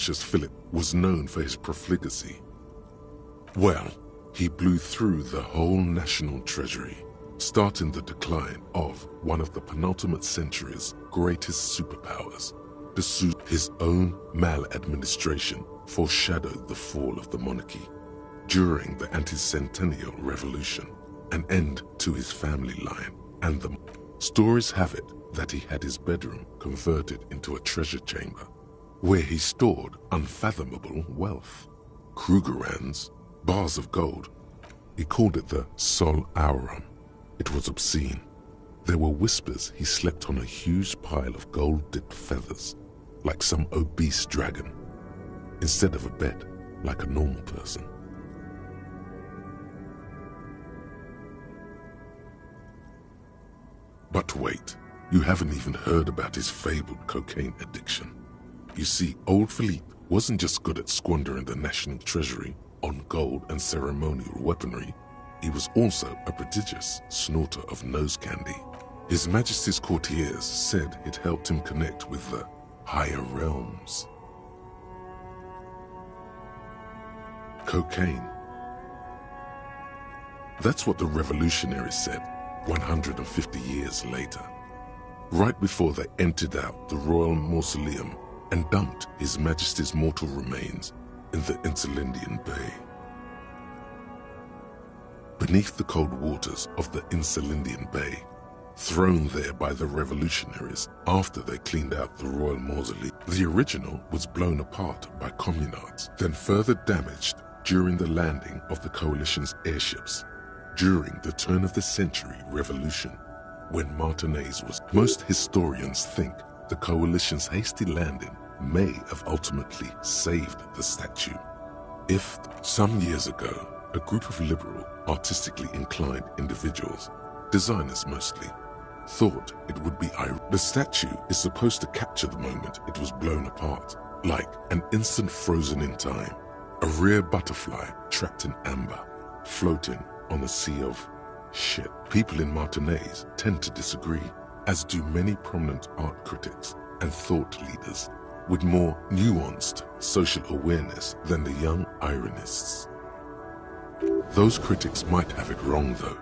Philip was known for his profligacy. Well, he blew through the whole national treasury, starting the decline of one of the penultimate century's greatest superpowers. His own maladministration foreshadowed the fall of the monarchy. During the anti-centennial revolution, an end to his family line, and the stories have it that he had his bedroom converted into a treasure chamber, where he stored unfathomable wealth. Krugerrands, bars of gold. He called it the Sol Aurum. It was obscene. There were whispers he slept on a huge pile of gold-dipped feathers, like some obese dragon, instead of a bed, like a normal person. But wait, you haven't even heard about his fabled cocaine addiction. You see, old Philippe wasn't just good at squandering the national treasury on gold and ceremonial weaponry, he was also a prodigious snorter of nose candy. His Majesty's courtiers said it helped him connect with the higher realms. Cocaine. That's what the revolutionaries said 150 years later, right before they emptied out the royal mausoleum and dumped His Majesty's mortal remains in the Insulindian Bay. Beneath the cold waters of the Insulindian Bay, thrown there by the revolutionaries after they cleaned out the royal mausoleum, the original was blown apart by communards, then further damaged during the landing of the coalition's airships during the turn-of-the-century revolution, when Martinez was. Most historians think the coalition's hasty landing may have ultimately saved the statue. If, some years ago, a group of liberal, artistically inclined individuals, designers mostly, thought it would be ironic. The statue is supposed to capture the moment it was blown apart, like an instant frozen in time, a rare butterfly trapped in amber, floating on a sea of shit. People in Martinez tend to disagree, as do many prominent art critics and thought leaders with more nuanced social awareness than the young ironists. Those critics might have it wrong though.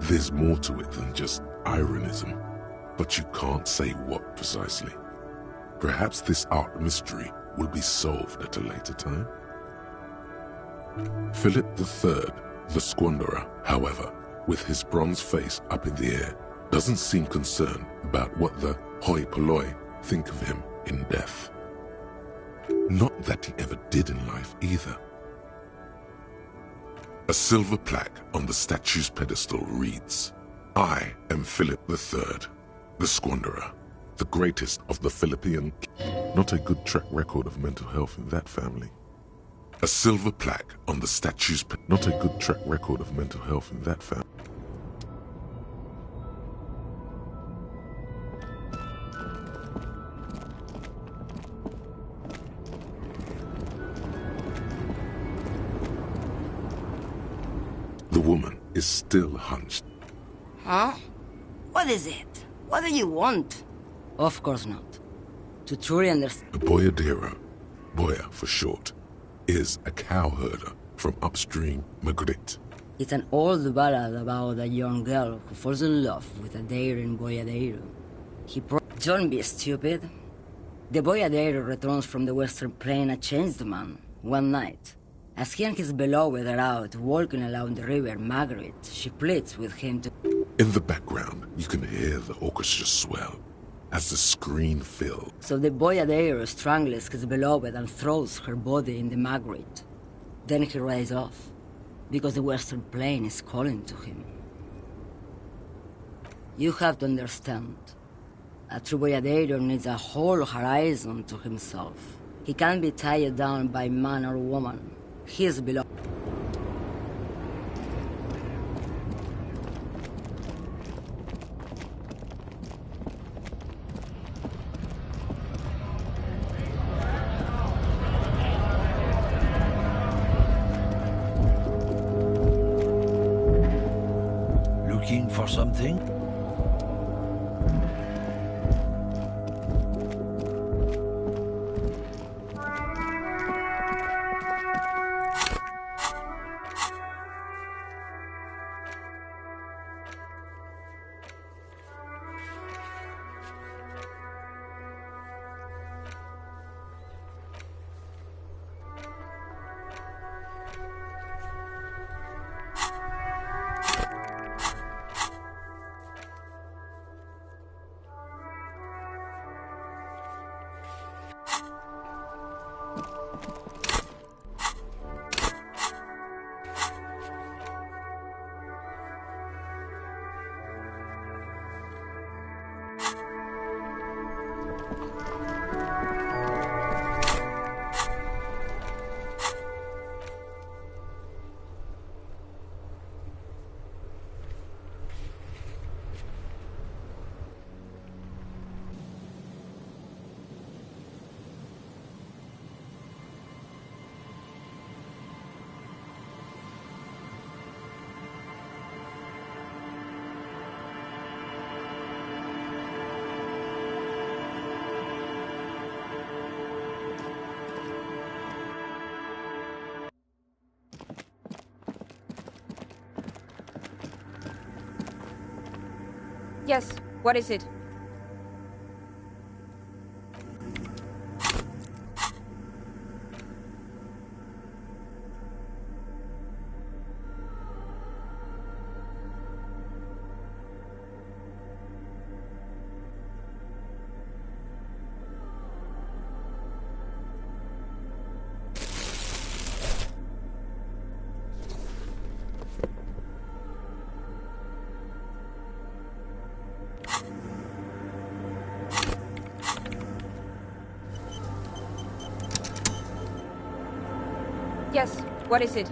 There's more to it than just ironism, but you can't say what precisely. Perhaps this art mystery will be solved at a later time. Philip III, the Squanderer, however, with his bronze face up in the air, doesn't seem concerned about what the hoi polloi think of him in death. Not that he ever did in life either. A silver plaque on the statue's pedestal reads, "I am Philip III, the Squanderer, the greatest of the Philippian." Not a good track record of mental health in that family. A silver plaque on the statue's not a good track record of mental health in that family. The woman is still hunched. Huh? What is it? What do you want? Of course not. To truly understand... A boyadero, boya for short, is a cowherder from upstream Magritte. It's an old ballad about a young girl who falls in love with a daring boyadero. Don't be stupid. The boyadero returns from the western plain a changed man, one night. As he and his beloved are out walking along the river Margaret, she pleads with him to... In the background, you can hear the orchestra swell as the screen fills. So the boyadero strangles his beloved and throws her body in the Margaret. Then he rides off, because the western plain is calling to him. You have to understand, a true boyadero needs a whole horizon to himself. He can't be tied down by man or woman. He is beloved. Looking for something? Yes, what is it? Yes, what is it?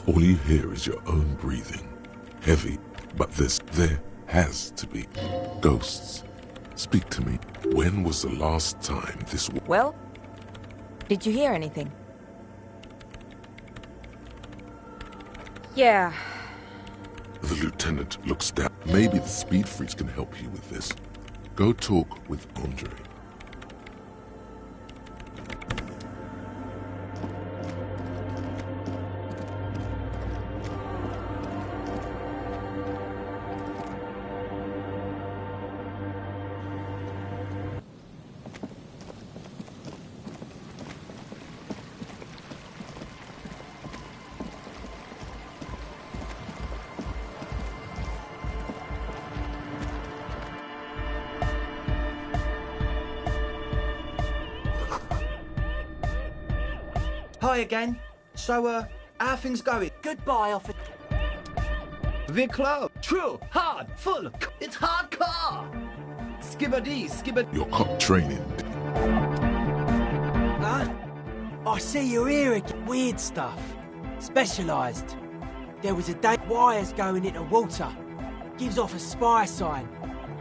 All you hear is your own breathing. Heavy, but there has to be ghosts. Speak to me. When was the last time this was? Well, did you hear anything? Yeah. The lieutenant looks down. Maybe the speed freaks can help you with this. Go talk with Andre. Hi again. So, how things going? Goodbye, officer. The club. True, hard, full. It's hardcore. Skibbity. Your cop training. Huh? I see you're here again. Weird stuff. Specialised. There was a day wires going into water. Gives off a spy sign.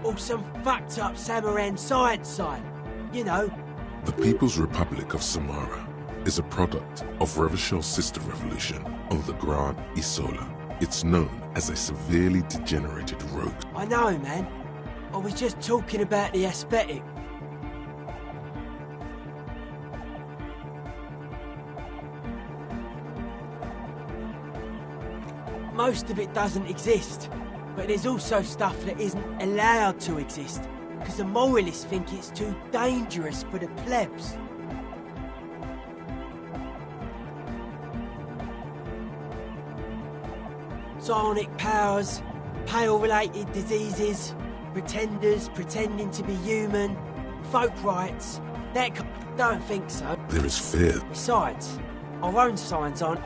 Or some fucked up Samaran science sign. You know. The People's Republic of Samara is a product of Revachel's sister revolution on the Grand Isola. It's known as a severely degenerated rogue. I know, man. I was just talking about the aesthetic. Most of it doesn't exist, but there's also stuff that isn't allowed to exist, because the moralists think it's too dangerous for the plebs. Psionic powers, pale-related diseases, pretenders pretending to be human, folk rights. Don't think so. There is fear. Besides, our own signs aren't.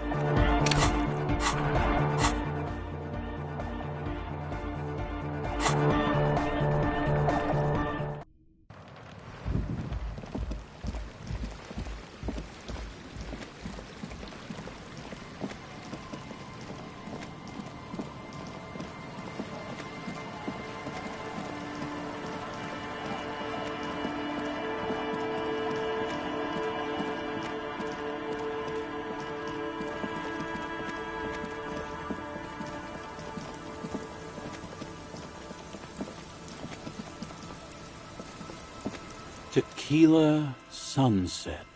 Tequila sunset.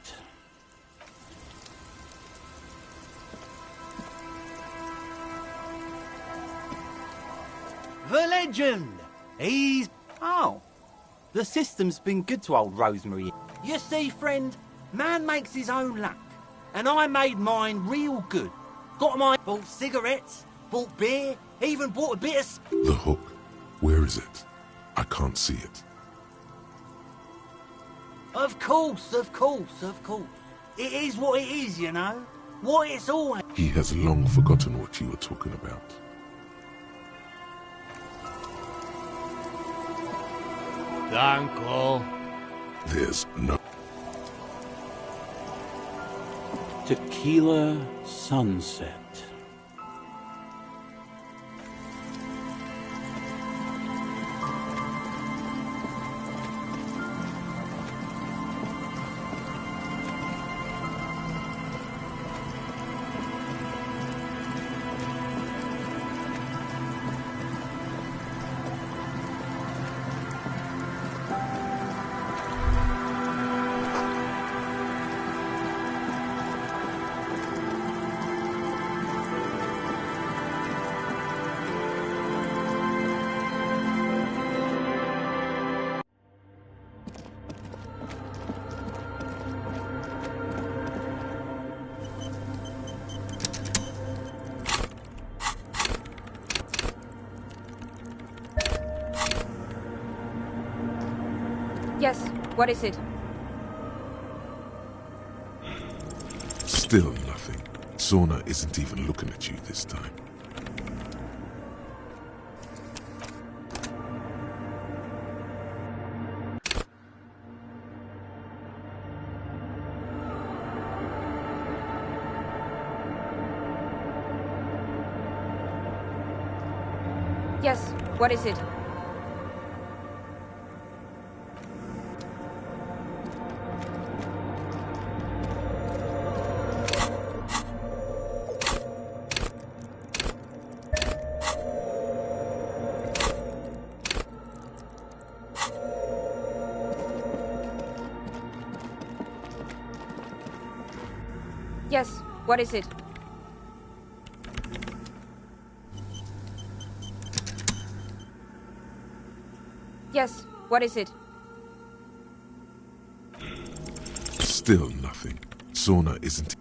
The legend. He's... Oh. The system's been good to old Rosemary. You see, friend, man makes his own luck. And I made mine real good. Bought cigarettes, bought beer, even bought a bit of... The hook. Where is it? I can't see it. Of course. It is what it is, you know. What it's always... He has long forgotten what you were talking about. Danko. There's no... Tequila sunset. Yes, what is it? Still nothing. Sauna isn't even looking at you this time. Yes, what is it? Yes, what is it? Yes, what is it? Still nothing. Sauna isn't.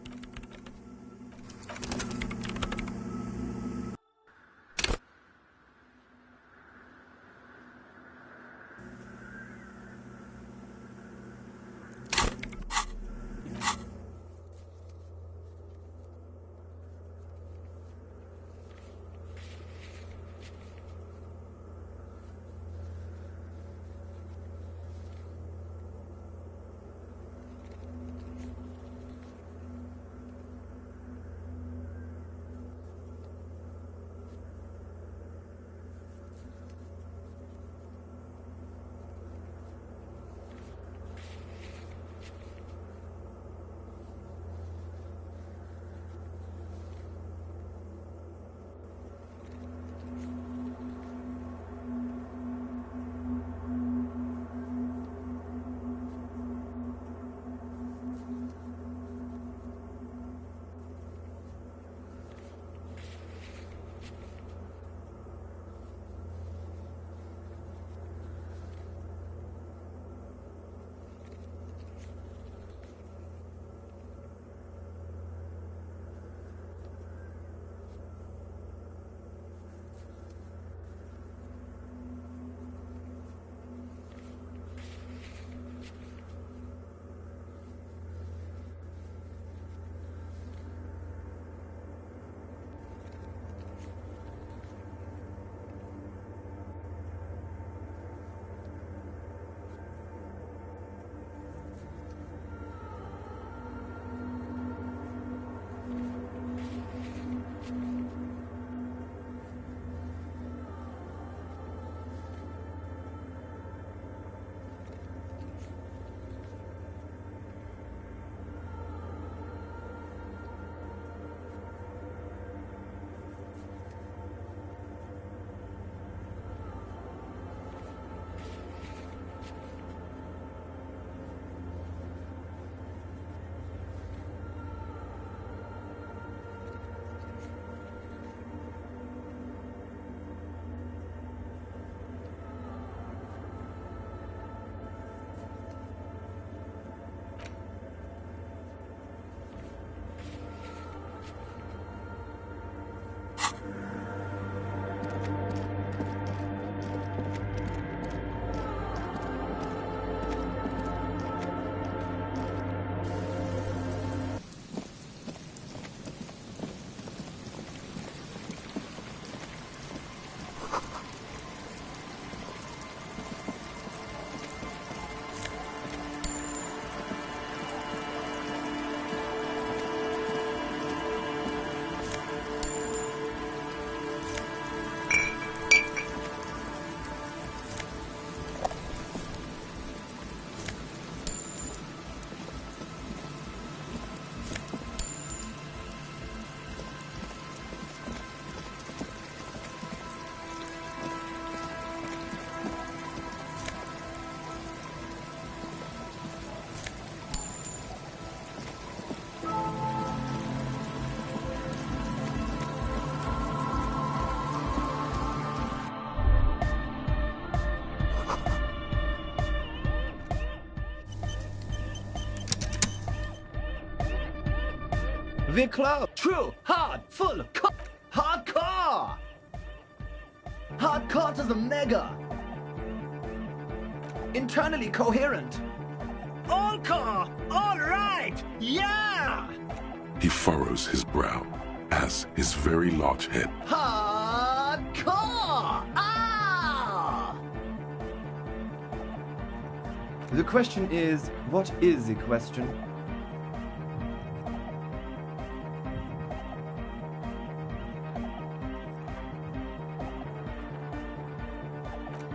The club. True, hard, full, hardcore! Hardcore to the mega! Internally coherent. All car! All right! Yeah! He furrows his brow as his very large head Hardcore! Ah! The question is, what is the question?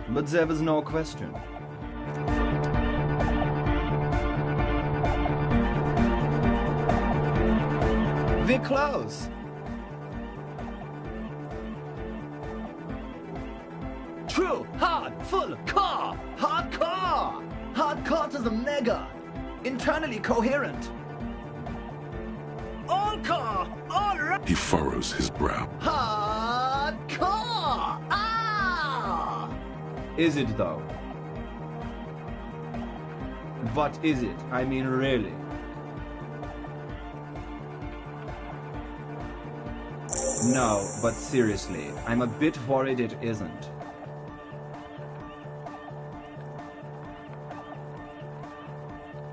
But there was no question. We're close. True, hard, full, core, hardcore. Hardcore to the mega. Internally coherent. All car! All right! He furrows his brow. Hardcore! Ah! Is it though? What is it? I mean, really? No, but seriously, I'm a bit worried it isn't.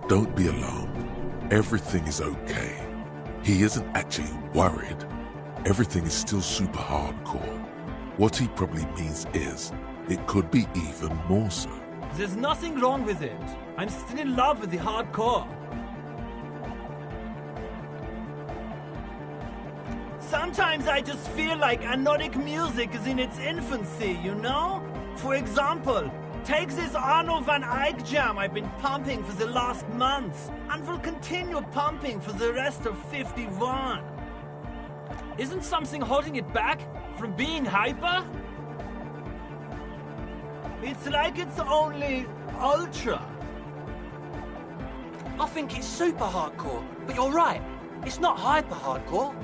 Don't be alarmed. Everything is okay. He isn't actually worried. Everything is still super hardcore. What he probably means is, it could be even more so. There's nothing wrong with it. I'm still in love with the hardcore. Sometimes I just feel like anodic music is in its infancy, you know? For example, take this Arno van Eyck jam I've been pumping for the last months, and will continue pumping for the rest of 51. Isn't something holding it back from being hyper? It's like it's only ultra. I think it's super hardcore, but you're right. It's not hyper hardcore.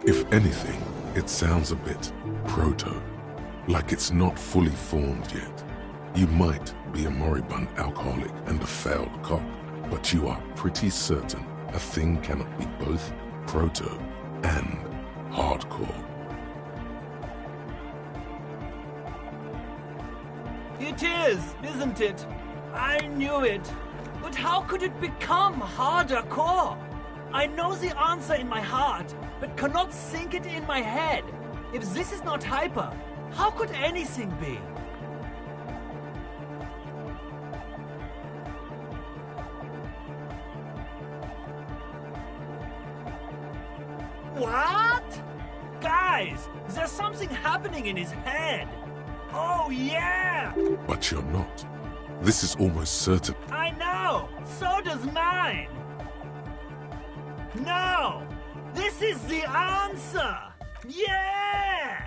If anything, it sounds a bit proto, like it's not fully formed yet. You might be a moribund alcoholic and a failed cop, but you are pretty certain a thing cannot be both proto and hardcore. It is, isn't it? I knew it. But how could it become harder core? I know the answer in my heart, but cannot think it in my head. If this is not hyper, how could anything be? What? Guys, there's something happening in his head. Oh, yeah! But you're not. This is almost certain. I know! So does mine! No! This is the answer! Yeah!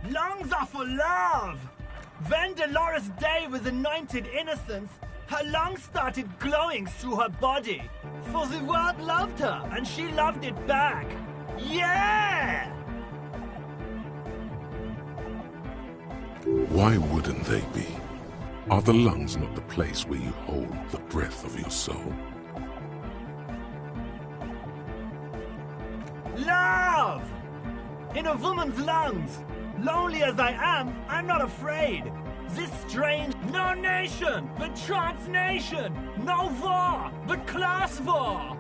Lungs are for love! When Dolores Day was anointed innocence, her lungs started glowing through her body. For the world loved her, and she loved it back. Yeah! Why wouldn't they be? Are the lungs not the place where you hold the breath of your soul? Love! In a woman's lungs. Lonely as I am, I'm not afraid. This strange, no nation, but transnation. No war, but class war.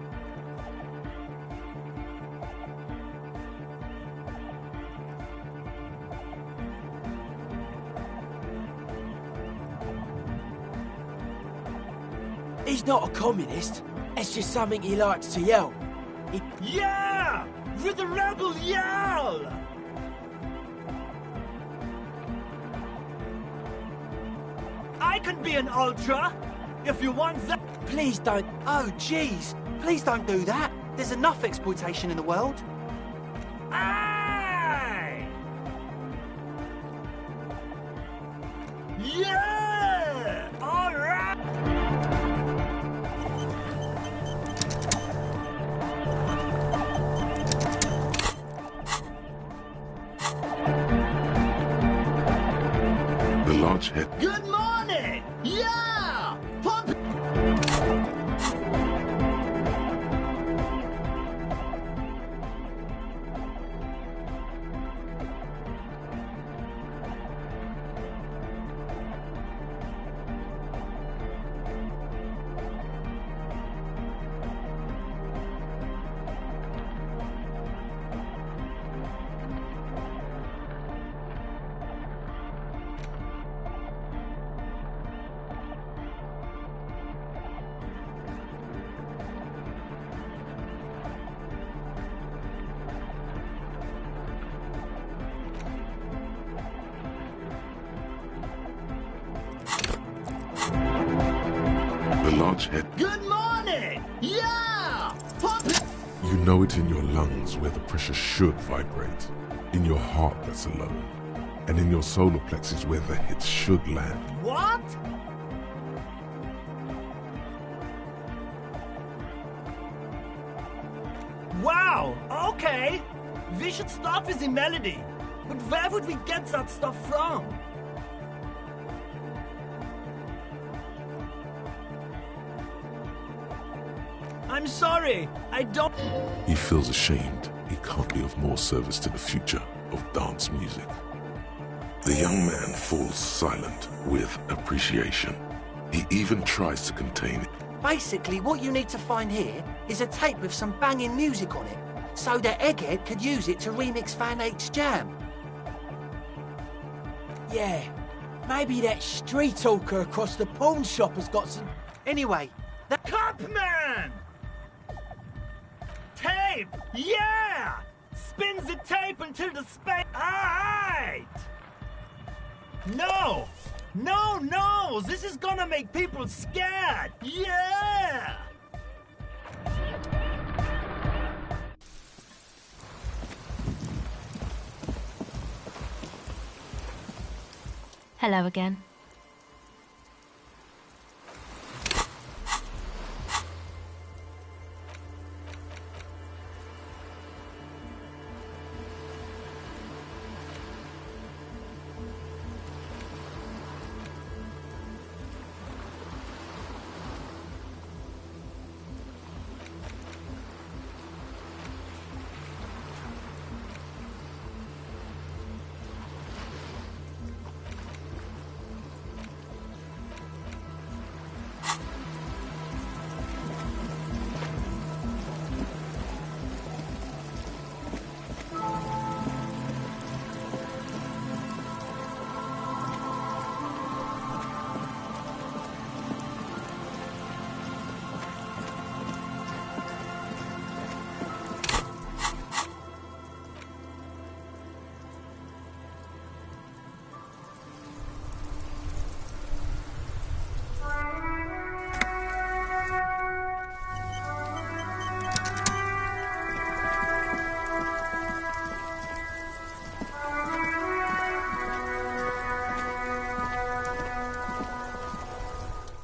He's not a communist. It's just something he likes to yell. Yeah! With the rebel yell! I can be an ultra, if you want that. Please don't. Oh, jeez. Please don't do that. There's enough exploitation in the world. Aye! Yeah! All right! The large head Good morning! Yeah! Pump! much head. Good morning! Yeah! Pop it! You know it in your lungs where the pressure should vibrate, in your heart that's alone, and in your solar plexus where the hits should land. What? Wow, okay. We should start with the melody. But where would we get that stuff from? I'm sorry, I don't... He feels ashamed he can't be of more service to the future of dance music. The young man falls silent with appreciation. He even tries to contain it. Basically, what you need to find here is a tape with some banging music on it, so that Egghead could use it to remix Fan 8's jam. Yeah, maybe that street talker across the pawn shop has got some... Anyway, the Copman! Tape! Yeah! Spins the tape until the space... Alright! No! No, no! This is gonna make people scared! Yeah! Hello again.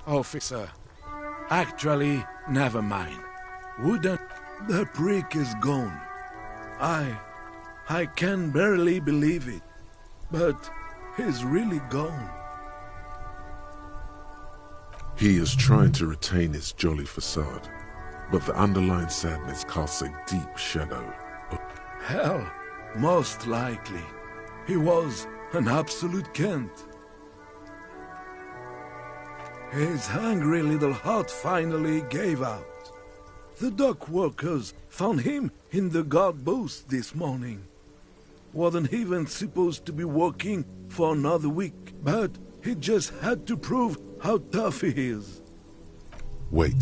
Officer, actually, never mind. Wouldn't... The prick is gone. I can barely believe it. But he's really gone. He is trying to retain his jolly facade, but the underlying sadness casts a deep shadow. Hell, most likely. He was an absolute Kent. His hungry little heart finally gave out. The dock workers found him in the guard booth this morning. Wasn't even supposed to be working for another week, but he just had to prove how tough he is. Wait,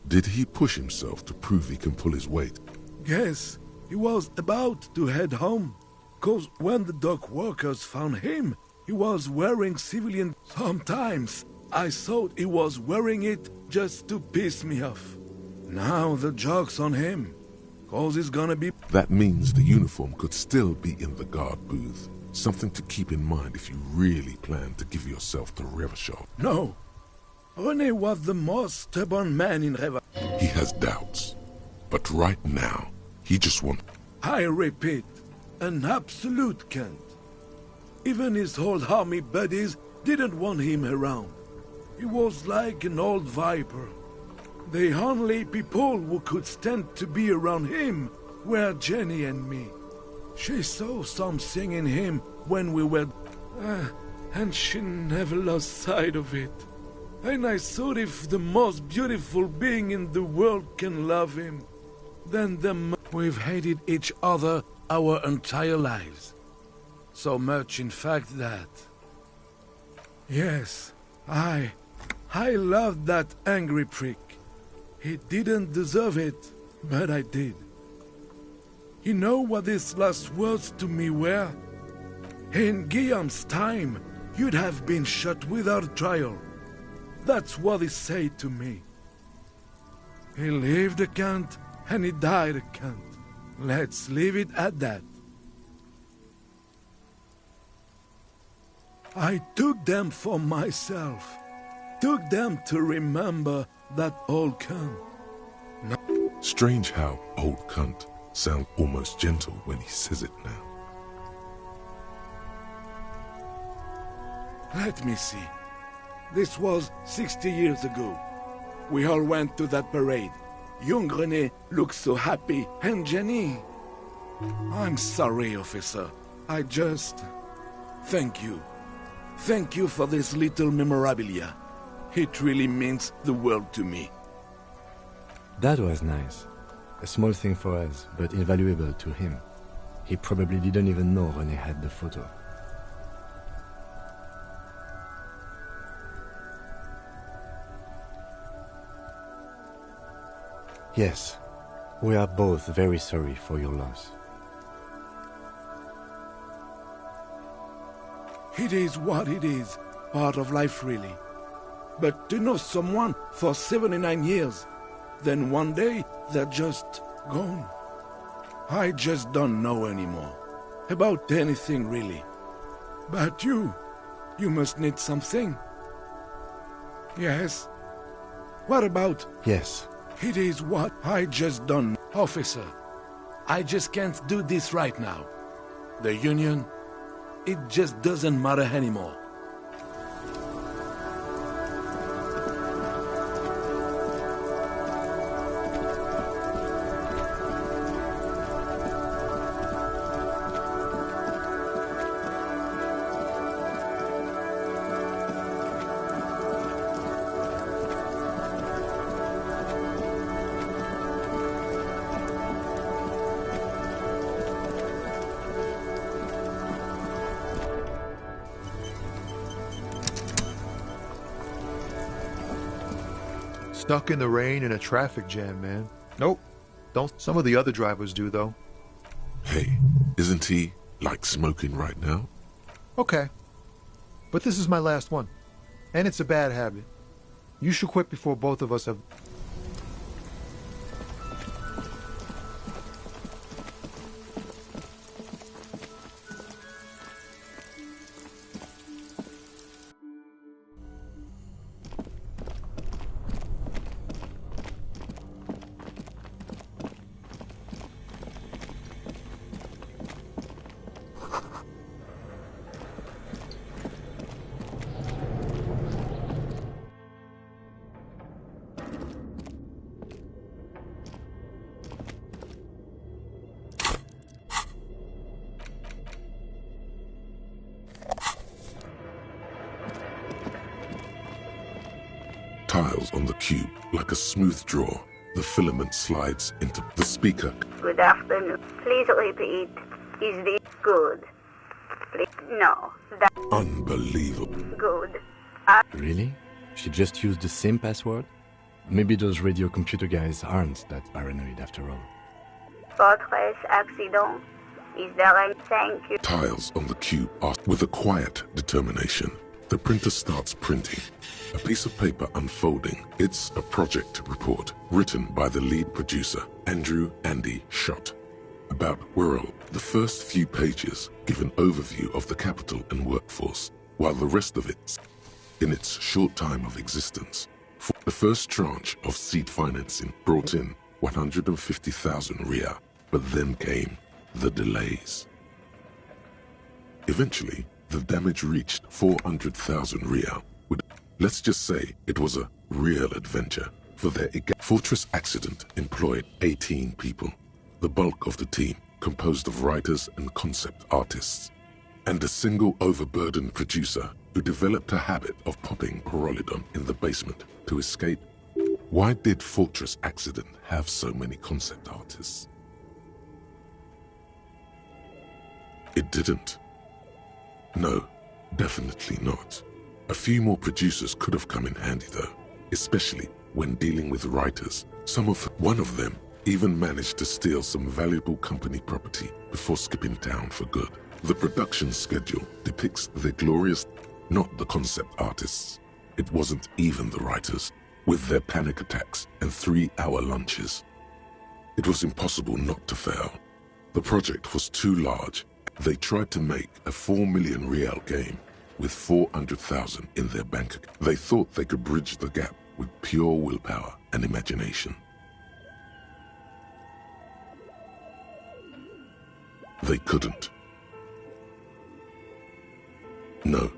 did he push himself to prove he can pull his weight? Yes, he was about to head home. 'Cause when the dock workers found him, he was wearing civilian... Sometimes I thought he was wearing it just to piss me off. Now the joke's on him, 'cause he's gonna be... That means the uniform could still be in the guard booth. Something to keep in mind if you really plan to give yourself to Revachol. No. René was the most stubborn man in Reva. He has doubts. But right now, he just wants... I repeat, an absolute Kent. Even his old army buddies didn't want him around. He was like an old viper. The only people who could stand to be around him were Jenny and me. She saw something in him when we were... and she never lost sight of it. And I thought if the most beautiful being in the world can love him, then we've hated each other our entire lives. So much, in fact, that... Yes, I loved that angry prick. He didn't deserve it, but I did. You know what his last words to me were? In Guillaume's time, you'd have been shot without trial. That's what he said to me. He lived a Kant, and he died a Kant. Let's leave it at that. I took them for myself. Took them to remember that old Kant. Strange how old cunt sounds almost gentle when he says it now. Let me see. This was 60 years ago. We all went to that parade. Young René looked so happy, and Jenny... I'm sorry, officer. I just... Thank you. Thank you for this little memorabilia. It really means the world to me. That was nice. A small thing for us, but invaluable to him. He probably didn't even know René had the photo. Yes, we are both very sorry for your loss. It is what it is. Part of life, really. But to know someone for 79 years, then one day they're just gone. I just don't know anymore. About anything, really. But you must need something. Yes? What about... Yes. It is what I just done, officer. I just can't do this right now. The Union, it just doesn't matter anymore. Stuck in the rain in a traffic jam, man. Nope. Don't. Some of the other drivers do, though. Hey, isn't he, like, smoking right now? Okay. But this is my last one. And it's a bad habit. You should quit before both of us have... Tiles on the cube, like a smooth draw. The filament slides into the speaker. Good afternoon. Please repeat. Is this good? Please, no. That's Unbelievable. good. Really? She just used the same password? Maybe those radio computer guys aren't that paranoid after all. Fortress accident. Is there any thank you? Tiles on the cube are with a quiet determination. The printer starts printing. A piece of paper unfolding. It's a project report written by the lead producer, Andrew Andy Schott. About Wirral, the first few pages give an overview of the capital and workforce, while the rest of it, in its short time of existence, for the first tranche of seed financing brought in 150,000 Riyal, but then came the delays. Eventually, the damage reached 400,000 Riyal. Let's just say it was a real adventure, for their fortress accident employed 18 people, the bulk of the team composed of writers and concept artists, and a single overburdened producer who developed a habit of popping Pyrrolidon in the basement to escape. Why did Fortress Accident have so many concept artists? It didn't. No, definitely not. A few more producers could have come in handy though, especially when dealing with writers. One of them even managed to steal some valuable company property before skipping town for good. The production schedule depicts the glorious, not the concept artists. It wasn't even the writers. with their panic attacks and 3-hour lunches. It was impossible not to fail. The project was too large. They tried to make a 4 million real game with 400,000 in their bank account. They thought they could bridge the gap with pure willpower and imagination. They couldn't. No,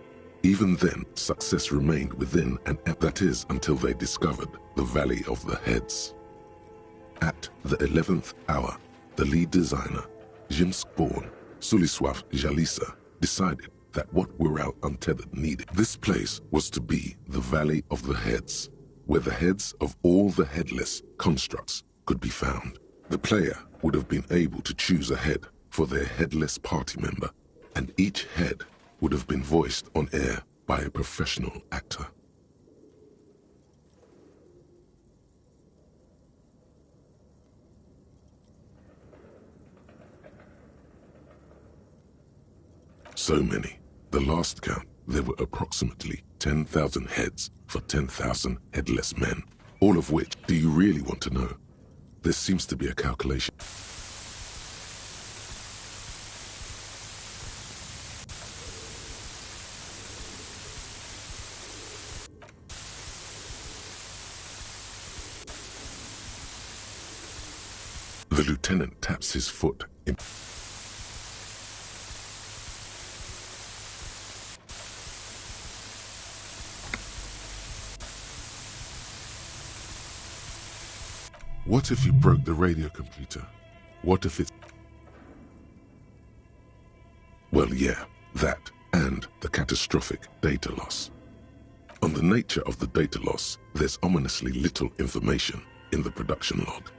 even then, success remained within that is until they discovered the Valley of the Heads. At the 11th hour, the lead designer, Jimsk-born Sulisław Jalisa, decided that what Wirral Untethered needed. This place was to be the Valley of the Heads, where the heads of all the headless constructs could be found. The player would have been able to choose a head for their headless party member, and each head would have been voiced on air by a professional actor. So many. The last count, there were approximately 10,000 heads for 10,000 headless men. All of which, do you really want to know? There seems to be a calculation. The lieutenant taps his foot in. What if you broke the radio computer? What if it's... Well, yeah, that, and the catastrophic data loss. On the nature of the data loss, there's ominously little information in the production log.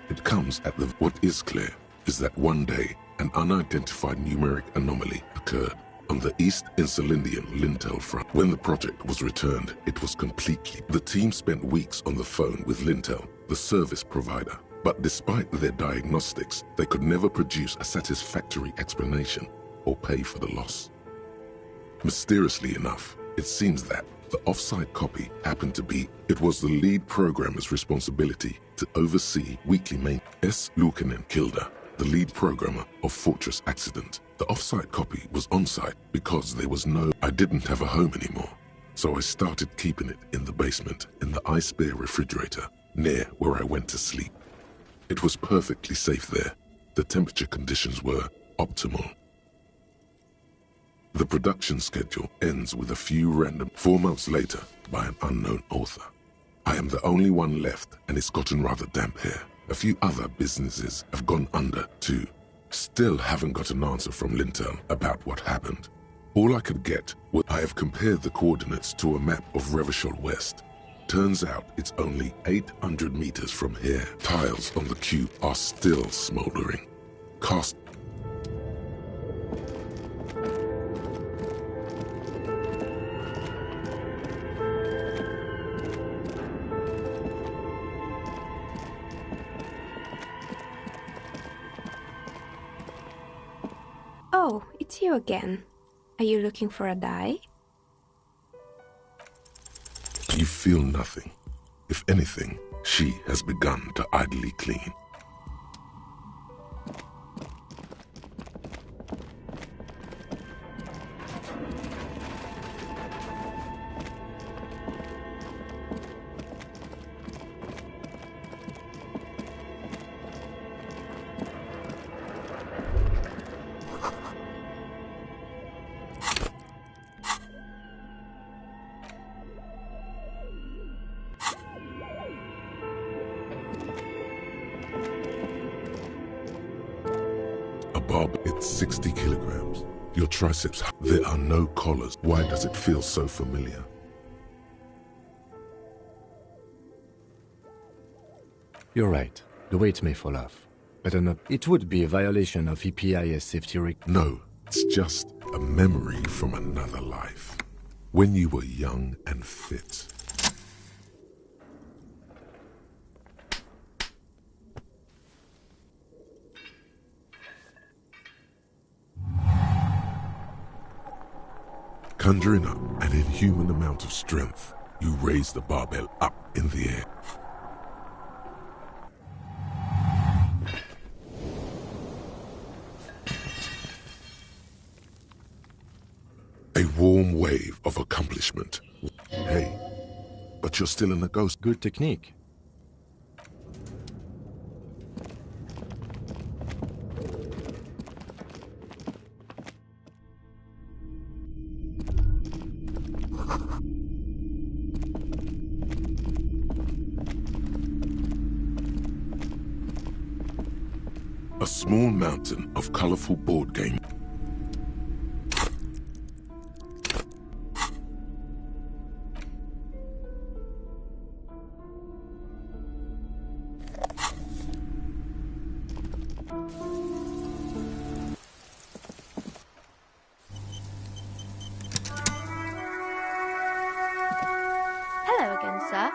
It comes at the... What is clear is that one day, an unidentified numeric anomaly occurred on the East Insulindian Lintel front. When the project was returned, it was completely... The team spent weeks on the phone with Lintel, the service provider. But despite their diagnostics, they could never produce a satisfactory explanation or pay for the loss. Mysteriously enough, it seems that the offsite copy happened to be... It was the lead programmer's responsibility to oversee weekly maintenance. Lukanen Kilda, the lead programmer of Fortress Accident. The offsite copy was on-site because there was no... I didn't have a home anymore, so I started keeping it in the basement in the ice bear refrigerator near where I went to sleep. It was perfectly safe there. The temperature conditions were optimal. The production schedule ends with a few random 4 months later by an unknown author. I am the only one left and it's gotten rather damp here. A few other businesses have gone under too. Still haven't got an answer from Lintel about what happened. All I could get was I have compared the coordinates to a map of Revachol West. Turns out it's only 800 meters from here. Tiles on the cube are still smoldering. Cast. Oh, it's you again. Are you looking for a dye? You feel nothing. If anything, she has begun to idly clean. Bob, it's 60 kilograms. Your triceps, there are no collars. Why does it feel so familiar? You're right. The weight may fall off. But it would be a violation of EPIS safety No, it's just a memory from another life. When you were young and fit. Conjuring up an inhuman amount of strength, you raise the barbell up in the air. A warm wave of accomplishment. Hey, but you're still in the ghost. Good technique. A small mountain of colorful board games. Hello again, sir.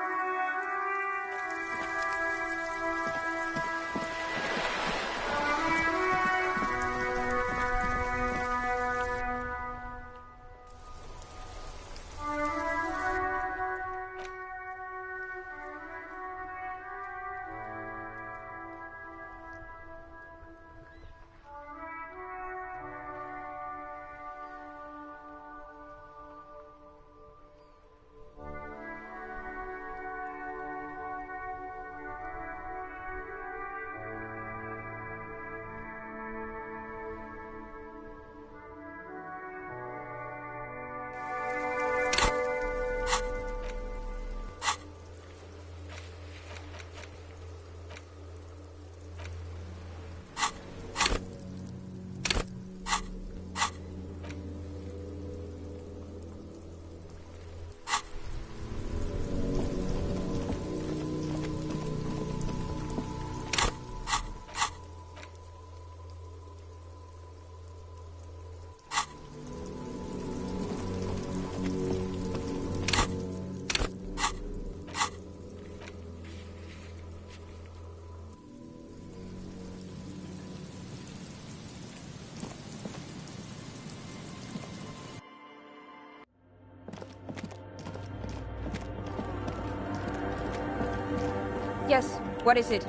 Yes, what is it?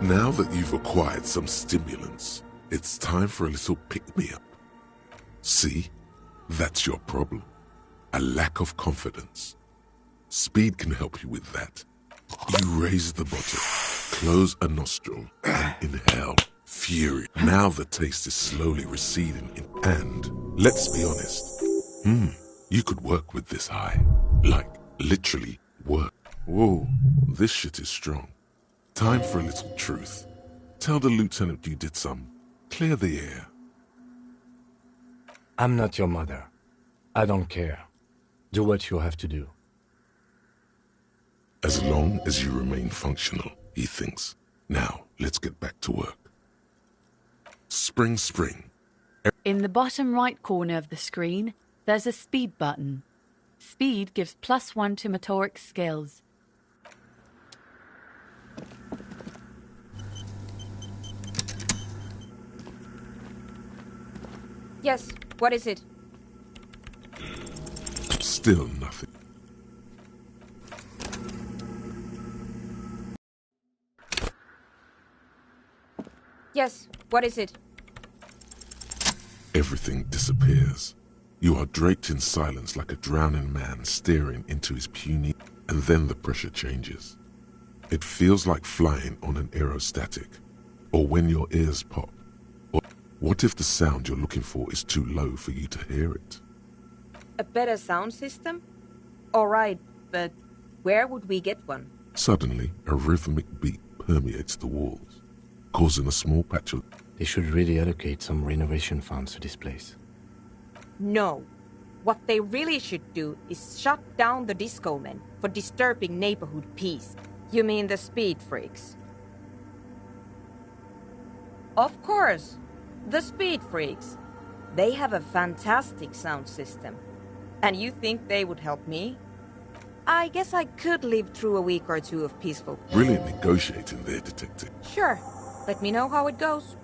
Now that you've acquired some stimulants, it's time for a little pick-me-up. See? That's your problem. A lack of confidence. Speed can help you with that. You raise the bottle, close a nostril, and inhale fury. Now the taste is slowly receding and let's be honest, you could work with this high. Like, literally work. Whoa, this shit is strong. Time for a little truth. Tell the lieutenant you did some. Clear the air. I'm not your mother. I don't care. Do what you have to do. As long as you remain functional, he thinks. Now, let's get back to work. Spring, spring. In the bottom right corner of the screen, there's a speed button. Speed gives +1 to motoric skills. Yes, what is it? Still nothing. Yes, what is it? Everything disappears. You are draped in silence like a drowning man staring into his puny... and then the pressure changes. It feels like flying on an aerostatic, or when your ears pop. Or what if the sound you're looking for is too low for you to hear it? A better sound system? Alright, but where would we get one? Suddenly, a rhythmic beat permeates the walls, causing a small patch of... They should really allocate some renovation funds to this place. No. What they really should do is shut down the disco men for disturbing neighborhood peace. You mean the speed freaks? Of course, the speed freaks. They have a fantastic sound system. And you think they would help me? I guess I could live through a week or two of peaceful... Brilliant negotiating there, Detective. Sure. Let me know how it goes.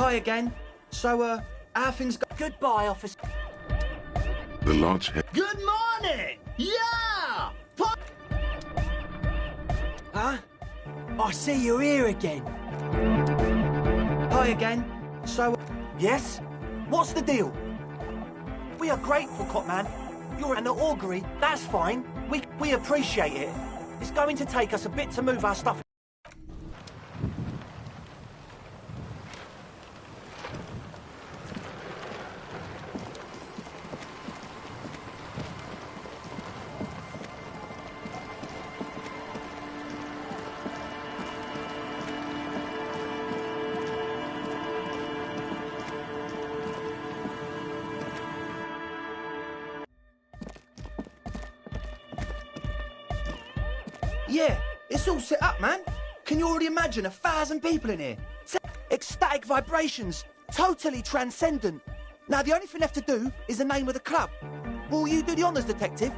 Hi again. So, how things go? Goodbye, officer. The large head... Good morning! Yeah! Huh? I see you're here again. Hi again. So, yes? What's the deal? We are grateful, Copman. You're an augury, that's fine. We appreciate it. It's going to take us a bit to move our stuff. yeah, it's all set up, man. Can you already imagine 1,000 people in here? Ecstatic vibrations, totally transcendent. Now, the only thing left to do is the name of the club. Will you do the honours, Detective?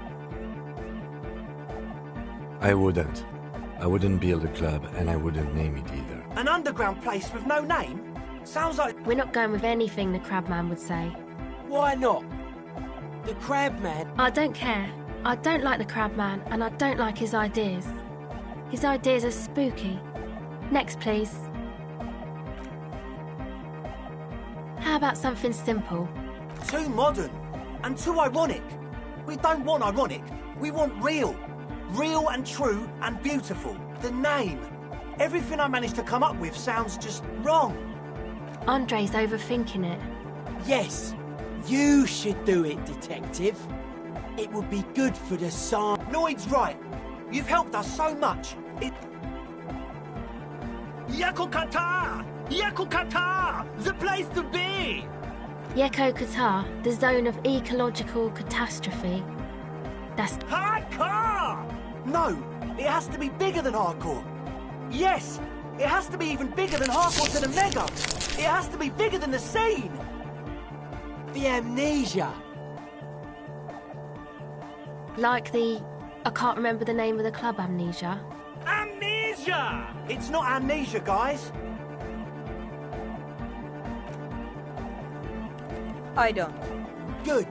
I wouldn't. I wouldn't build a club, and I wouldn't name it either. An underground place with no name? Sounds like... We're not going with anything the Crabman would say. Why not? The Crabman? I don't care. I don't like the Crabman, and I don't like his ideas. His ideas are spooky. Next, please. How about something simple? Too modern and too ironic. We don't want ironic. We want real. Real and true and beautiful. The name. Everything I managed to come up with sounds just wrong. Andre's overthinking it. Yes, you should do it, Detective. It would be good for the sign. Noid's right. You've helped us so much. Yakukata! Yakukata! The place to be! Yeko Qatar, the zone of ecological catastrophe. That's... Hardcore! No, it has to be bigger than hardcore. Yes, it has to be even bigger than hardcore to the mega. It has to be bigger than the scene. The amnesia. Like the... I can't remember the name of the club, Amnesia. Amnesia! It's not amnesia, guys. I don't. Good.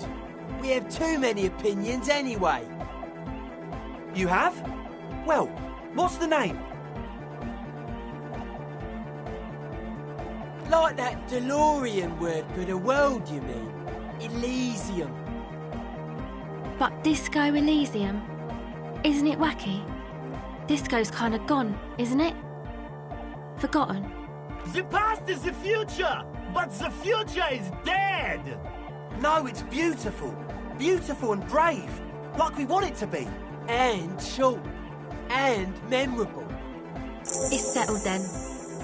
We have too many opinions anyway. You have? Well, what's the name? Like that DeLorean word for the world, you mean? Elysium. But Disco Elysium? Isn't it wacky? Disco's kind of gone, isn't it? Forgotten. The past is the future, but the future is dead! No, it's beautiful. Beautiful and brave. Like we want it to be. And short. And memorable. It's settled then.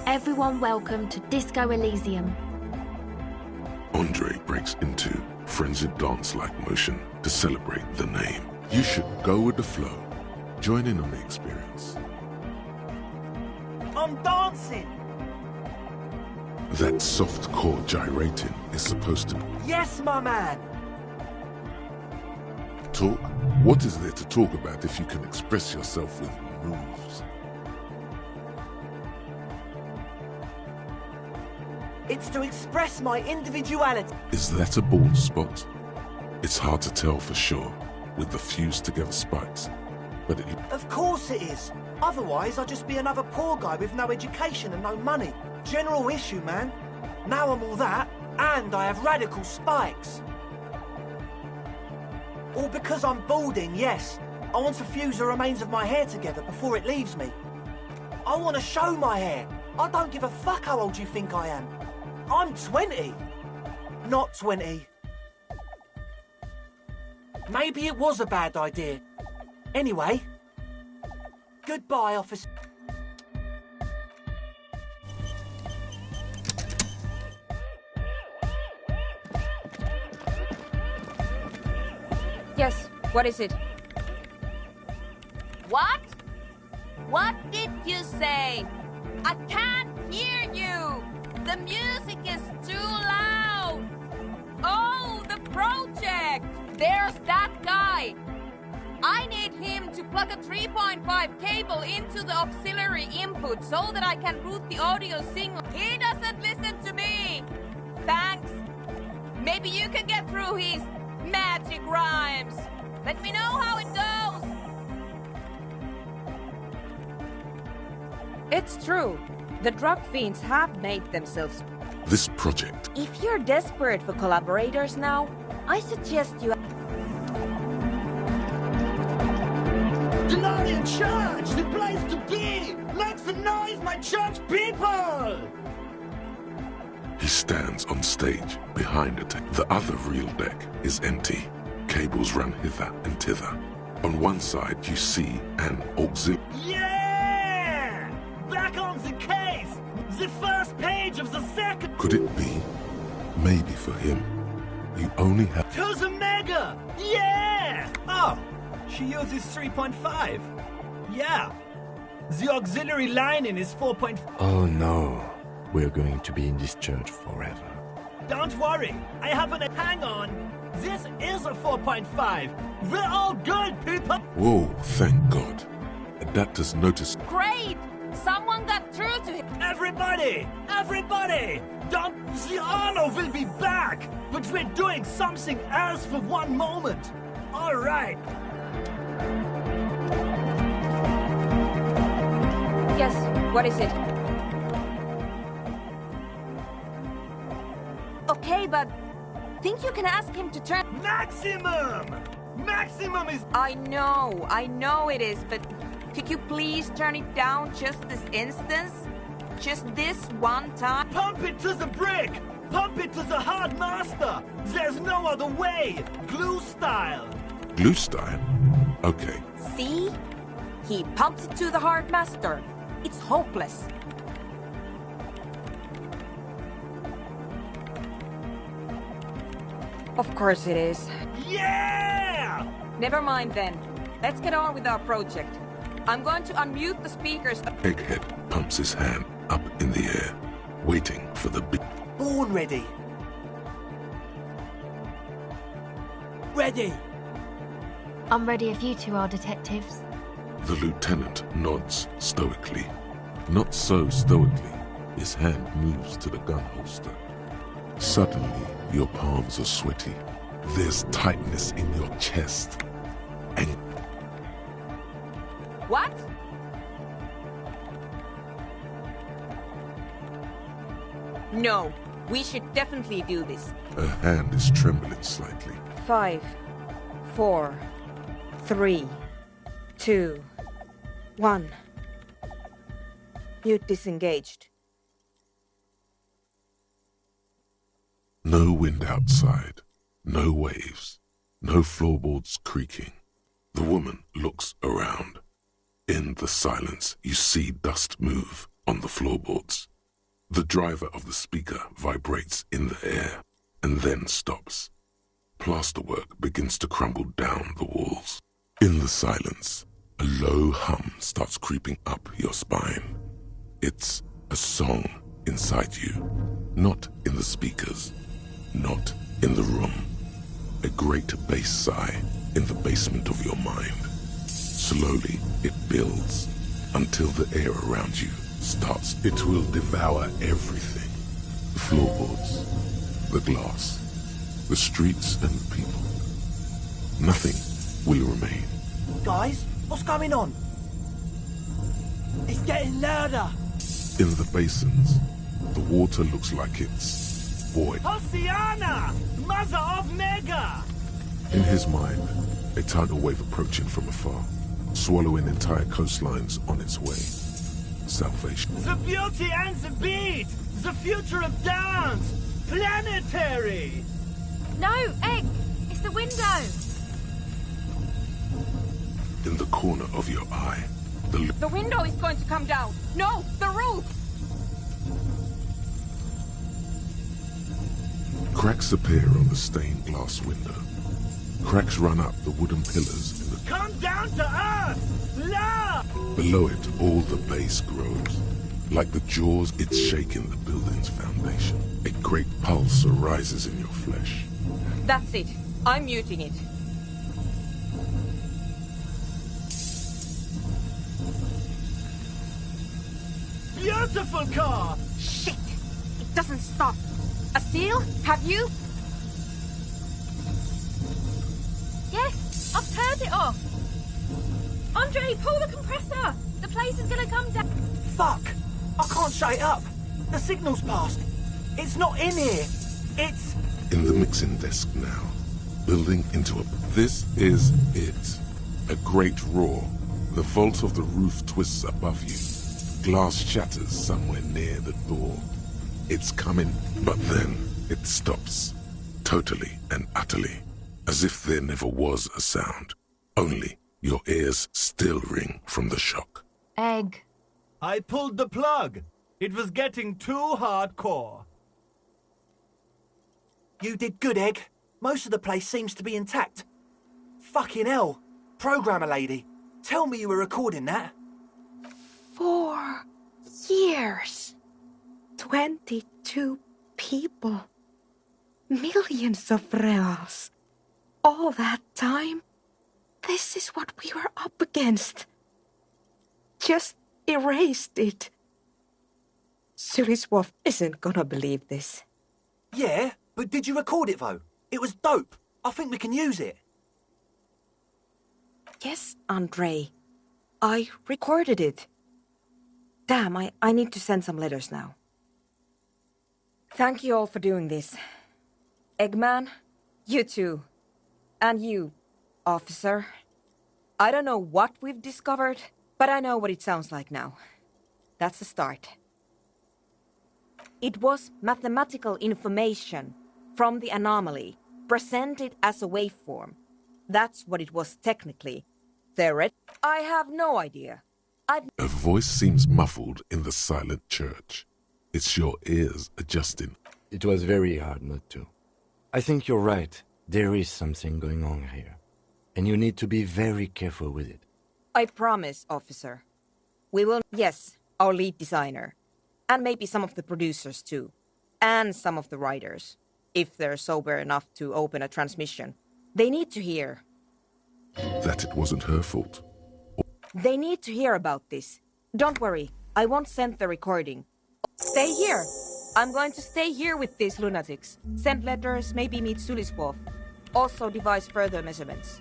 Everyone welcome to Disco Elysium. Andre breaks into frenzied dance-like motion to celebrate the name. You should go with the flow. Join in on the experience. I'm dancing. That soft core gyrating is supposed to... Yes, my man. Talk? What is there to talk about if you can express yourself with moves? It's to express my individuality. Is that a bald spot? It's hard to tell for sure with the fused together spikes, but it... Of course it is. Otherwise, I'd just be another poor guy with no education and no money. General issue, man. Now I'm all that, and I have radical spikes. All because I'm balding, yes. I want to fuse the remains of my hair together before it leaves me. I want to show my hair. I don't give a fuck how old you think I am. I'm 20. Not 20. Maybe it was a bad idea. Anyway, goodbye, officer. Yes, what is it? What? What did you say? I can't hear you! The music is too loud! Oh, the project! There's that guy! I need him to plug a 3.5 cable into the auxiliary input so that I can route the audio signal. He doesn't listen to me! Thanks! Maybe you can get through his magic rhymes. Let me know how it goes! It's true. The drug fiends have made themselves... This project... If you're desperate for collaborators now, I suggest you... The Lord in charge! The place to be! Make some noise, my church people! He stands on stage behind it. The other real deck is empty. Cables run hither and thither. On one side you see an auxiliary... Yeah! Back on the case! The first page of the second... Could it be? Maybe for him. You only have... To the mega! Yeah! Oh, she uses 3.5. Yeah. The auxiliary lining is 4.5. Oh no. We're going to be in this church forever. Don't worry. I have an... Hang on. This is a 4.5. We're all good, people! Whoa, thank God. Adapters notice... Great! Someone got through to him! Everybody! Everybody! Don't... The Arno will be back! But we're doing something else for one moment! Alright! Yes, what is it? Okay, but... Think you can ask him to turn... Maximum! Maximum is... I know it is, but... Could you please turn it down just this instance? Just this one time? Pump it to the brick! Pump it to the hard master! There's no other way! Glue style! Glue style? Okay. See? He pumped it to the hard master. It's hopeless. Of course it is. Yeah! Never mind then. Let's get on with our project. I'm going to unmute the speakers. Egghead pumps his hand up in the air, waiting for the beat. Born ready. Ready. I'm ready if you two are detectives. The lieutenant nods stoically. Not so stoically. His hand moves to the gun holster. Suddenly, your palms are sweaty. There's tightness in your chest. And... What? No, we should definitely do this. Her hand is trembling slightly. 5, 4, 3, 2, 1. Mute disengaged. No wind outside, no waves, no floorboards creaking. The woman looks around. In the silence, you see dust move on the floorboards. The driver of the speaker vibrates in the air and then stops. Plasterwork begins to crumble down the walls. In the silence, a low hum starts creeping up your spine. It's a song inside you, not in the speakers, not in the room. A great bass sigh in the basement of your mind. Slowly, it builds until the air around you starts. It will devour everything. floorboards, the glass, the streets and the people. Nothing will remain. Guys, what's going on? It's getting louder. In the basins, the water looks like it's void. Oceana! Mother of Mega! In his mind, a tidal wave approaching from afar, swallowing entire coastlines on its way. Salvation. The beauty and the beat! The future of dance! Planetary! No, Egg! It's the window! In the corner of your eye, The window is going to come down! No, the roof! cracks appear on the stained glass window. Cracks run up the wooden pillars in the... Come down to earth! Love! Below it, all the base grows. Like the jaws, it's shaking the building's foundation. A great pulse arises in your flesh. That's it. I'm muting it. Beautiful car! Shit! It doesn't stop. A seal? Have you? Yes, I've turned it off. Andre, pull the compressor. The place is gonna come down. Fuck! I can't shut it up. The signal's passed. It's not in here. It's... In the mixing desk now, building into a... This is it. A great roar. The vault of the roof twists above you. Glass shatters somewhere near the door. It's coming, but then it stops. Totally and utterly. As if there never was a sound. Only your ears still ring from the shock. Egg. I pulled the plug. It was getting too hardcore. You did good, Egg. Most of the place seems to be intact. Fucking hell. Programmer lady, tell me you were recording that. 4 years. 22 people. Millions of reals. All that time? This is what we were up against. Just erased it. Suliswolf isn't gonna believe this. Yeah, but did you record it though? It was dope. I think we can use it. Yes, Andre. I recorded it. Damn, I need to send some letters now. Thank you all for doing this. Eggman, you too. And you, officer. I don't know what we've discovered, but I know what it sounds like now. That's a start. It was mathematical information from the anomaly, presented as a waveform. That's what it was technically. I have no idea. A voice seems muffled in the silent church. It's your ears adjusting. It was very hard not to. I think you're right. There is something going on here. And you need to be very careful with it. I promise, officer. We will... Yes, our lead designer. And maybe some of the producers too. And some of the writers. If they're sober enough to open a transmission. They need to hear. That it wasn't her fault. They need to hear about this. Don't worry, I won't send the recording. Stay here. I'm going to stay here with these lunatics. Send letters, maybe meet Suliswolf. Also devise further measurements.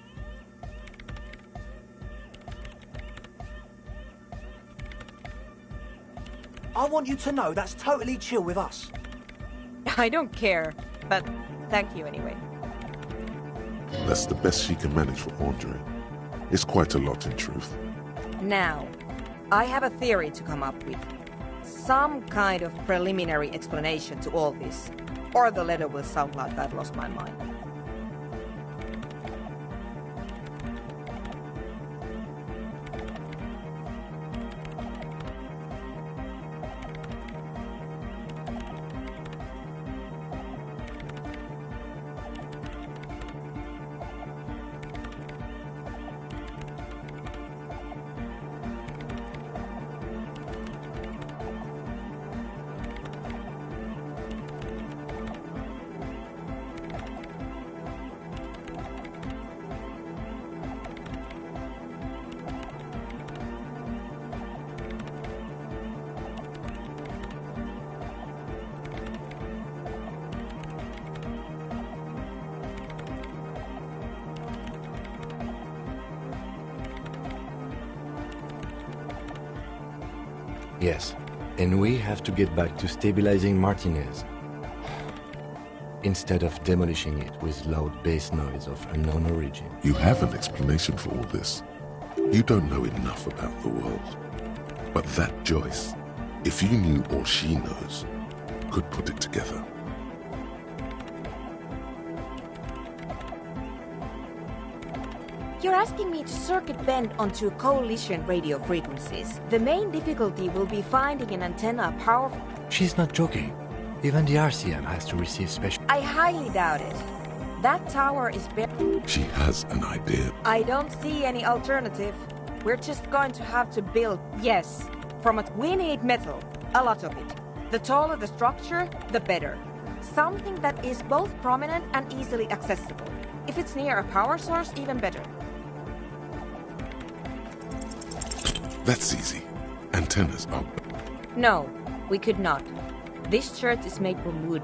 I want you to know that's totally chill with us. I don't care, but thank you anyway. That's the best she can manage for Andre. It's quite a lot in truth. Now, I have a theory to come up with. Some kind of preliminary explanation to all this. Or the letter will sound like I've lost my mind. Yes, and we have to get back to stabilizing Martinez, instead of demolishing it with loud bass noise of unknown origin. You have an explanation for all this. You don't know enough about the world. But that Joyce, if you knew all she knows, could put it together. You're asking me to circuit bend onto coalition radio frequencies. The main difficulty will be finding an antenna powerful. She's not joking. Even the RCM has to receive special... I highly doubt it. That tower is buried. She has an idea. I don't see any alternative. We're just going to have to build, yes, from it. We need metal, a lot of it. The taller the structure, the better. Something that is both prominent and easily accessible. If it's near a power source, even better. That's easy. Antennas are... No, we could not. This church is made from wood.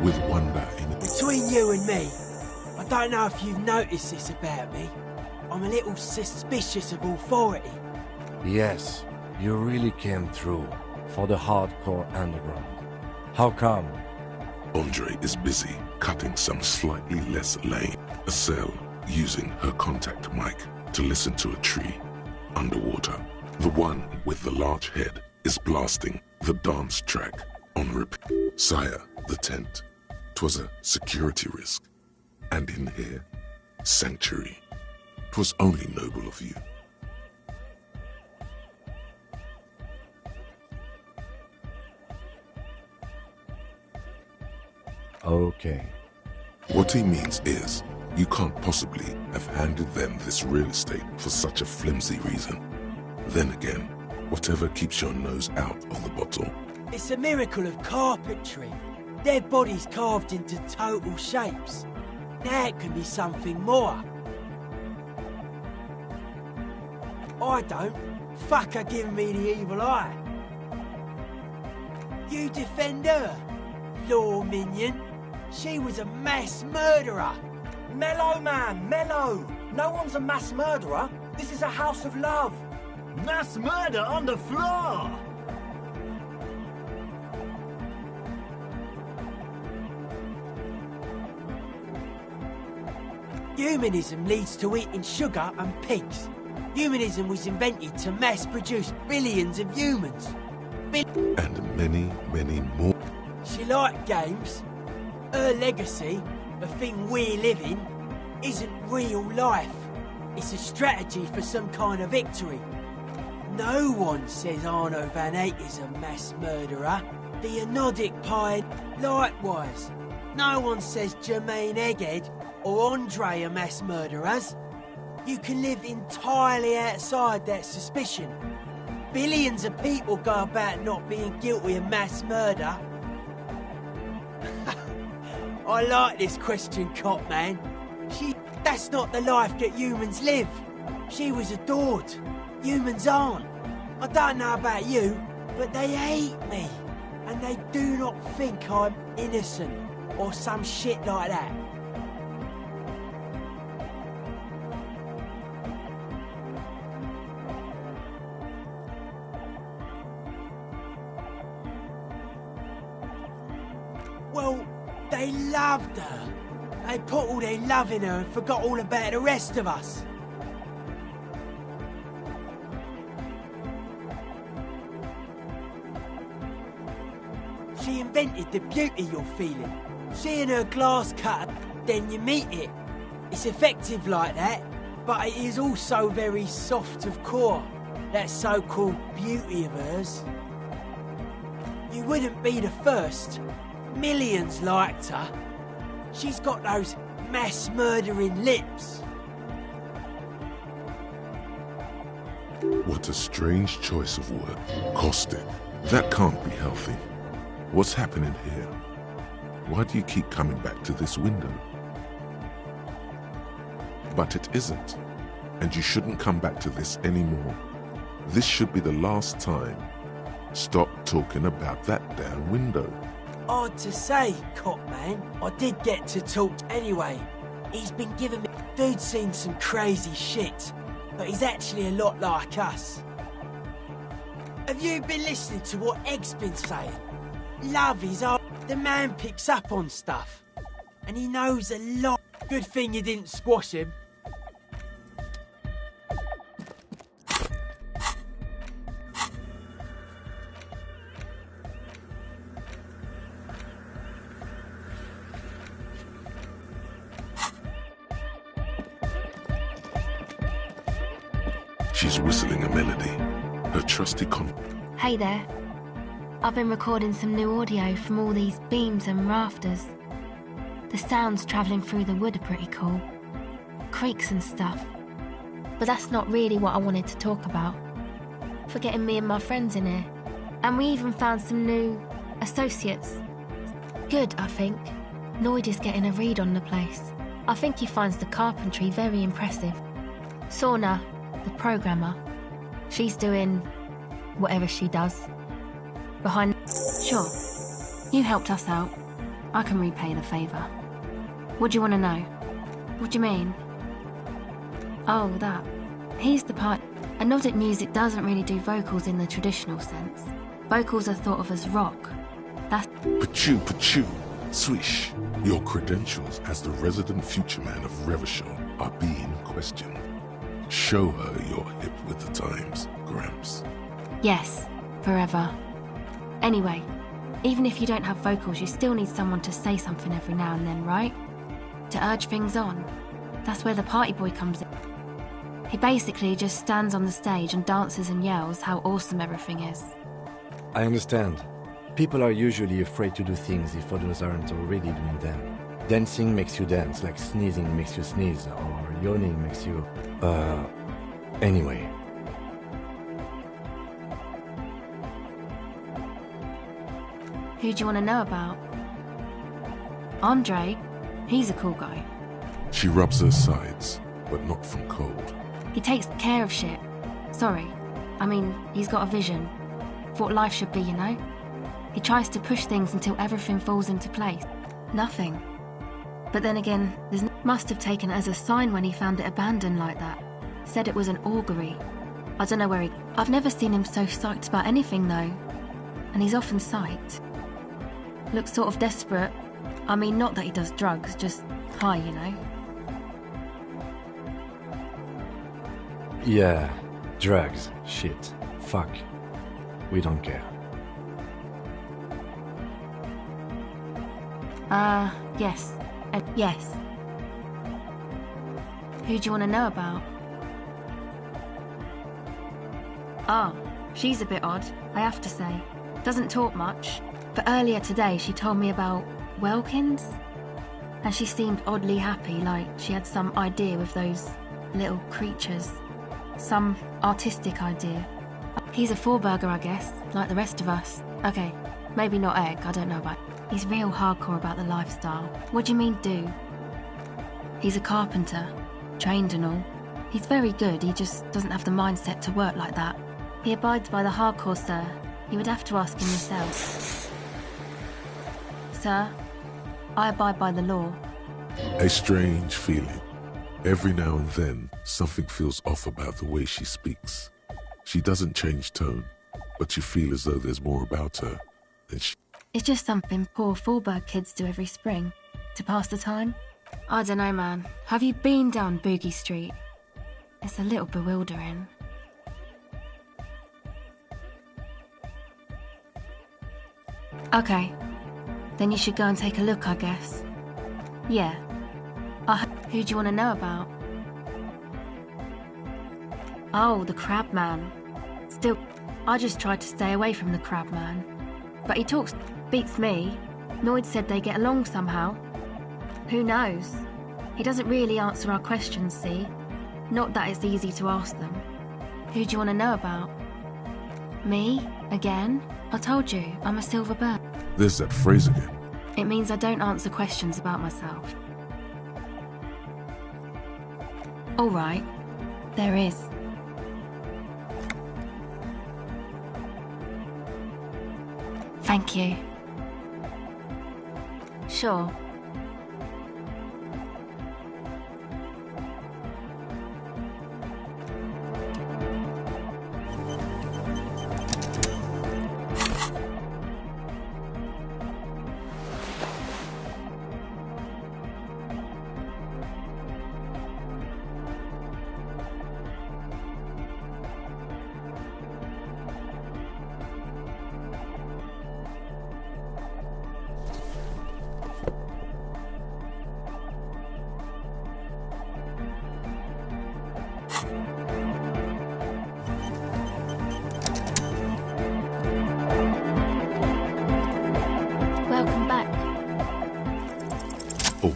With wonder in it. Between you and me, I don't know if you've noticed this about me. I'm a little suspicious of authority. Yes, you really came through for the hardcore underground. How come? Andre is busy cutting some slightly less lane. Estelle using her contact mic to listen to a tree underwater. The one with the large head is blasting the dance track on repeat. Sire, the tent. 'Twas a security risk. And in here, sanctuary. 'Twas only noble of you. Okay. What he means is, you can't possibly have handed them this real estate for such a flimsy reason. Then again, whatever keeps your nose out of the bottle. It's a miracle of carpentry. Their bodies carved into total shapes. Now it can be something more. I don't. Fuck her giving me the evil eye. You defend her, law minion. She was a mass murderer. Mellow, man, mellow. No one's a mass murderer. This is a house of love. Mass murder on the floor! Humanism leads to eating sugar and pigs. Humanism was invented to mass produce billions of humans. And many, many more. She liked games. Her legacy, the thing we live in, isn't real life. It's a strategy for some kind of victory. No one says Arno van Eyck is a mass murderer. The Anodic Pied, likewise. No one says Jermaine Egghead or Andre are mass murderers. You can live entirely outside that suspicion. Billions of people go about not being guilty of mass murder. I like this question, Cop Man. That's not the life that humans live. She was adored. Humans aren't. I don't know about you, but they hate me. And they do not think I'm innocent or some shit like that. Well, they loved her. They put all their love in her and forgot all about the rest of us. She invented the beauty you're feeling. Seeing her glass cutter, then you meet it. It's effective like that, but it is also very soft of core. That so-called beauty of hers. You wouldn't be the first. Millions liked her. She's got those mass-murdering lips. What a strange choice of word. Caustic. That can't be healthy. What's happening here? Why do you keep coming back to this window? But it isn't. And you shouldn't come back to this anymore. This should be the last time. Stop talking about that damn window. Odd to say, cop man, I did get to talk anyway. He's been giving me... Dude's seen some crazy shit, but he's actually a lot like us. Have you been listening to what Egg's been saying? Love is all... The man picks up on stuff, and he knows a lot. Good thing you didn't squash him. She's whistling a melody. Her trusty Hey there. I've been recording some new audio from all these beams and rafters. The sounds travelling through the wood are pretty cool. Creaks and stuff. But that's not really what I wanted to talk about. For getting me and my friends in here. And we even found some new associates. Good, I think. Lloyd is getting a read on the place. I think he finds the carpentry very impressive. Sauna, the programmer, she's doing whatever she does. Behind... Sure. You helped us out. I can repay the favour. What do you want to know? What do you mean? Oh, that. He's the part... Anodic music doesn't really do vocals in the traditional sense. Vocals are thought of as rock. That's... Pachoo, swish. Your credentials as the resident future man of Revachol are being questioned. Show her you're hip with the times, Gramps. Yes, forever. Anyway, even if you don't have vocals, you still need someone to say something every now and then, right? To urge things on. That's where the party boy comes in. He basically just stands on the stage and dances and yells how awesome everything is. I understand. People are usually afraid to do things if others aren't already doing them. Dancing makes you dance, like sneezing makes you sneeze, or yawning makes you... Anyway. Who do you want to know about? Andre. He's a cool guy. She rubs her sides, but not from cold. He takes care of shit. Sorry. I mean, he's got a vision. For what life should be, you know? He tries to push things until everything falls into place. Nothing. But then again, must have taken it as a sign when he found it abandoned like that. Said it was an augury. I don't know where he... I've never seen him so psyched about anything, though. And he's often psyched. Looks sort of desperate. I mean, not that he does drugs, just high, you know? Yeah, drugs, shit, fuck. We don't care. Yes. Yes. Who do you want to know about? Oh, she's a bit odd, I have to say. Doesn't talk much. But earlier today she told me about Welkins. And she seemed oddly happy, like she had some idea with those little creatures. Some artistic idea. He's a four-burger, I guess, like the rest of us. Okay, maybe not Egg, I don't know about... He's real hardcore about the lifestyle. What do you mean, do? He's a carpenter, trained and all. He's very good, he just doesn't have the mindset to work like that. He abides by the hardcore, sir. You would have to ask him yourself. Sir, I abide by the law. A strange feeling. Every now and then, something feels off about the way she speaks. She doesn't change tone, but you feel as though there's more about her than she... It's just something poor Fallberg kids do every spring, to pass the time. I don't know, man. Have you been down Boogie Street? It's a little bewildering. Okay. Then you should go and take a look, I guess. Yeah. Who do you want to know about? Oh, the Crab Man. Still, I just tried to stay away from the Crab Man. But he talks... beats me. Noid said they get along somehow. Who knows? He doesn't really answer our questions, see? Not that it's easy to ask them. Who do you want to know about? Me? Again? I told you, I'm a silver bird. There's that phrase again. It means I don't answer questions about myself. All right, there is. Thank you. Sure.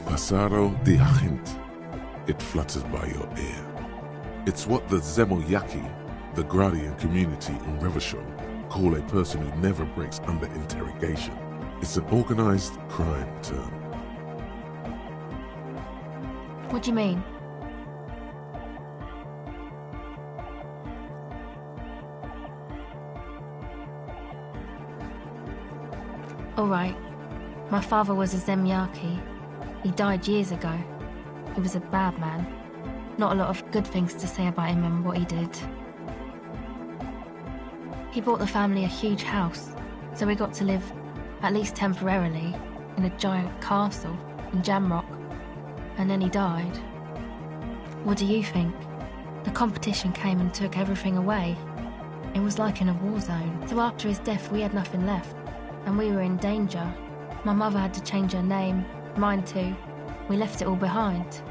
Pasaro de Agent. It flutters by your ear. It's what the Zemoyaki, the Gradian community in Revachol, call a person who never breaks under interrogation. It's an organized crime term. What do you mean? All right. My father was a Zemyaki. He died years ago. He was a bad man. Not a lot of good things to say about him and what he did. He bought the family a huge house, so we got to live, at least temporarily, in a giant castle in Jamrock. And then he died. What do you think? The competition came and took everything away. It was like in a war zone. So after his death, we had nothing left, and we were in danger. My mother had to change her name, mine too. We left it all behind.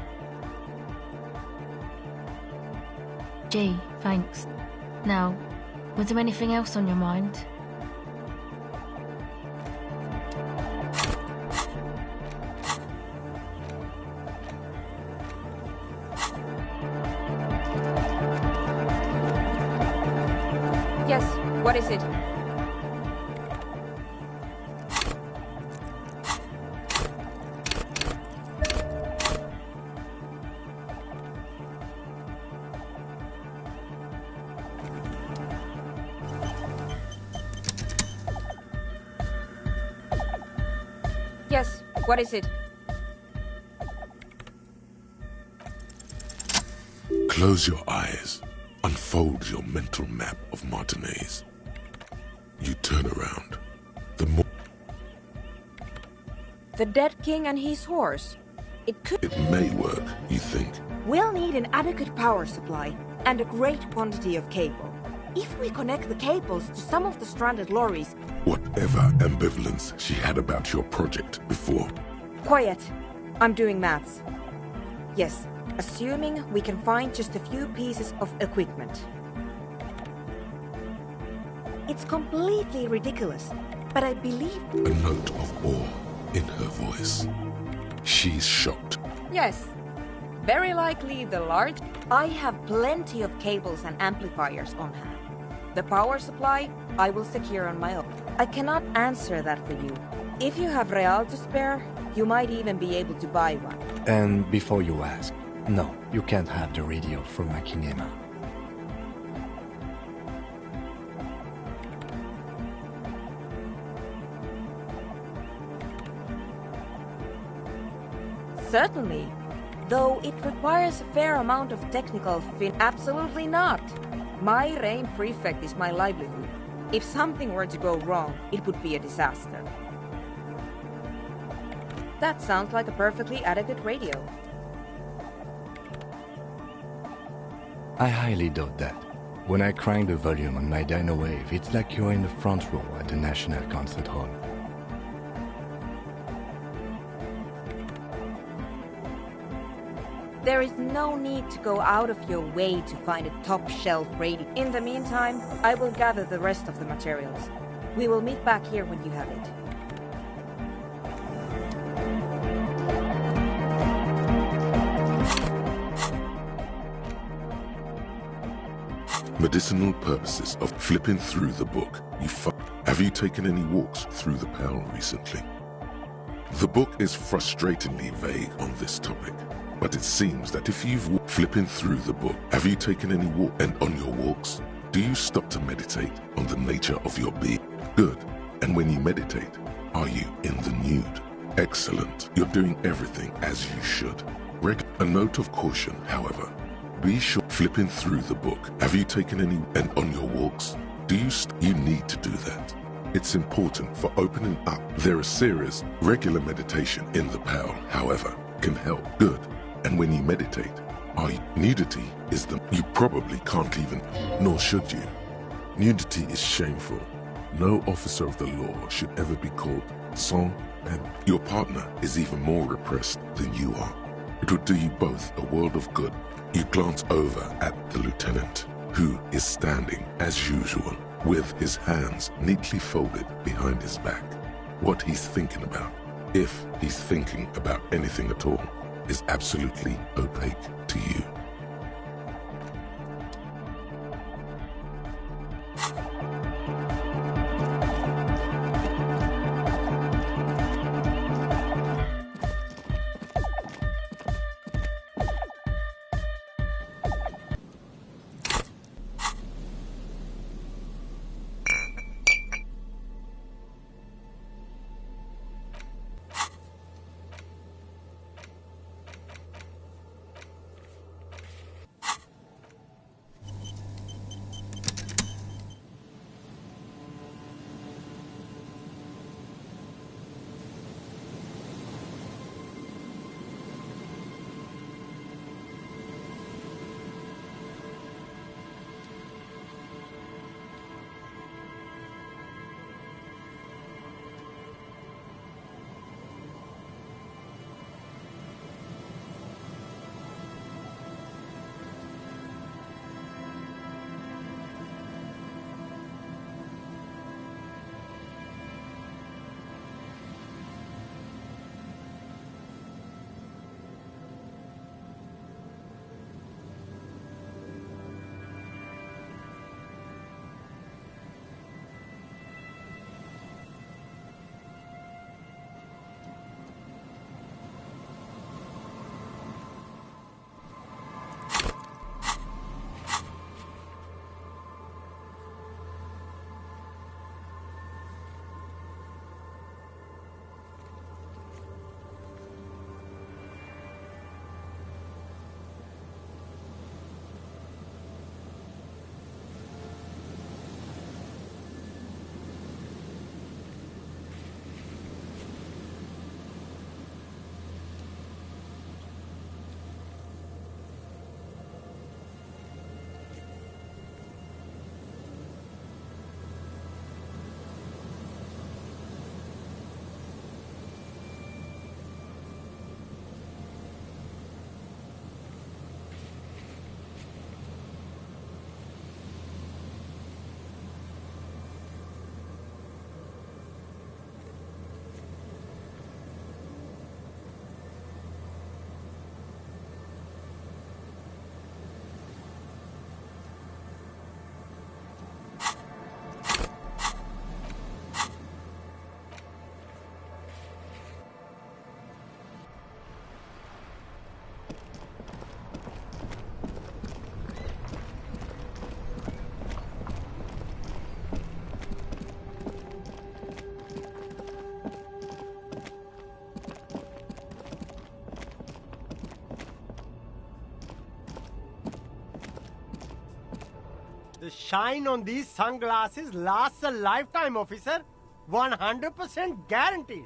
Gee, thanks. Now, was there anything else on your mind? Yes, what is it? Yes, what is it? Close your eyes. Unfold your mental map of Martinez. You turn around. The dead king and his horse. It may work, you think. We'll need an adequate power supply and a great quantity of cable. If we connect the cables to some of the stranded lorries... Whatever ambivalence she had about your project before. Quiet. I'm doing maths. Yes, assuming we can find just a few pieces of equipment. It's completely ridiculous, but I believe... A note of awe in her voice. She's shocked. Yes. Very likely the large... I have plenty of cables and amplifiers on hand. The power supply, I will secure on my own. I cannot answer that for you. If you have real to spare, you might even be able to buy one. And before you ask, no, you can't have the radio from Makinema. Certainly. Though it requires a fair amount of technical fin... Absolutely not. My reign prefect is my livelihood. If something were to go wrong, it would be a disaster. That sounds like a perfectly adequate radio. I highly doubt that. When I crank the volume on my dyno wave, it's like you're in the front row at the National Concert Hall. There is no need to go out of your way to find a top-shelf radio. In the meantime, I will gather the rest of the materials. We will meet back here when you have it. medicinal purposes of flipping through the book, have you taken any walks through the Pale recently? The book is frustratingly vague on this topic, but it seems that if you've flipping through the book, have you taken any walk? And on your walks, do you stop to meditate on the nature of your being? Good. And when you meditate, are you in the nude? Excellent. You're doing everything as you should. A note of caution, however. Be sure flipping through the book. Have you taken any? And on your walks, do you need to do that? It's important for opening up. There are serious, regular meditation in the Pale, however, can help. Good. And when you meditate, nudity is you probably can't even, nor should you. Nudity is shameful. No officer of the law should ever be called sans, and your partner is even more repressed than you are. It would do you both a world of good. You glance over at the lieutenant, who is standing as usual, with his hands neatly folded behind his back. What he's thinking about, if he's thinking about anything at all, is absolutely opaque to you. The shine on these sunglasses lasts a lifetime, officer. 100% guaranteed.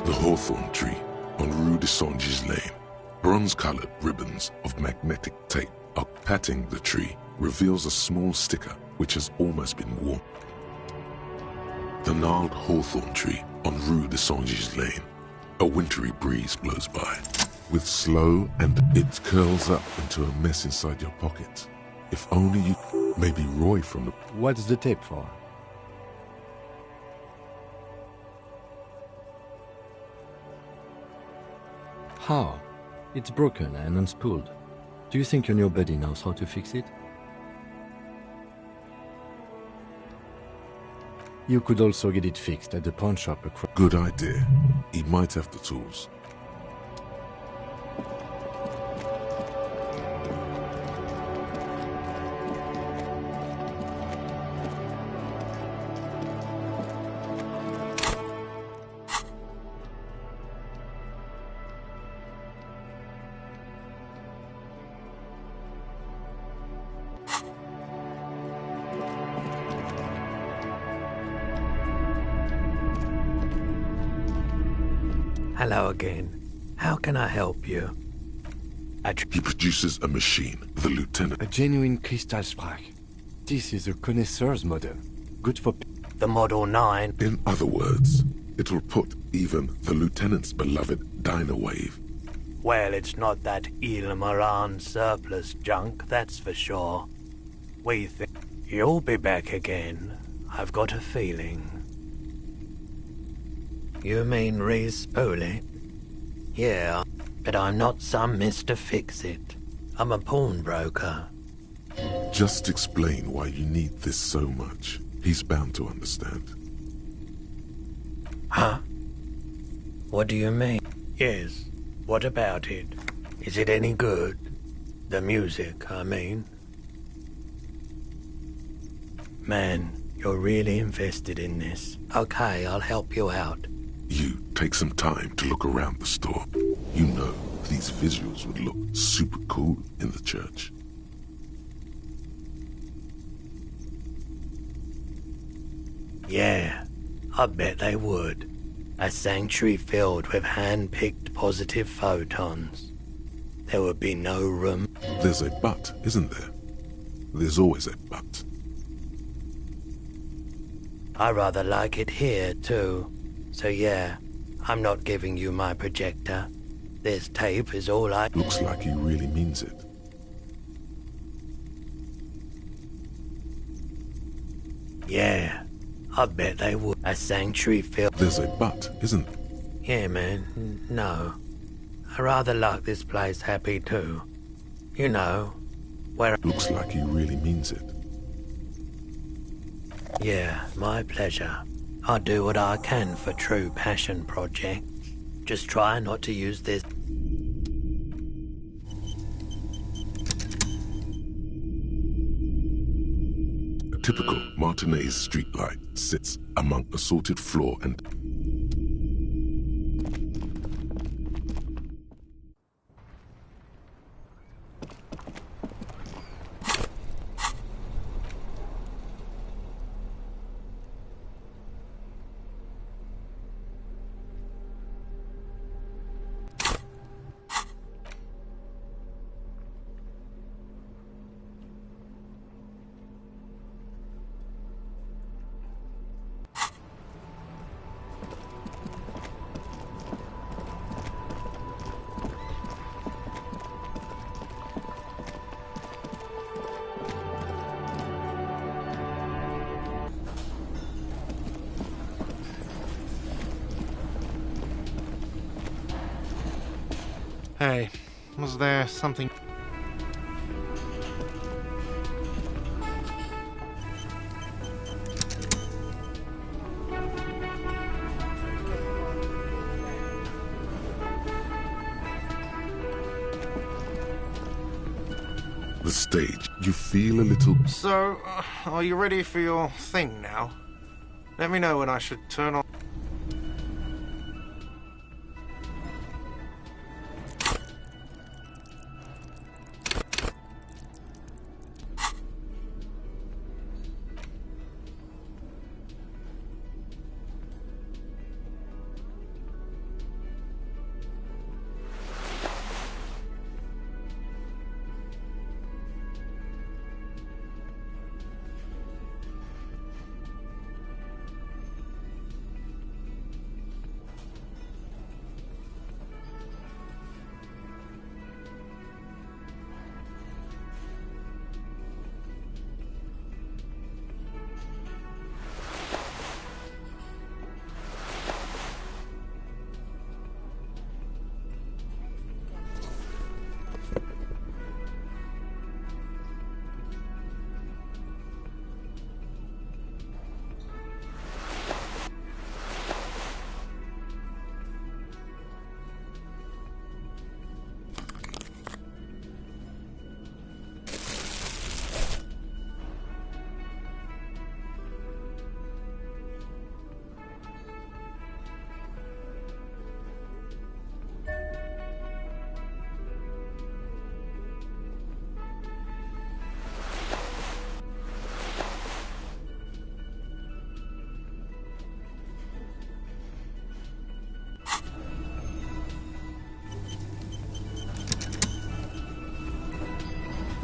The hawthorn tree on Rue de Saint-Gislain. Bronze-colored ribbons of magnetic tape are patting the tree reveals a small sticker which has almost been worn. The gnarled hawthorn tree on Rue de Saint-Gislain. A wintry breeze blows by. With slow and it curls up into a mess inside your pocket. If only you... Maybe Roy from the... What's the tape for? How? It's broken and unspooled. Do you think your new buddy knows how to fix it? You could also get it fixed at the pawn shop across... Good idea. He might have the tools. Hello again. How can I help you? He produces a machine, the Lieutenant. A genuine crystal sprach. This is a connoisseur's model. Good for... The Model 9? In other words, it will put even the Lieutenant's beloved Dino Wave. Well, it's not that Ilmaran surplus junk, that's for sure. We think... You'll be back again. I've got a feeling. You mean re-spool it? Yeah, but I'm not some Mr. Fix-It. I'm a pawnbroker. Just explain why you need this so much. He's bound to understand. Huh? What do you mean? Yes, what about it? Is it any good? The music, I mean. Man, you're really invested in this. Okay, I'll help you out. You take some time to look around the store. You know, these visuals would look super cool in the church. Yeah, I bet they would. A sanctuary filled with hand-picked positive photons. There would be no room. There's a but, isn't there? There's always a but. I rather like it here, too. So yeah, I'm not giving you my projector. This tape is all I... Looks like he really means it. Yeah, I bet they would. A sanctuary filled... There's a but, isn't there? Yeah, man, no. I rather like this place happy, too. You know, where... Looks like he really means it. Yeah, my pleasure. I do what I can for true passion projects. Just try not to use this. A typical Martinez streetlight sits among assorted floor and... Hey, was there something... The stage, you feel a little... So, are you ready for your thing now? Let me know when I should turn on...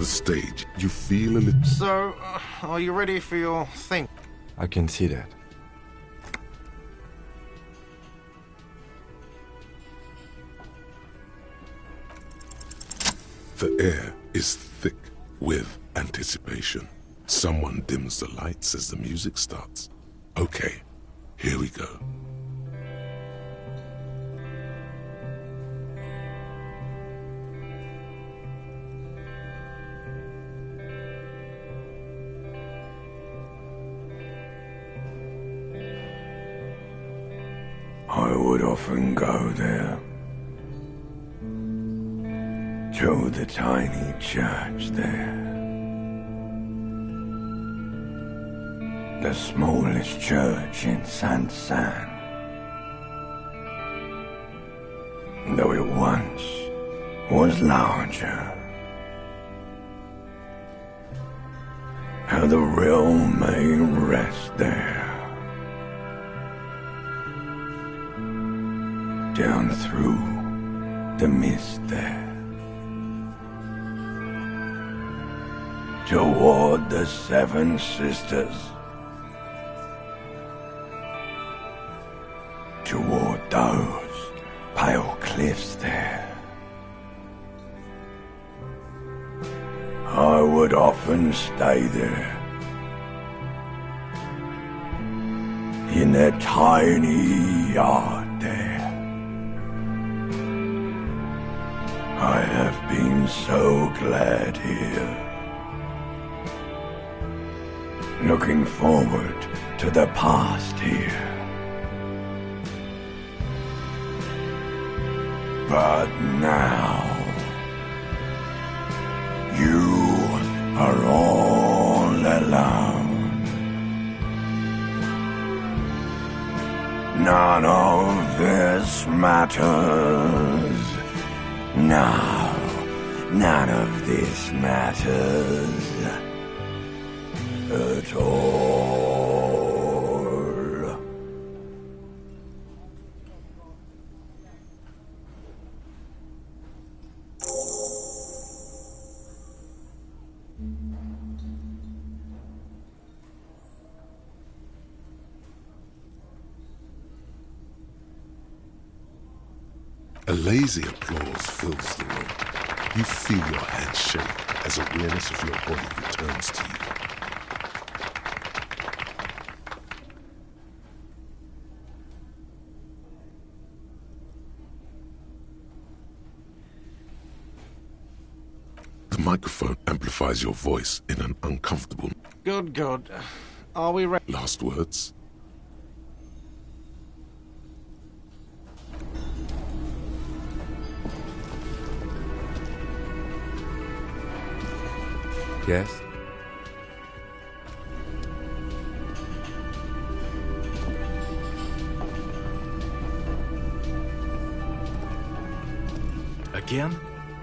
the stage, you feel a little... So, are you ready for your thing? I can see that. The air is thick with anticipation. Someone dims the lights as the music starts. Okay, here we go. I would often go there, to the tiny church there. The smallest church in Saint-San. Though it once was larger. How the realm may rest there. Down through the mist there. Toward the Seven Sisters. Toward those pale cliffs there. I would often stay there. In that tiny yard there. I have been so glad here. Looking forward to the past here. But now, you are all alone. None of this matters. No, none of this matters at all. A lazy applause fills the room. You feel your hands shake as awareness of your body returns to you. The microphone amplifies your voice in an uncomfortable... Good, good. Are we ready? Last words? Yes? Again?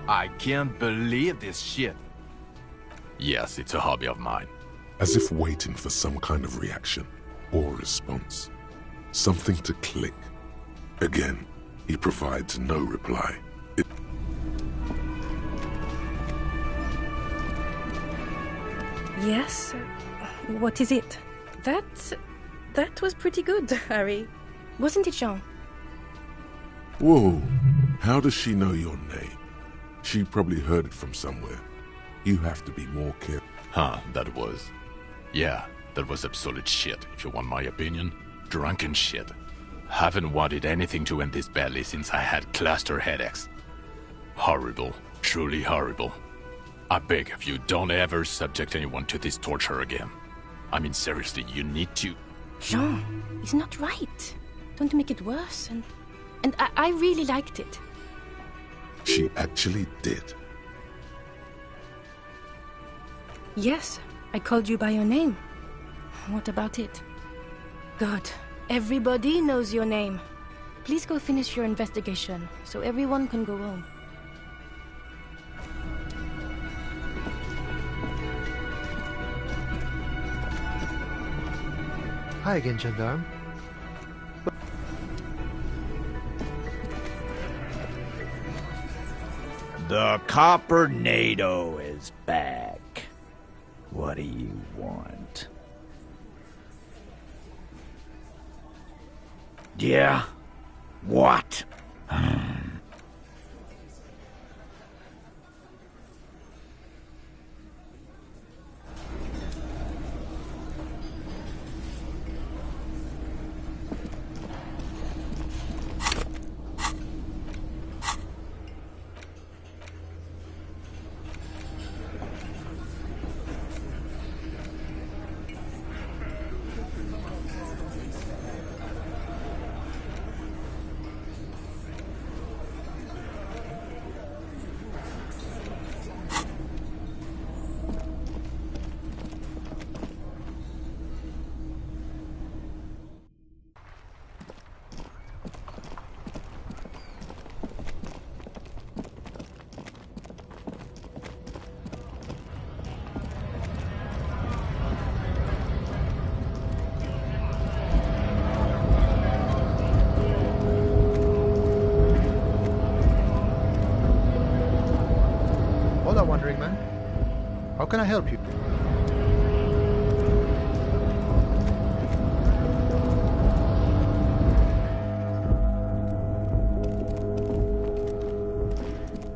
I can't believe this shit. Yes, it's a hobby of mine. As if waiting for some kind of reaction or response. Something to click. Again, he provides no reply. Yes? What is it? That was pretty good, Harry. Wasn't it, Jean? Whoa, how does she know your name? She probably heard it from somewhere. You have to be more careful. Huh, that was... Yeah, that was absolute shit, if you want my opinion. Drunken shit. Haven't wanted anything to end this badly since I had cluster headaches. Horrible. Truly horrible. I beg of you, don't ever subject anyone to this torture again. I mean, seriously, you need to... Jean, it's not right. Don't make it worse, and I really liked it. She actually did. Yes, I called you by your name. What about it? God, everybody knows your name. Please go finish your investigation, so everyone can go home. Hi again, Gendarme. The Coppernado is back. What do you want? Yeah? What? Hola, Wandering Man. How can I help you?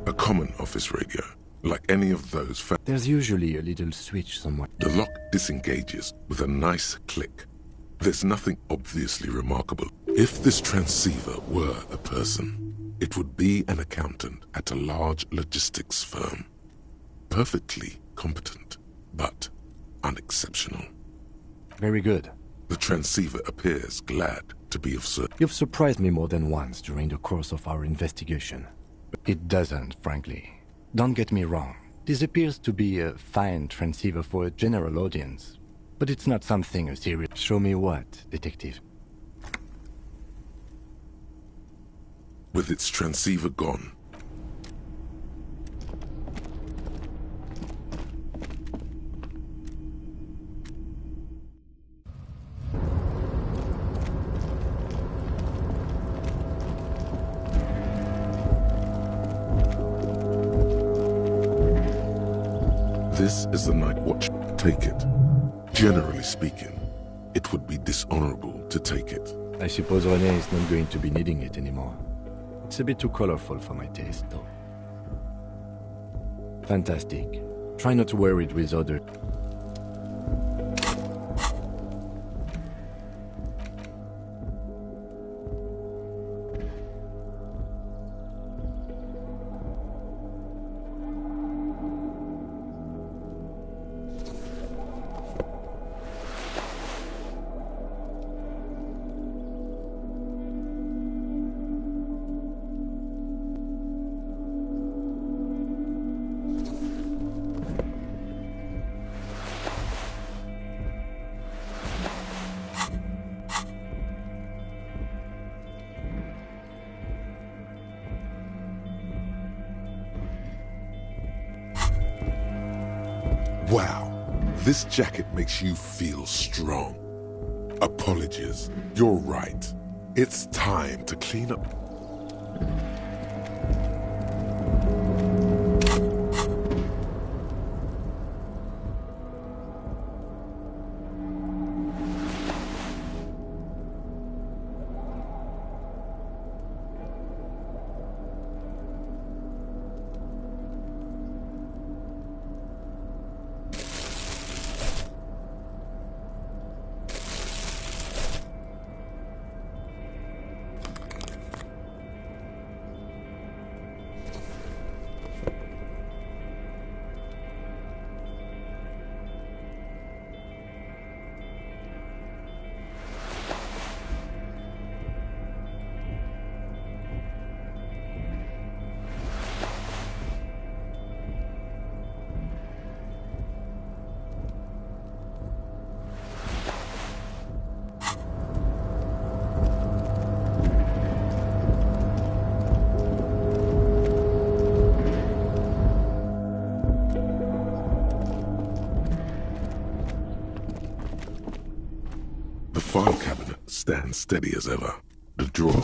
A common office radio, like any of those There's usually a little switch somewhere. The lock disengages with a nice click. There's nothing obviously remarkable. If this transceiver were a person, it would be an accountant at a large logistics firm. Perfectly competent, but unexceptional. Very good. The transceiver appears glad to be of service. You've surprised me more than once during the course of our investigation. It doesn't, frankly. Don't get me wrong. This appears to be a fine transceiver for a general audience. But it's not something a serious... Show me what, detective? With its transceiver gone, this is the night watch. Take it. Generally speaking, it would be dishonorable to take it. I suppose René is not going to be needing it anymore. It's a bit too colorful for my taste, though. Fantastic. Try not to wear it with other... Wow, this jacket makes you feel strong. Apologies, you're right. It's time to clean up. The file cabinet stands steady as ever. The drawer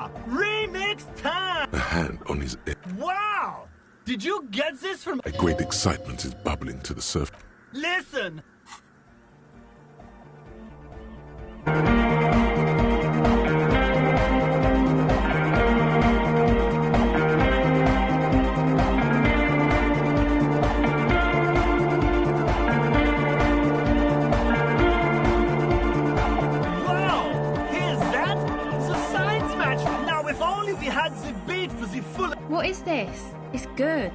Yeah! Remix time! A hand on his head. Wow! Did you get this from... A great excitement is bubbling to the surface. Listen! What is this? It's good.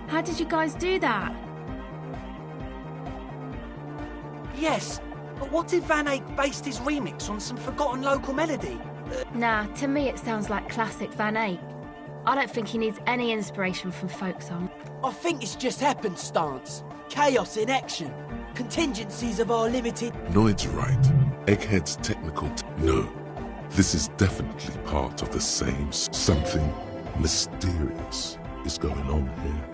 How did you guys do that? Yes, but what if Van Eyck based his remix on some forgotten local melody? Nah, to me it sounds like classic Van Eyck. I don't think he needs any inspiration from folk song. I think it's just happenstance. Chaos in action. Contingencies of our limited... Noid's right. Egghead's technical... No. This is definitely part of the same... Something mysterious is going on here.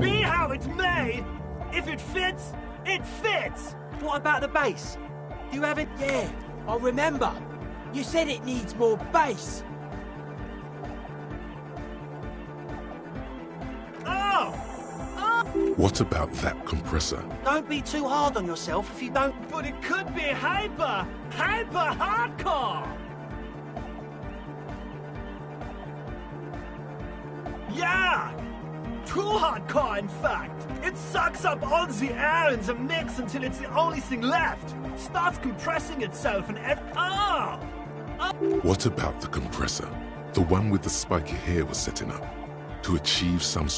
Be how it may, if it fits, it fits! What about the bass? Do you have it? Yeah, I remember. You said it needs more bass. Oh! What about that compressor? Don't be too hard on yourself if you don't... But it could be hyper hardcore! Yeah! Too hardcore, in fact. It sucks up all the air in the mix until it's the only thing left. Starts compressing itself and What about the compressor? The one with the spiky hair was setting up to achieve some...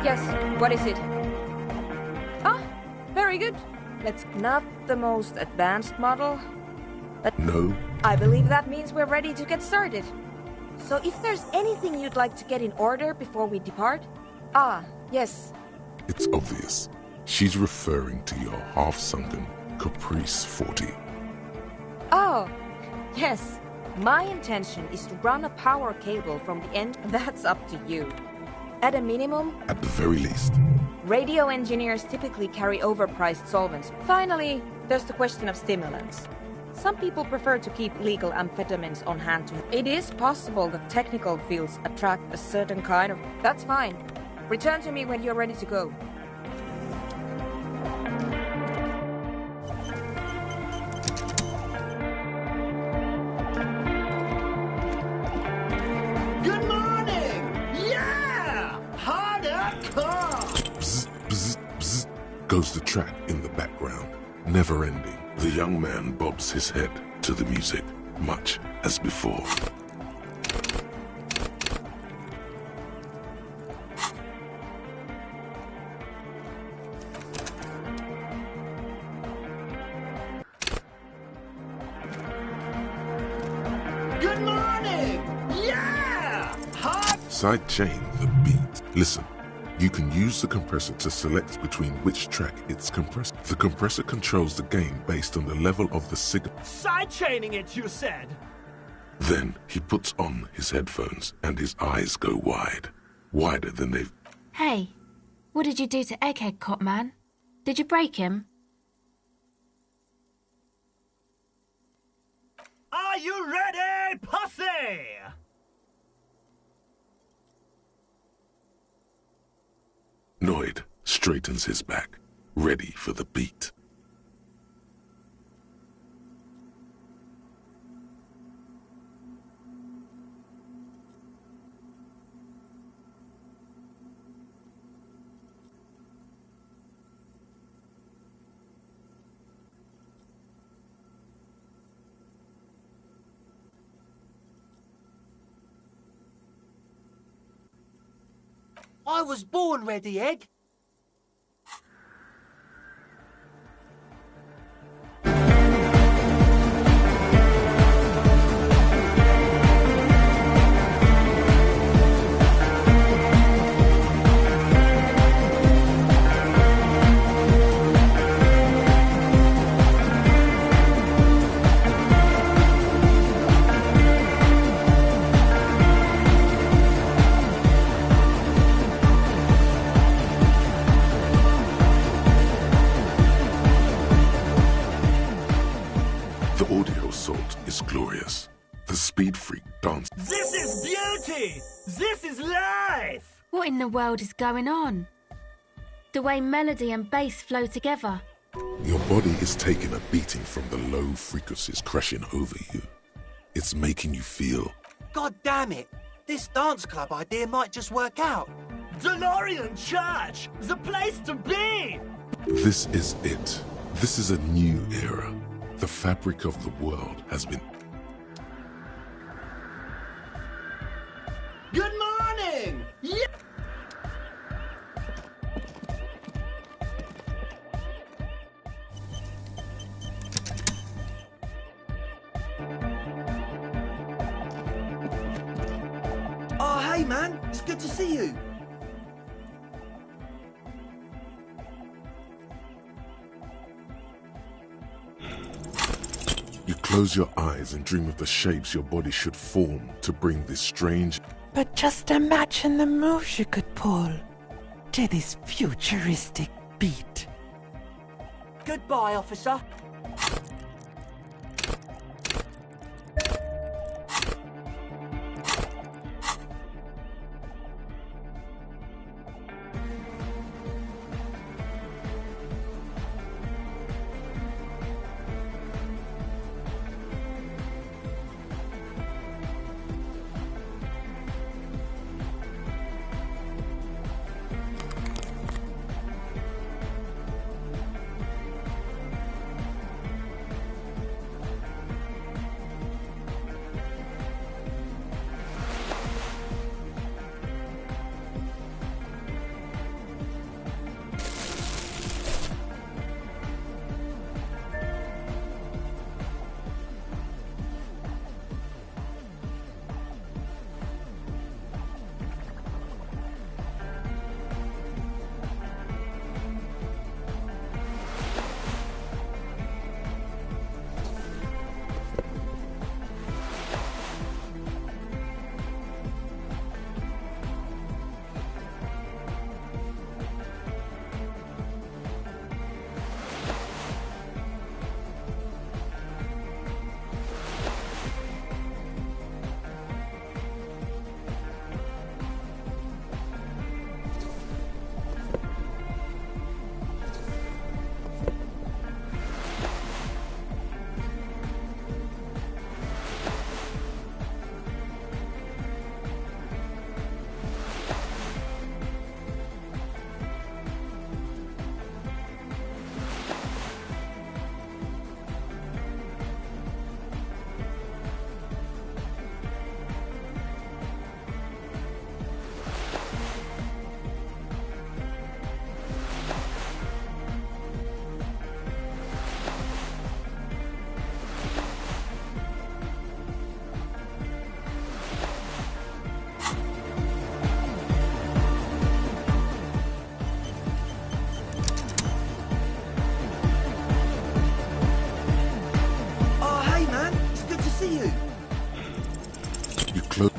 Yes, what is it? Ah, very good. Let's not the most advanced model, but No. I believe that means we're ready to get started. So if there's anything you'd like to get in order before we depart? Ah, yes. It's obvious. She's referring to your half-sunken Caprice 40. Oh, yes. My intention is to run a power cable from the end. That's up to you. At a minimum, At the very least. radio engineers typically carry overpriced solvents. Finally, there's the question of stimulants. Some people prefer to keep legal amphetamines on hand. It is possible that technical fields attract a certain kind of... That's fine. Return to me when you're ready to go. Good morning! Yeah! Hardcore! Bzz, bzz, bzz, goes the track in the background, never ending. The young man bobs his head to the music, much as before. Good morning! Yeah! Hard... Sidechain the beat. Listen, You can use the compressor to select between which track it's compressed. The compressor controls the gain based on the level of the signal. Sidechaining it, you said? Then he puts on his headphones and his eyes go wide. Wider than they've... Hey, what did you do to Egghead Cop Man? Did you break him? Are you ready, pussy? Noid straightens his back, ready for the beat. I was born ready, Egg. The audio assault is glorious. The speed freak dance. This is beauty! This is life! What in the world is going on? The way melody and bass flow together. Your body is taking a beating from the low frequencies crashing over you. It's making you feel. God damn it! This dance club idea might just work out. DeLorean Church! The place to be! This is it. This is a new era. The fabric of the world has been... Good morning! Yeah. Oh, hey, man. It's good to see you. You close your eyes and dream of the shapes your body should form to bring this strange... But just imagine the moves you could pull to this futuristic beat. Goodbye, officer. see you. You close.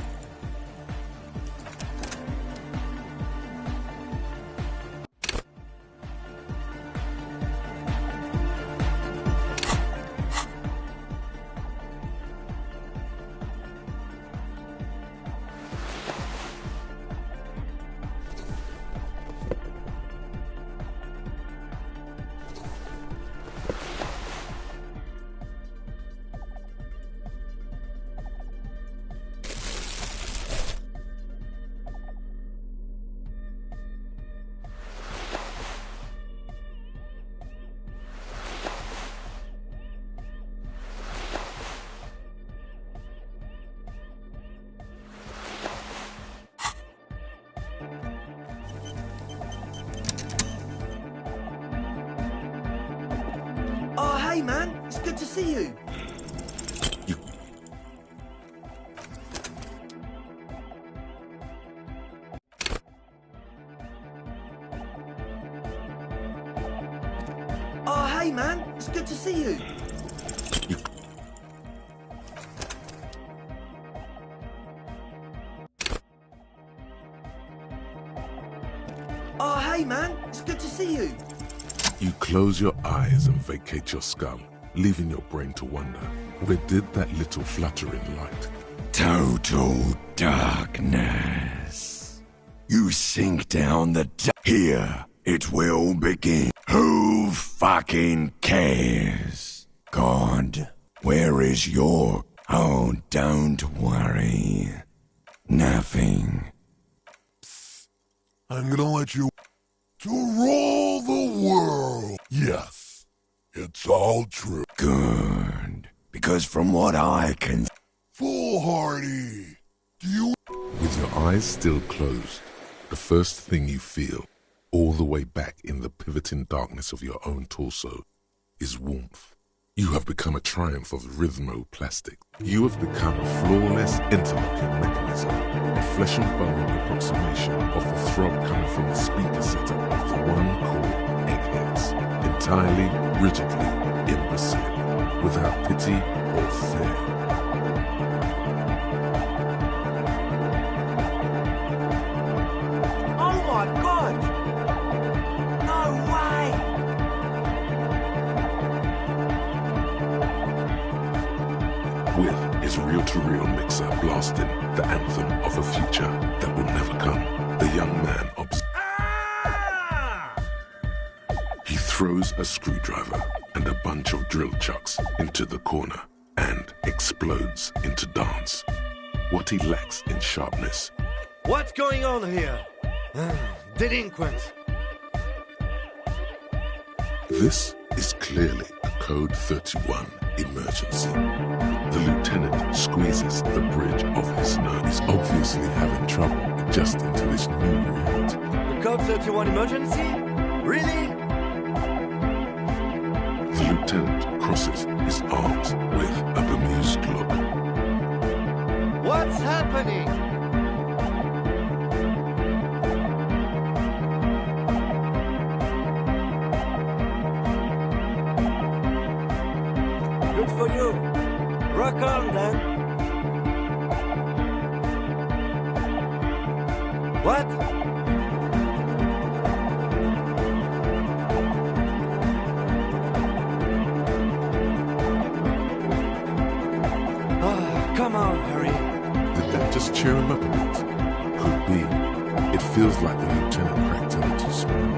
Oh, hey, man. It's good to see you. Oh, hey, man. It's good to see you. Oh, hey, man. It's good to see you. You close your eyes and vacate your skull, leaving your brain to wonder, where did that little fluttering light? Total darkness. You sink down the here, it will begin. Who fucking cares? God, where is your... Oh, don't worry. Nothing. I'm gonna let you... to rule the world. Yes, it's all true. Good. Because from what I can... Foolhardy, do you... With your eyes still closed, the first thing you feel, all the way back in the pivoting darkness of your own torso, is warmth. You have become a triumph of rhythmoplastic. You have become a flawless interlocking mechanism, a flesh and bone approximation of the throb coming from the speaker setup of the one called eggheads, entirely, rigidly, imbecile, without pity or fear. Oh my god! No way! With his reel-to-reel mixer blasting the anthem of a future that will never come, the young man He throws a screwdriver and a bunch of drill chucks into the corner and explodes into dance. What he lacks in sharpness. What's going on here? Delinquents. This is clearly a Code 31 emergency. The lieutenant squeezes the bridge of his nose. He's obviously having trouble adjusting to this new route. The Code 31 emergency? Really? The lieutenant crosses his arms with a bemused look. What's happening? Good for you. Rock on, then. What? Come on, hurry. Did that just cheer him up a bit? Could be. It feels like the lieutenant cracked him too small.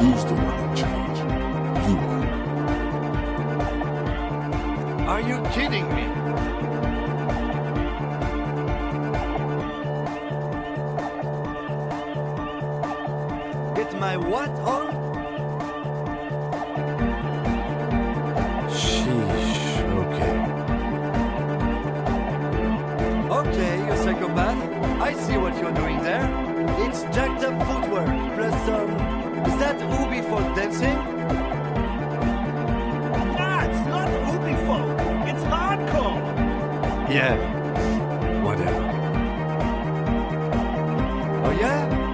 Who's the one in charge? You are. Are you kidding me? Get my what on? Sheesh, okay. Okay, you psychopath. I see what you're doing there. It's jacked up footwork, plus some... is that Ubi folk dancing? Nah, it's not Ubi folk. It's hardcore. Yeah, whatever. Oh yeah?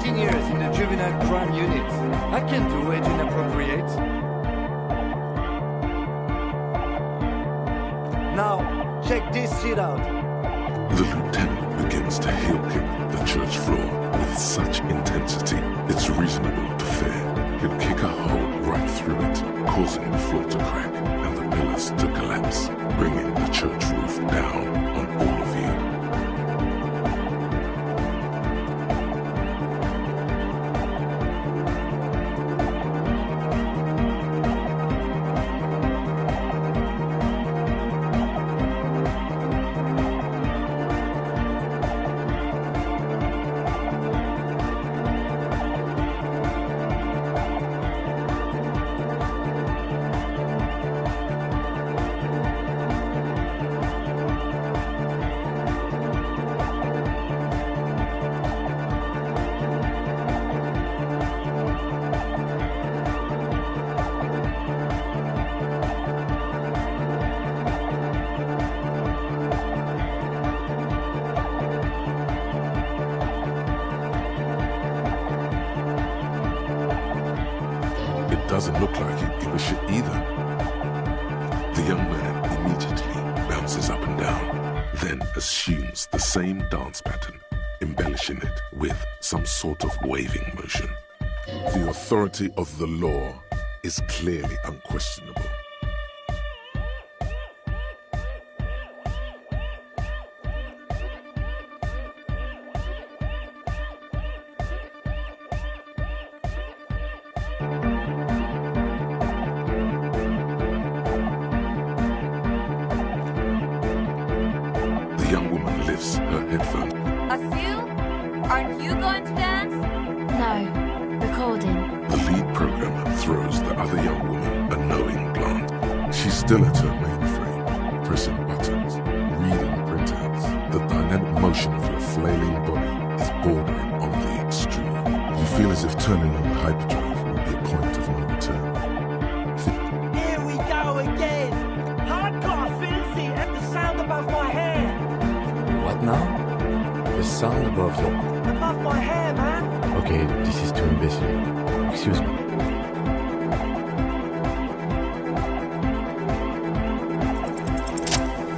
18 years in the juvenile crime unit. I can do age inappropriate. Now, check this shit out. The lieutenant begins to heel kick the church floor with such intensity, it's reasonable to fear he'll kick a hole right through it, causing the floor to crack and the pillars to collapse, bringing the church roof down on all of you. Doesn't look like he'd give a shit either. The young man immediately bounces up and down, then assumes the same dance pattern, embellishing it with some sort of waving motion. The authority of the law is clearly unquestionable. The young woman lifts her headphones. Asil, aren't you going to dance? No, recording. The lead programmer throws the other young woman a knowing glance. She's still at her mainframe, pressing buttons, reading printouts. The dynamic motion of your flailing body is bordering on the extreme. You feel as if turning on the hyperdrive will be a point of no return. Here we go again! Hardcore filthy and the sound above my hair! What now? The sound above your... Above my hair, man! Okay, this is too imbecile. Excuse me.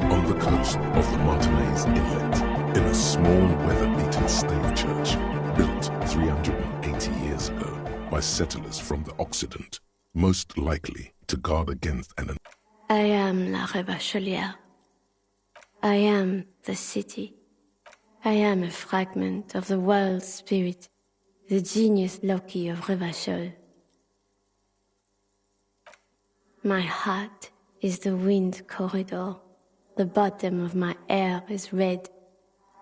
On the coast of the Martinez Inlet, in a small weather-beaten stave church built 380 years ago by settlers from the Occident, most likely to guard against an... I am La Rebachelière. I am the city. I am a fragment of the world spirit, the genius Loki of Revachol. My heart is the wind corridor. The bottom of my hair is red.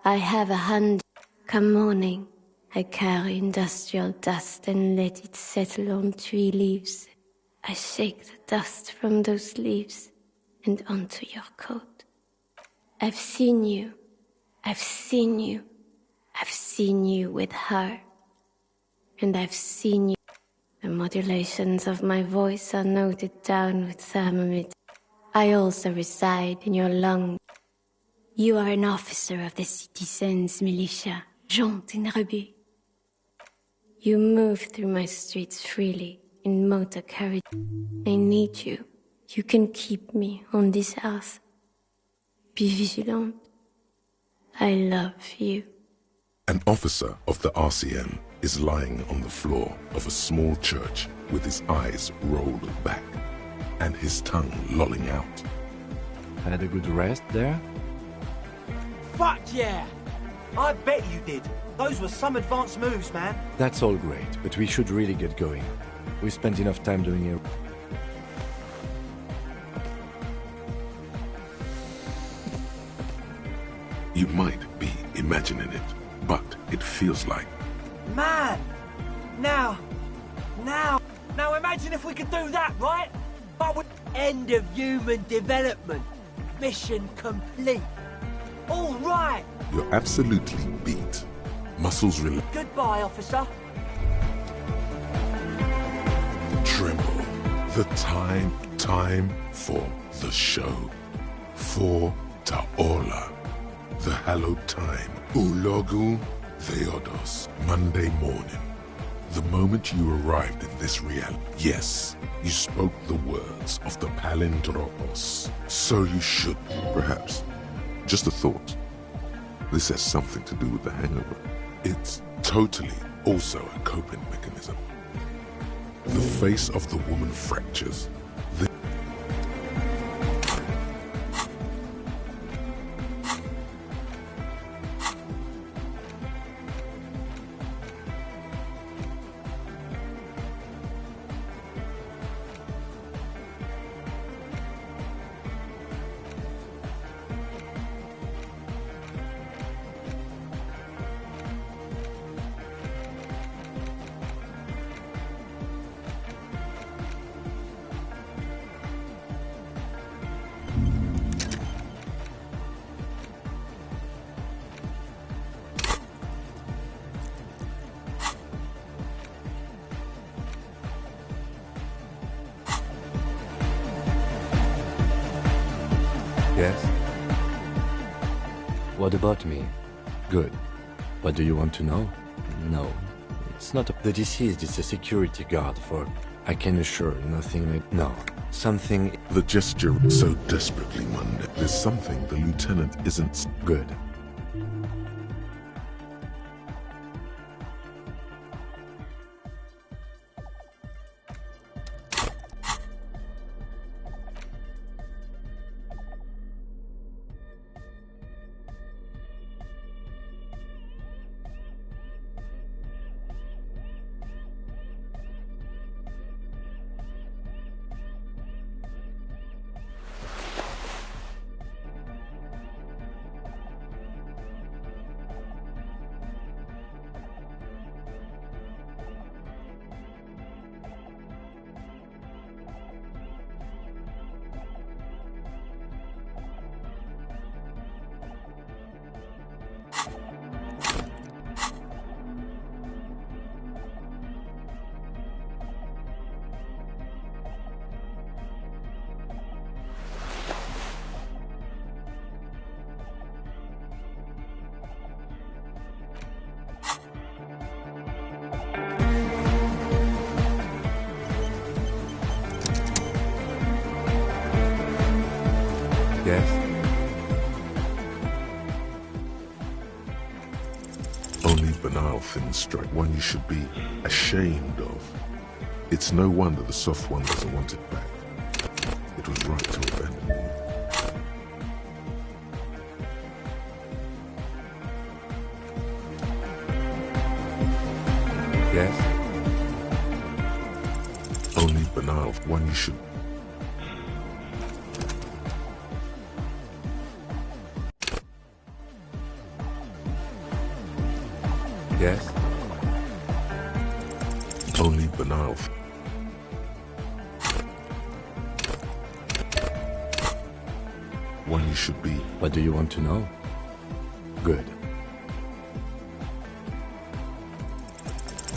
I have a hand. Come morning, I carry industrial dust and let it settle on tree leaves. I shake the dust from those leaves and onto your coat. I've seen you. I've seen you. I've seen you with her. And I've seen you. The modulations of my voice are noted down with thermometer. I also reside in your lungs. You are an officer of the citizens' militia, Jean in Rebut. You move through my streets freely, in motor carriage. I need you. You can keep me on this earth. Be vigilant. I love you. An officer of the RCM is lying on the floor of a small church with his eyes rolled back and his tongue lolling out. Had a good rest there? Fuck yeah! I bet you did. Those were some advanced moves, man. That's all great, but we should really get going. We spent enough time doing it. You might be imagining it, but it feels like... Man! Now imagine if we could do that, right? But with end of human development. Mission complete. All right! You're absolutely beat. Muscles relax. Goodbye, officer. Tremble. The time for the show. For Taola. The hallowed time. Ulogu Theodos, Monday morning. The moment you arrived in this reality, yes, you spoke the words of the Palindropos. So you should, perhaps. Just a thought. This has something to do with the hangover. It's totally also a coping mechanism. The face of the woman fractures. Yes? What about me? Good. What do you want to know? No. It's not the deceased is a security guard for... I can assure nothing... No. Something... The gesture so desperately mundane. There's something the lieutenant isn't... Good. Yes? Only banal things strike one you should be ashamed of. It's no wonder the soft one doesn't want it back. It was right to abandon you. Yes? Only banal one you should... Yes? Only banal. One you should be. What do you want to know? Good.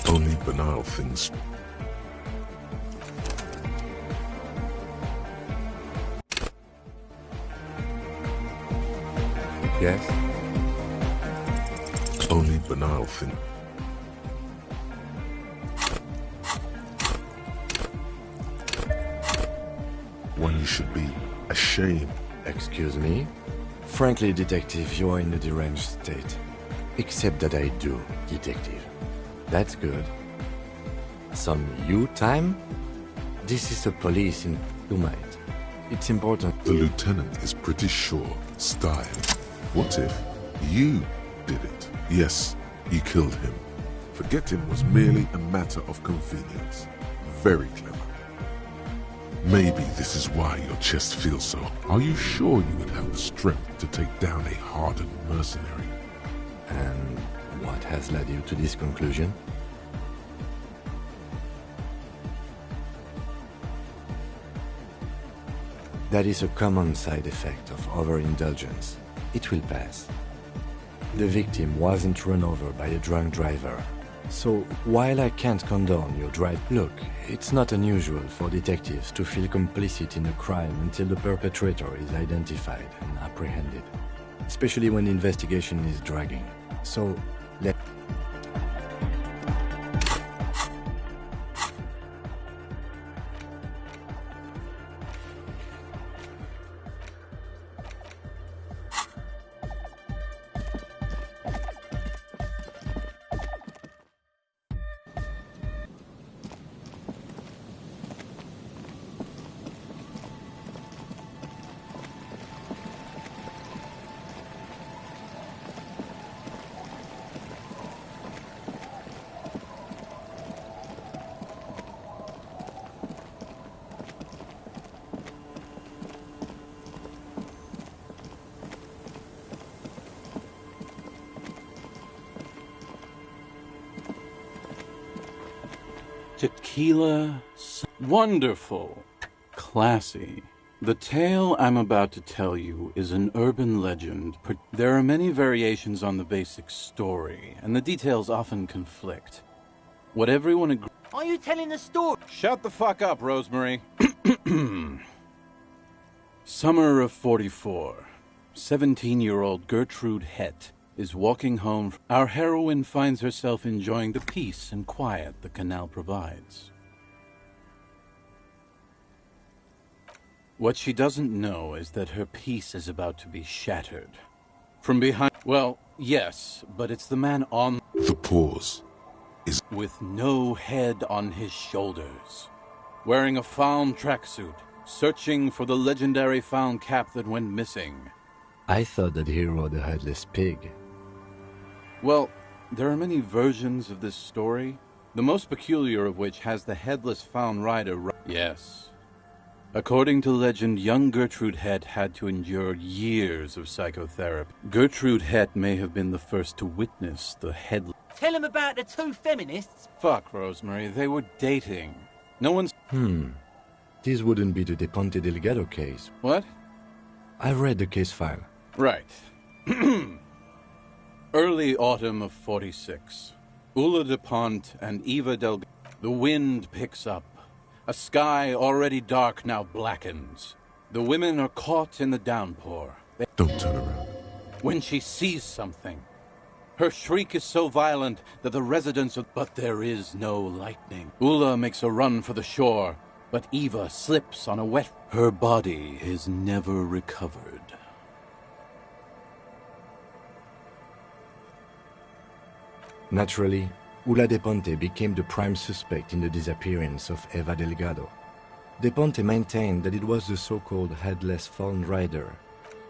Only banal things. Yes? Only banal thing. One you should be ashamed. Excuse me? Frankly, detective, you are in a deranged state. Except that I do, detective. That's good. Some you time? This is a police in... You might. It's important... The lieutenant is pretty sure. Style. What if you did it? Yes, you killed him. Forgetting was merely a matter of convenience. Very clever. Maybe this is why your chest feels so. Are you sure you would have the strength to take down a hardened mercenary? And what has led you to this conclusion? That is a common side effect of overindulgence. It will pass. The victim wasn't run over by a drunk driver. So, while I can't condone your drive, look, it's not unusual for detectives to feel complicit in a crime until the perpetrator is identified and apprehended. Especially when the investigation is dragging. So, Let Tequila, wonderful, classy. The tale I'm about to tell you is an urban legend. There are many variations on the basic story, and the details often conflict. What everyone agrees... Are you telling the story? Shut the fuck up, Rosemary. Summer of 44. 17-year-old Gertrude Het is walking home. Our heroine finds herself enjoying the peace and quiet the canal provides. What she doesn't know is that her peace is about to be shattered. From behind... Well, yes, but it's the man on... The pause is... With no head on his shoulders. Wearing a found tracksuit, searching for the legendary found cap that went missing. I thought that he rode a headless pig. Well, there are many versions of this story, the most peculiar of which has the headless found rider... Yes. According to legend, young Gertrude Het had to endure years of psychotherapy. Gertrude Het may have been the first to witness the headless... Tell him about the two feminists. Fuck, Rosemary, they were dating. No one's... This wouldn't be the De Ponte Delgado case. What? I've read the case file. Right. Early autumn of 46. Ulla de Pont and Eva Delgado. The wind picks up. A sky already dark now blackens. The women are caught in the downpour. Don't turn around. When she sees something, her shriek is so violent that the residents of... But there is no lightning. Ulla makes a run for the shore, but Eva slips on a wet... Her body is never recovered. Naturally, Ulla de Ponte became the prime suspect in the disappearance of Eva Delgado. De Ponte maintained that it was the so-called headless found rider.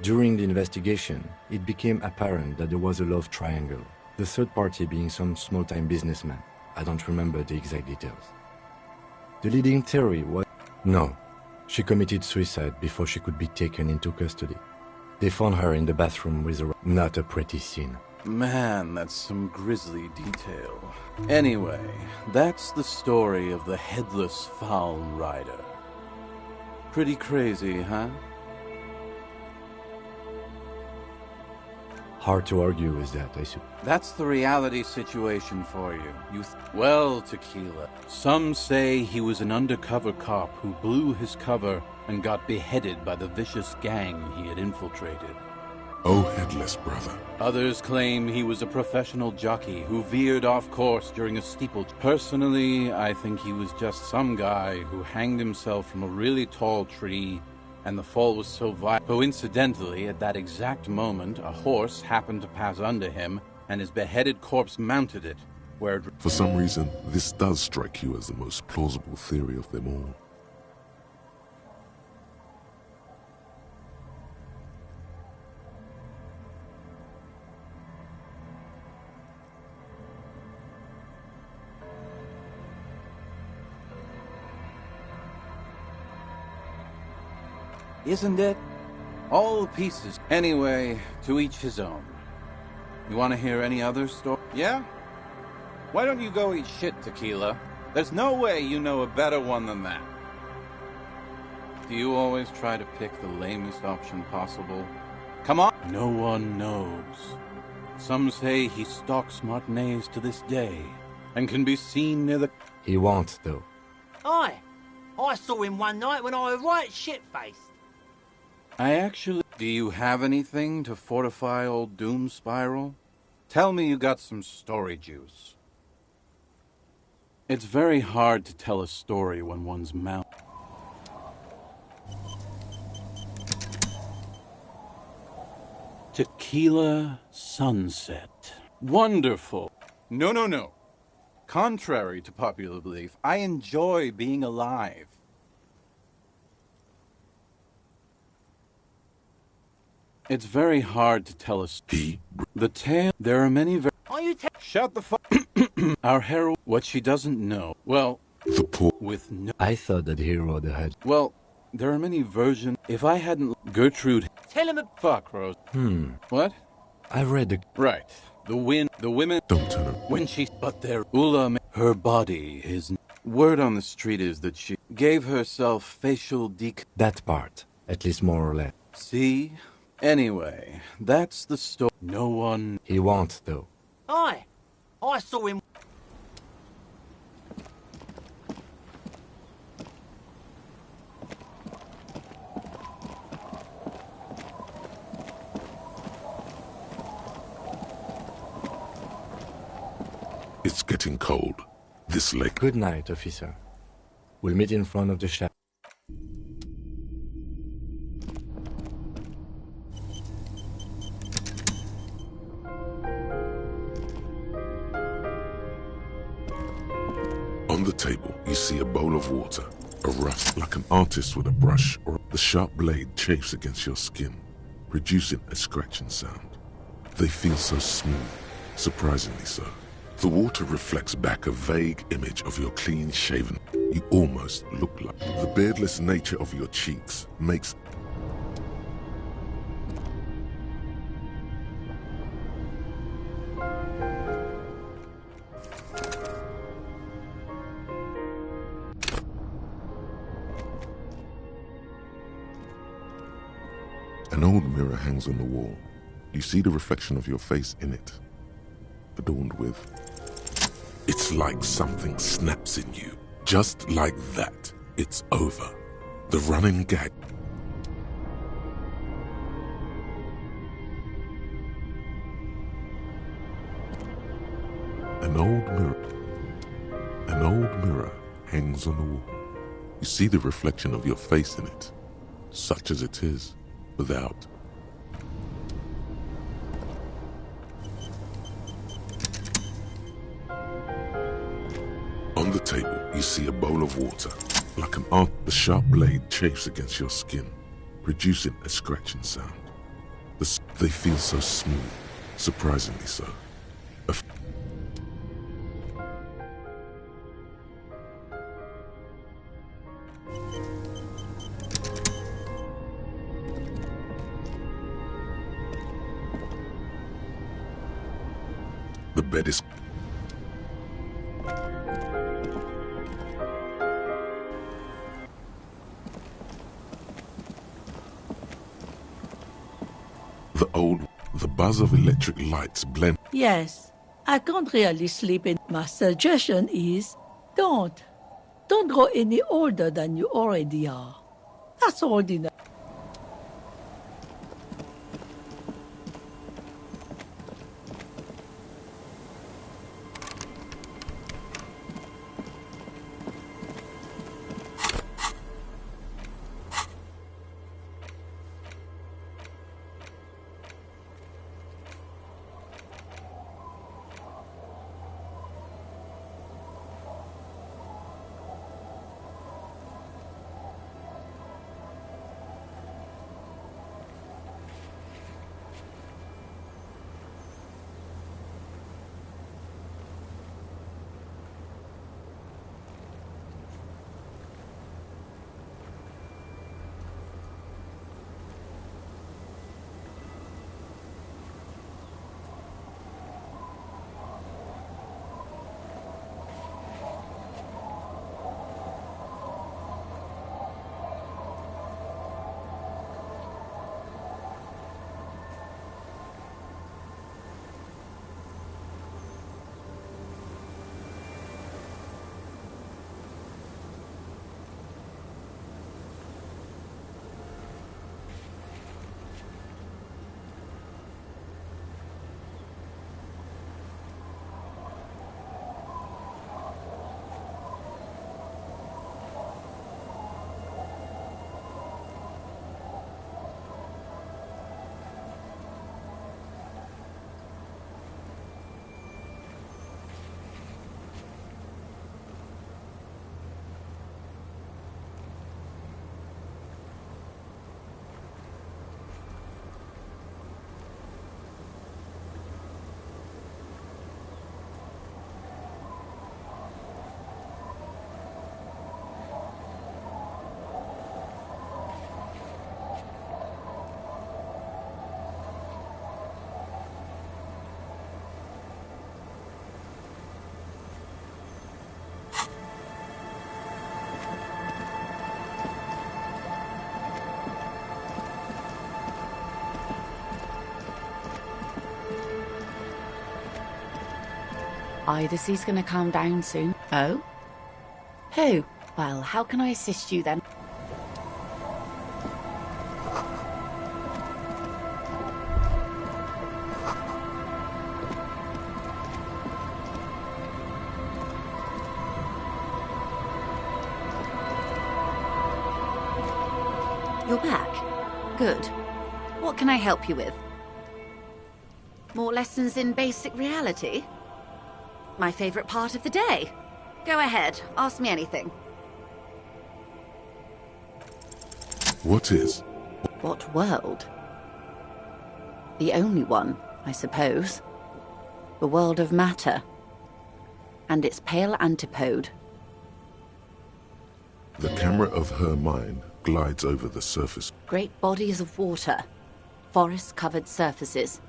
During the investigation, it became apparent that there was a love triangle, the third party being some small-time businessman. I don't remember the exact details. The leading theory was... No, she committed suicide before she could be taken into custody. They found her in the bathroom with a... Not a pretty scene. Man, that's some grisly detail. Anyway, that's the story of the headless found rider. Pretty crazy, huh? Hard to argue with that, I suppose. That's the reality situation for you. Well, Tequila, some say he was an undercover cop who blew his cover and got beheaded by the vicious gang he had infiltrated. Oh, headless brother. Others claim he was a professional jockey who veered off course during a steeple. Personally, I think he was just some guy who hanged himself from a really tall tree, and the fall was so violent. Coincidentally, at that exact moment, a horse happened to pass under him, and his beheaded corpse mounted it, where... For some reason, this does strike you as the most plausible theory of them all. Isn't it? All pieces. Anyway, to each his own. You want to hear any other story? Yeah? Why don't you go eat shit, Tequila? There's no way you know a better one than that. Do you always try to pick the lamest option possible? Come on! No one knows. Some say he stalks Martinez to this day, and can be seen near the... He won't, though. Aye. I saw him one night when I was right shit-faced. I actually... Do you have anything to fortify old Doom Spiral? Tell me you got some story juice. It's very hard to tell a story when one's mouth... Tequila sunset. Wonderful. No, no, no. Contrary to popular belief, I enjoy being alive. It's very hard to tell a story. The tale... There are many... Are you Shut the fuck... Our hero... What she doesn't know... Well... The poor... With no... I thought that hero had... Well, there are many versions... If I hadn't... Gertrude... Tell him... Fuck, Rose. What? I read the... Right. The women... Don't tell her. When she... But their... Ula... Her body is... Word on the street is that she... Gave herself facial That part. At least more or less. See? Anyway, that's the story. No one... He won't, though. Aye. I saw him. It's getting cold. This lake. Good night, officer. We'll meet in front of the shack. On the table, you see a bowl of water, a rust like an artist with a brush, or the sharp blade chafes against your skin, producing a scratching sound. They feel so smooth, surprisingly so. The water reflects back a vague image of your clean-shaven. You almost look like. The beardless nature of your cheeks makes... An old mirror hangs on the wall. You see the reflection of your face in it, adorned with... It's like something snaps in you. Just like that, it's over. The running gag. An old mirror hangs on the wall. You see the reflection of your face in it, such as it is, without. On the table, you see a bowl of water. Like an art, the sharp blade chafes against your skin, producing a scratching sound. They feel so smooth, surprisingly so. The bed is... The buzz of electric lights blend. Yes, I can't really sleep in. My suggestion is, don't. Don't go any older than you already are. That's ordinary. Idacy's gonna calm down soon. Oh? Who? Well, how can I assist you then? You're back. Good. What can I help you with? More lessons in basic reality? My favorite part of the day. Go ahead, ask me anything. What is? What world? The only one, I suppose. The world of matter. And its pale antipode. The camera of her mind glides over the surface. Great bodies of water. Forest-covered surfaces.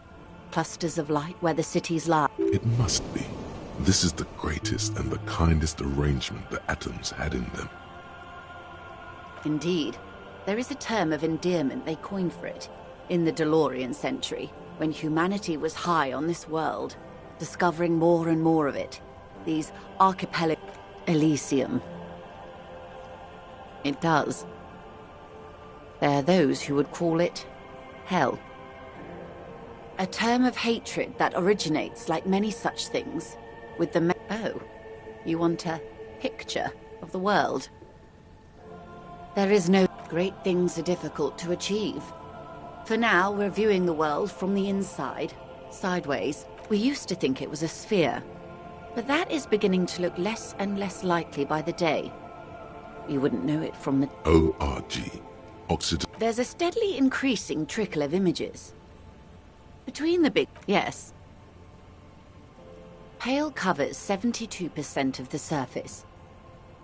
Clusters of light where the cities lie. It must be. This is the greatest and the kindest arrangement the atoms had in them. Indeed. There is a term of endearment they coined for it, in the DeLorean century, when humanity was high on this world, discovering more and more of it. These archipelago... Elysium. It does. There are those who would call it hell. A term of hatred that originates, like many such things, with the... Oh, you want a picture of the world? There is no... Great things are difficult to achieve. For now, we're viewing the world from the inside, sideways. We used to think it was a sphere, but that is beginning to look less and less likely by the day. You wouldn't know it from the... ORG. Occidental. There's a steadily increasing trickle of images. Between the big... Yes. Pale covers 72% of the surface.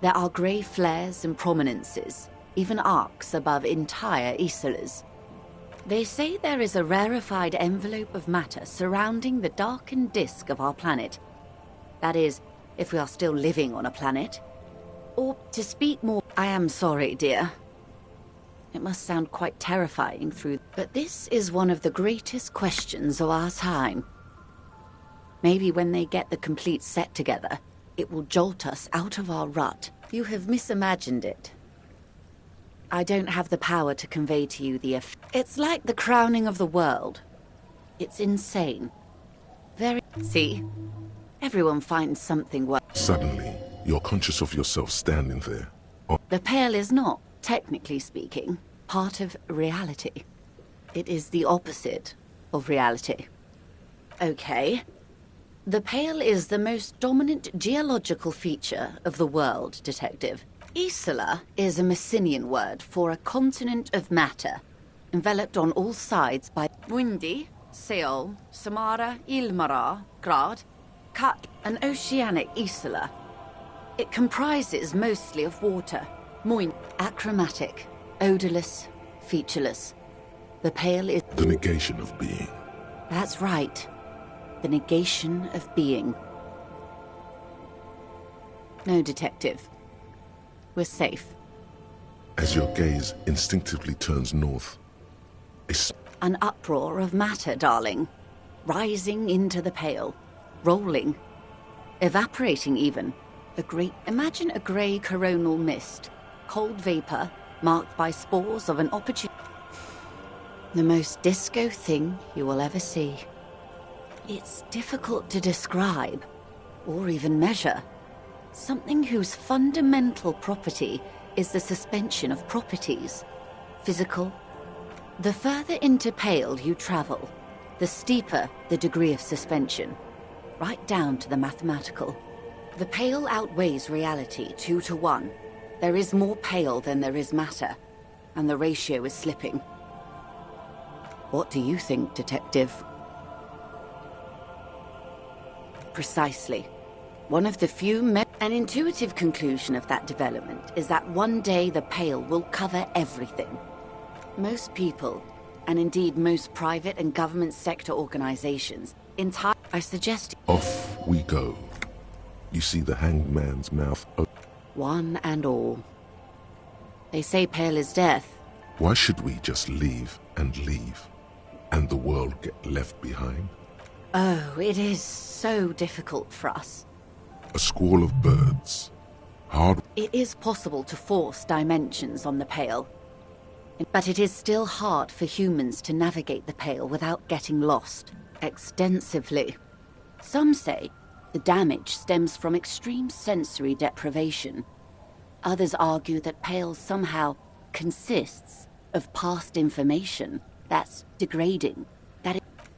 There are grey flares and prominences, even arcs above entire isolas. They say there is a rarefied envelope of matter surrounding the darkened disk of our planet. That is, if we are still living on a planet. Or, to speak more... I am sorry, dear. It must sound quite terrifying through... But this is one of the greatest questions of our time. Maybe when they get the complete set together, it will jolt us out of our rut. You have misimagined it. I don't have the power to convey to you the It's like the crowning of the world. It's insane. Very... See? Everyone finds something Suddenly, you're conscious of yourself standing there. The Pale is not, technically speaking, part of reality. It is the opposite of reality. Okay. The Pale is the most dominant geological feature of the world, Detective. Isola is a Messinian word for a continent of matter, enveloped on all sides by Windy, Seol, Samara, Ilmara, Grad, Kat, an oceanic isola. It comprises mostly of water, moist, achromatic, odorless, featureless. The Pale is... The negation of being. That's right. The negation of being. No, Detective. We're safe. As your gaze instinctively turns north, An uproar of matter, darling. Rising into the Pale. Rolling. Evaporating, even. Imagine a grey coronal mist. Cold vapor, marked by spores of an opportunity. The most disco thing you will ever see. It's difficult to describe, or even measure. Something whose fundamental property is the suspension of properties. Physical. The further into Pale you travel, the steeper the degree of suspension. Right down to the mathematical. The Pale outweighs reality 2 to 1. There is more Pale than there is matter, and the ratio is slipping. What do you think, Detective? Precisely. One of the few An intuitive conclusion of that development is that one day the Pale will cover everything. Most people, and indeed most private and government sector organizations, I suggest... Off we go. You see the hanged man's mouth open. One and all. They say Pale is death. Why should we just leave, and the world get left behind? Oh, it is so difficult for us. A squall of birds. Hard. It is possible to force dimensions on the Pale, but it is still hard for humans to navigate the Pale without getting lost extensively. Some say the damage stems from extreme sensory deprivation. Others argue that Pale somehow consists of past information that's degrading.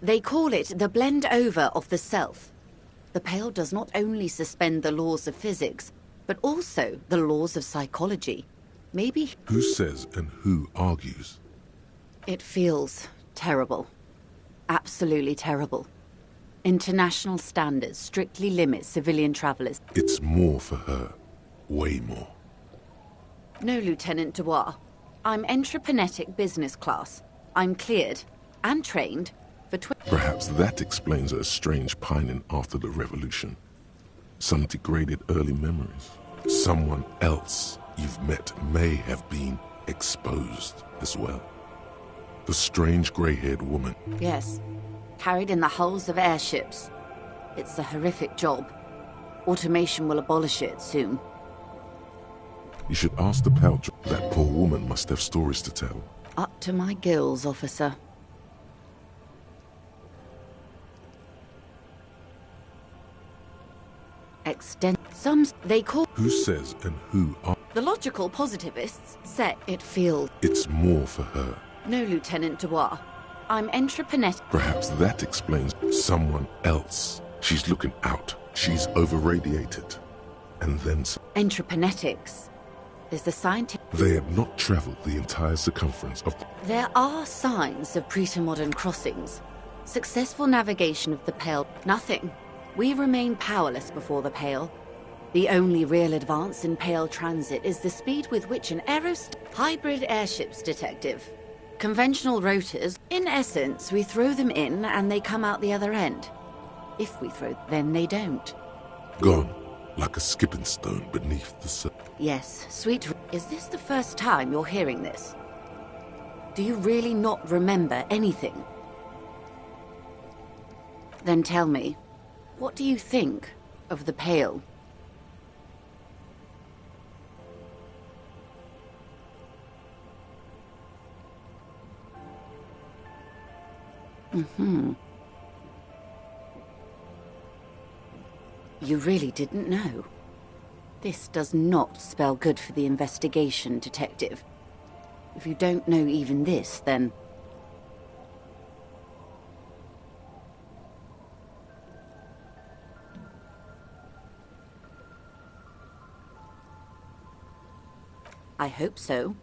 They call it the blend over of the self. The Pale does not only suspend the laws of physics, but also the laws of psychology. Maybe... Who says and who argues? It feels terrible. Absolutely terrible. International standards strictly limit civilian travelers. It's more for her. Way more. No, Lieutenant Dubois. I'm entreprenetic business class. I'm cleared and trained for Perhaps that explains her strange pining after the revolution. Some degraded early memories. Someone else you've met may have been exposed as well. The strange grey-haired woman. Yes. Carried in the hulls of airships. It's a horrific job. Automation will abolish it soon. You should ask the pouch. That poor woman must have stories to tell. Up to my gills, officer. They call... Who says and who are... The logical positivists say it feels... It's more for her. No, Lieutenant Dubois. I'm entreprenetic. Perhaps that explains someone else. She's looking out. She's over-radiated. And then... Entreprenetics is the scientific... They have not traveled the entire circumference of... There are signs of pre-modern crossings. Successful navigation of the Pale. Nothing. We remain powerless before the Pale. The only real advance in Pale transit is the speed with which an hybrid airships, Detective. Conventional rotors, in essence, we throw them in and they come out the other end. If we throw, then they don't. Gone, like a skipping stone beneath the surface. Yes, sweet. Is this the first time you're hearing this? Do you really not remember anything? Then tell me, what do you think of the Pale? You really didn't know. This does not spell good for the investigation, Detective. If you don't know even this, then... I hope so.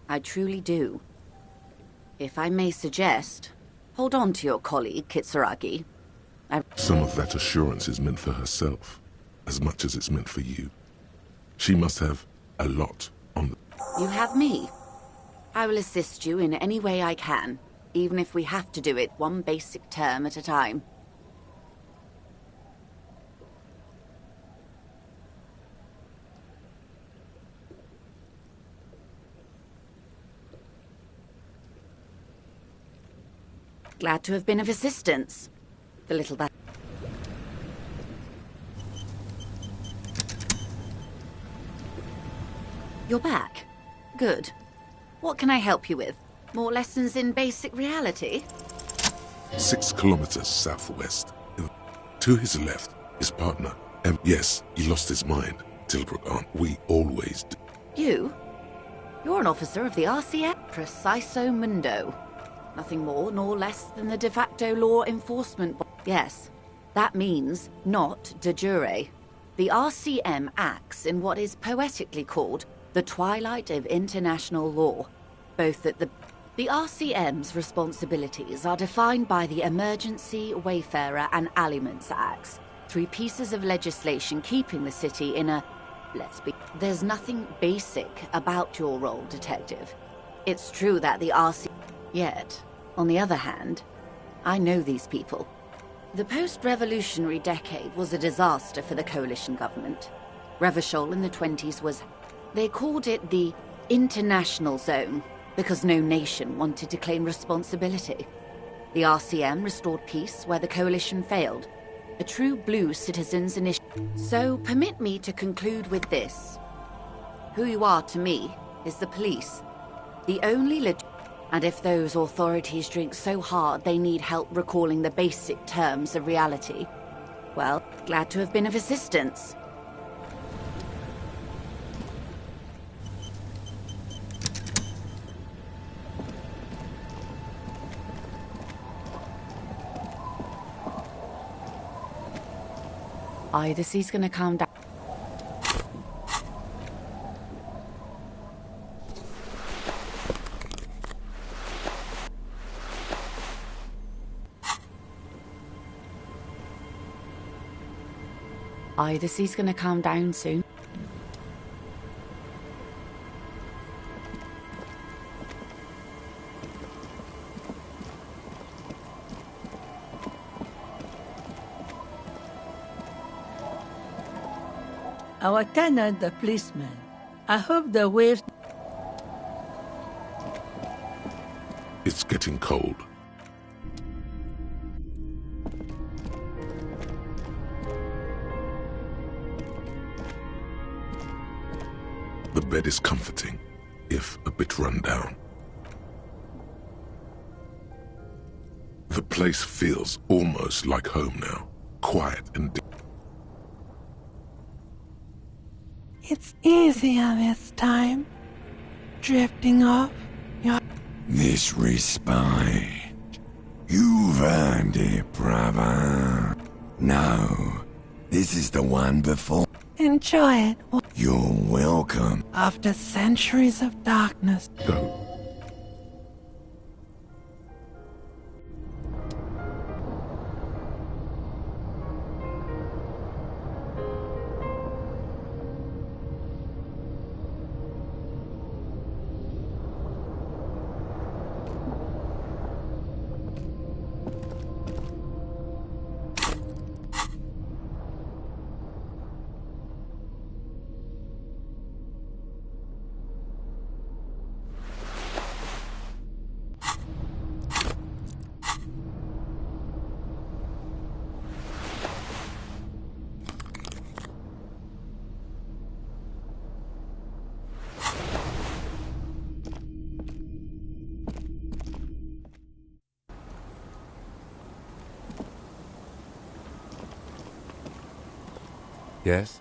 I truly do. If I may suggest, hold on to your colleague, Kitsuragi. Some of that assurance is meant for herself, as much as it's meant for you. She must have a lot on the... You have me. I will assist you in any way I can, even if we have to do it one basic term at a time. Glad to have been of assistance. The little that. You're back. Good. What can I help you with? More lessons in basic reality? 6 kilometers southwest. To his left, his partner. And yes, he lost his mind. Tilbrook, aren't we always do? You? You're an officer of the RCF. Preciso Mundo. Nothing more nor less than the de facto law enforcement. Yes, that means not de jure. The RCM acts in what is poetically called the twilight of international law. Both at the RCM's responsibilities are defined by the Emergency, Wayfarer and Aliments Acts, 3 pieces of legislation keeping the city in a... There's nothing basic about your role, Detective. It's true that the RCM... Yet, on the other hand, I know these people. The post-revolutionary decade was a disaster for the coalition government. Revachol in the 20s was... They called it the international zone because no nation wanted to claim responsibility. The RCM restored peace where the coalition failed. A true blue citizens initiative. So permit me to conclude with this. Who you are to me is the police. The only and if those authorities drink so hard they need help recalling the basic terms of reality, well, glad to have been of assistance. Either sea's gonna calm down. Either sea's gonna calm down soon. Our tenant, the policeman. I hope the waves... It's getting cold. The bed is comforting, if a bit run down. The place feels almost like home now, quiet and deep. It's easier this time. Drifting off your... This respite. You've earned it, brother. No, this is the one before. Enjoy it. You're welcome. After centuries of darkness. Go. Yes?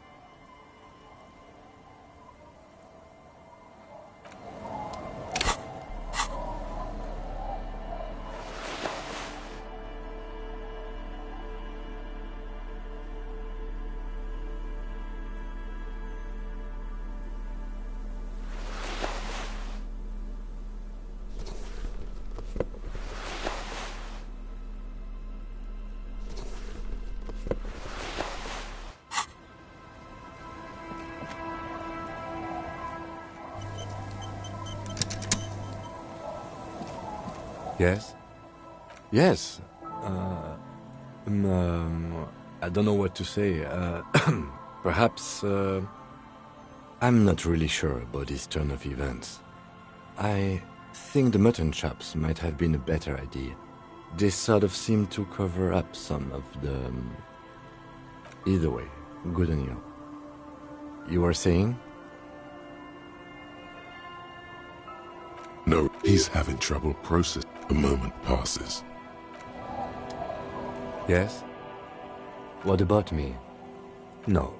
Yes? Yes. I don't know what to say. Perhaps, I'm not really sure about this turn of events. I think the mutton chops might have been a better idea. They sort of seem to cover up some of the... Either way, good on you. You were saying? No, he's having trouble processing. A moment passes. Yes? What about me? No.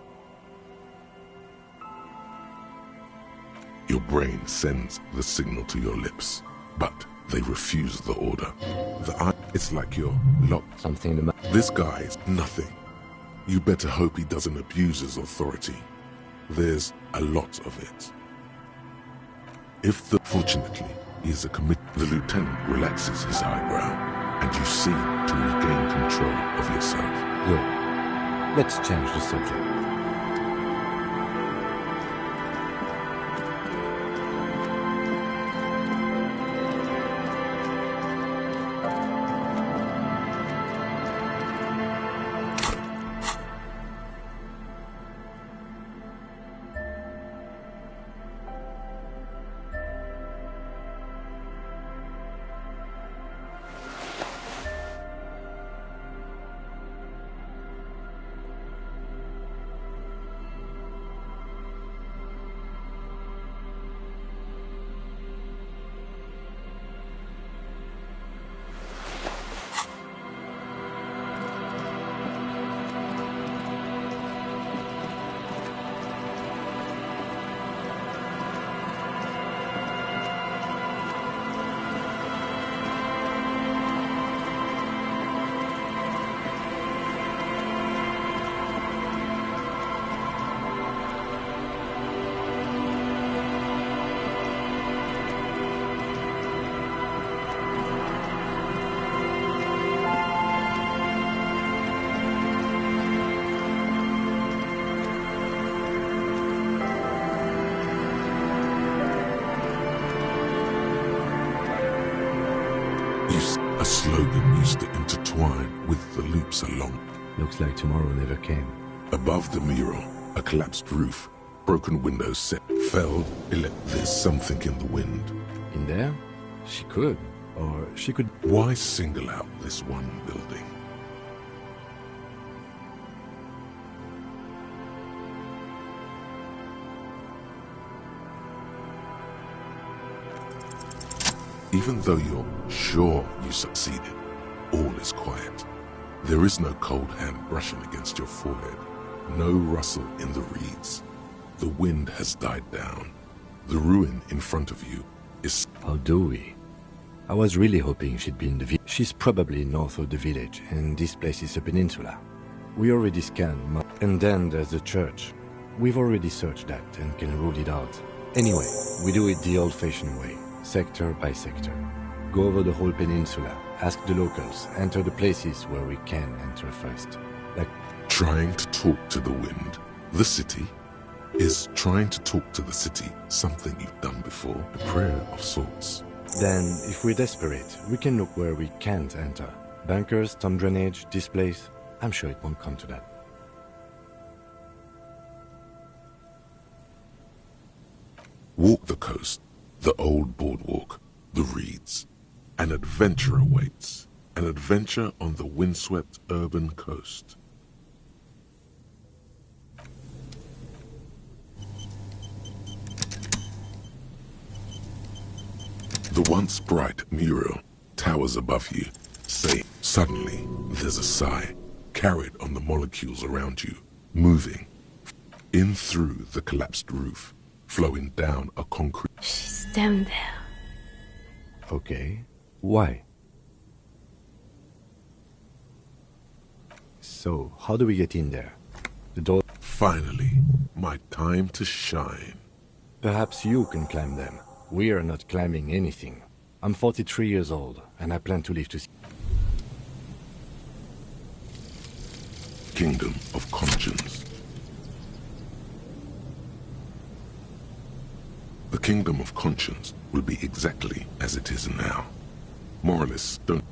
Your brain sends the signal to your lips, but they refuse the order. It's like you're locked. Something in the... This guy's nothing. You better hope he doesn't abuse his authority. There's a lot of it. Fortunately, he is a commit. The lieutenant relaxes his eyebrow, and you seem to regain control of yourself. Good. Let's change the subject. intertwine with the loops along. Looks like tomorrow never came. Above the mural, a collapsed roof, broken windows set, fell. There's something in the wind. In there? She could. Or she could... Why single out this one building? Even though you're sure you succeeded, all is quiet. There is no cold hand brushing against your forehead, no rustle in the reeds. The wind has died down. The ruin in front of you is... How do we? I was really hoping she'd be in the village. She's probably north of the village, and this place is a peninsula. We already scanned, and then there's the church. We've already searched that and can rule it out. Anyway, we do it the old-fashioned way, sector by sector. Go over the whole peninsula, ask the locals, enter the places where we can enter first. Like trying to talk to the wind. The city is trying to talk to the city, something you've done before, a prayer of sorts. Then, if we're desperate, we can look where we can't enter. Bunkers, storm drainage, this place. I'm sure it won't come to that. Walk the coast, the old boardwalk, the reeds. An adventure awaits. An adventure on the windswept urban coast. The once bright mural towers above you, saying, suddenly there's a sigh, carried on the molecules around you, moving in through the collapsed roof, flowing down a concrete... She's down there. Okay. Why? So, how do we get in there? The door... Finally, my time to shine. Perhaps you can climb them. We are not climbing anything. I'm 43 years old, and I plan to live to see... Kingdom of Conscience. The Kingdom of Conscience will be exactly as it is now. Moralists don't...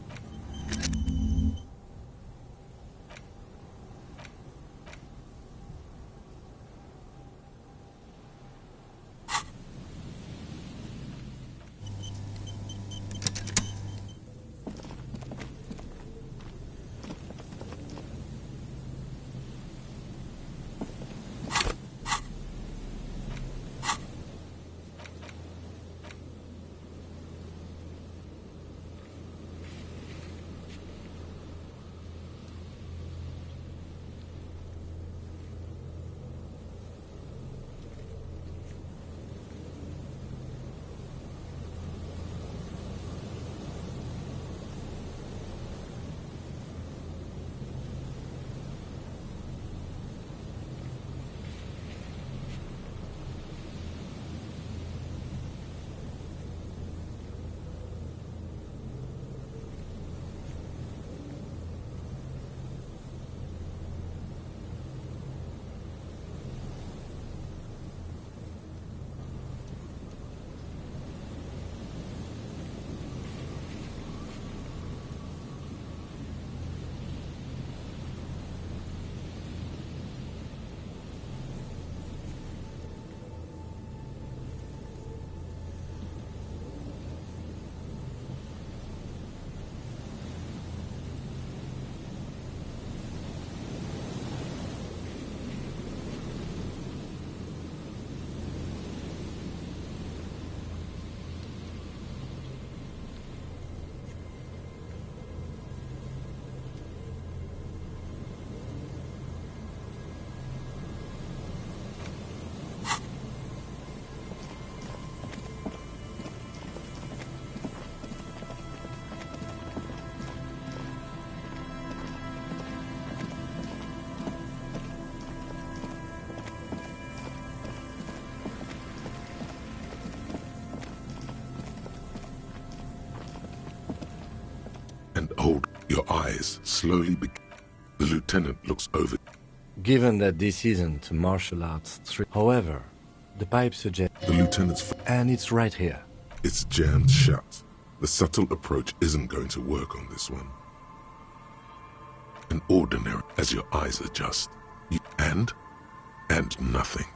Your eyes slowly begin. The lieutenant looks over. Given that this isn't martial arts, however, the pipe suggests... The lieutenant's... And it's right here. It's jammed shut. The subtle approach isn't going to work on this one. and ordinary as your eyes adjust. And nothing.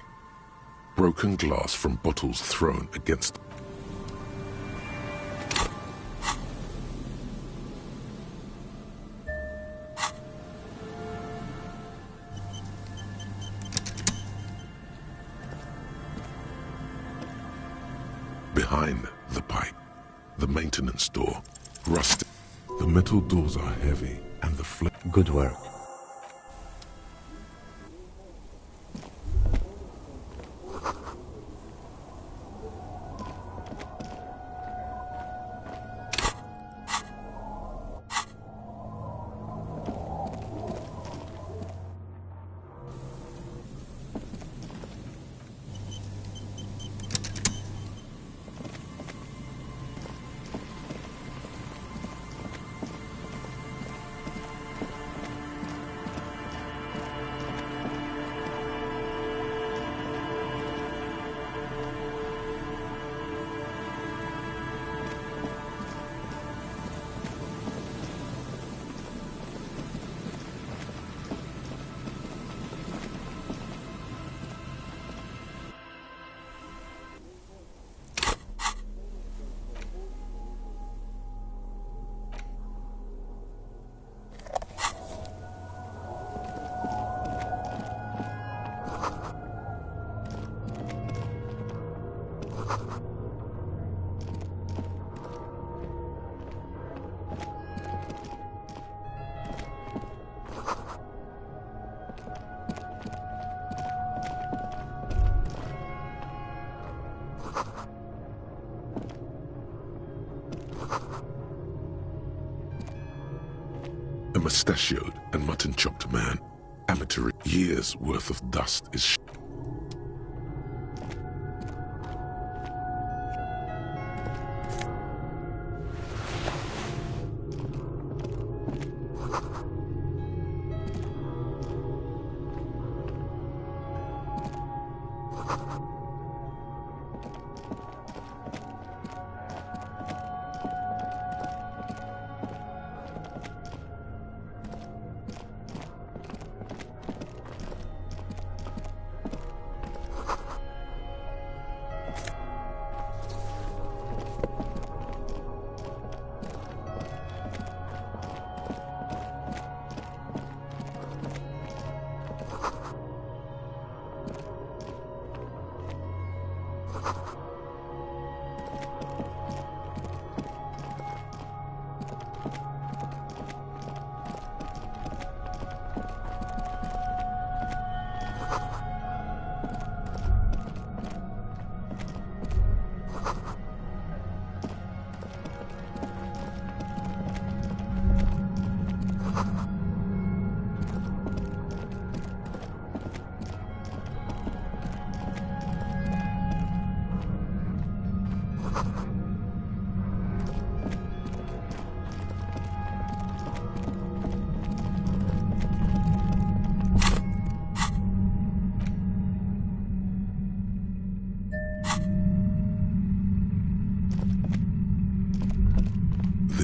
Broken glass from bottles thrown against. Behind the pipe, the maintenance door, rusted. The metal doors are heavy and the Good work. A mustachioed and mutton-chopped man. Amateur years' worth of dust is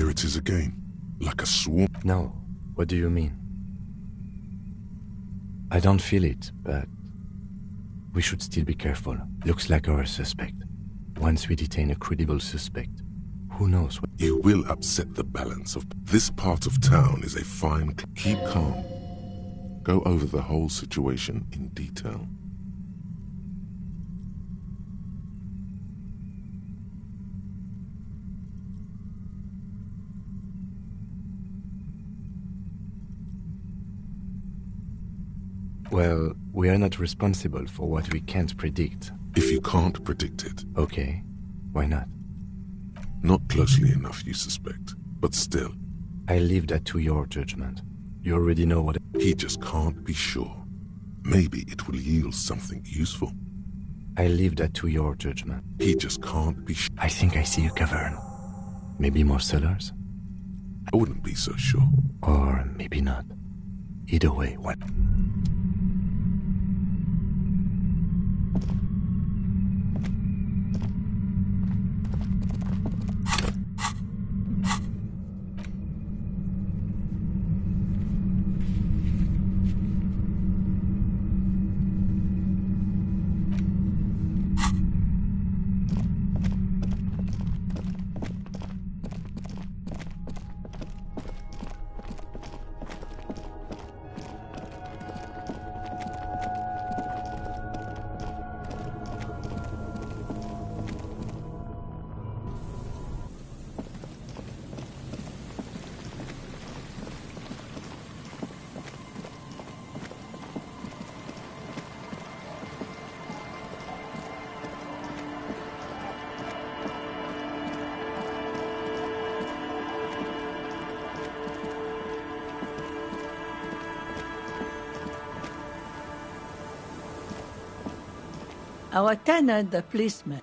there it is again, like a swarm. No, what do you mean? I don't feel it, but we should still be careful. Looks like our suspect. Once we detain a credible suspect, who knows what... You will upset the balance of... This part of town is a fine... Keep calm. Go over the whole situation in detail. Well, we are not responsible for what we can't predict. If you can't predict it... Okay, why not? Not closely enough, you suspect, but still. I leave that to your judgment. You already know what... He just can't be sure. Maybe it will yield something useful. I leave that to your judgment. He just can't be I think I see a cavern. Maybe more cellars? I wouldn't be so sure. Or maybe not. Either way, what? Our tenant, the policeman.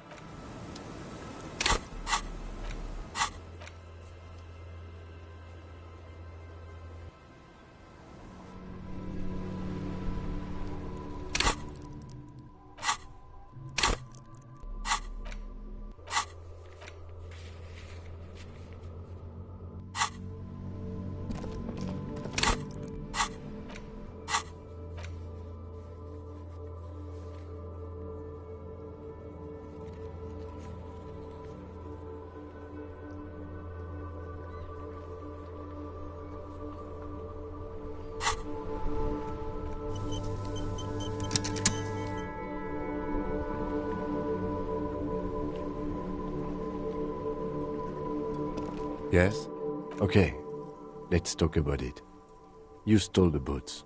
Yes? Okay, let's talk about it. You stole the boots.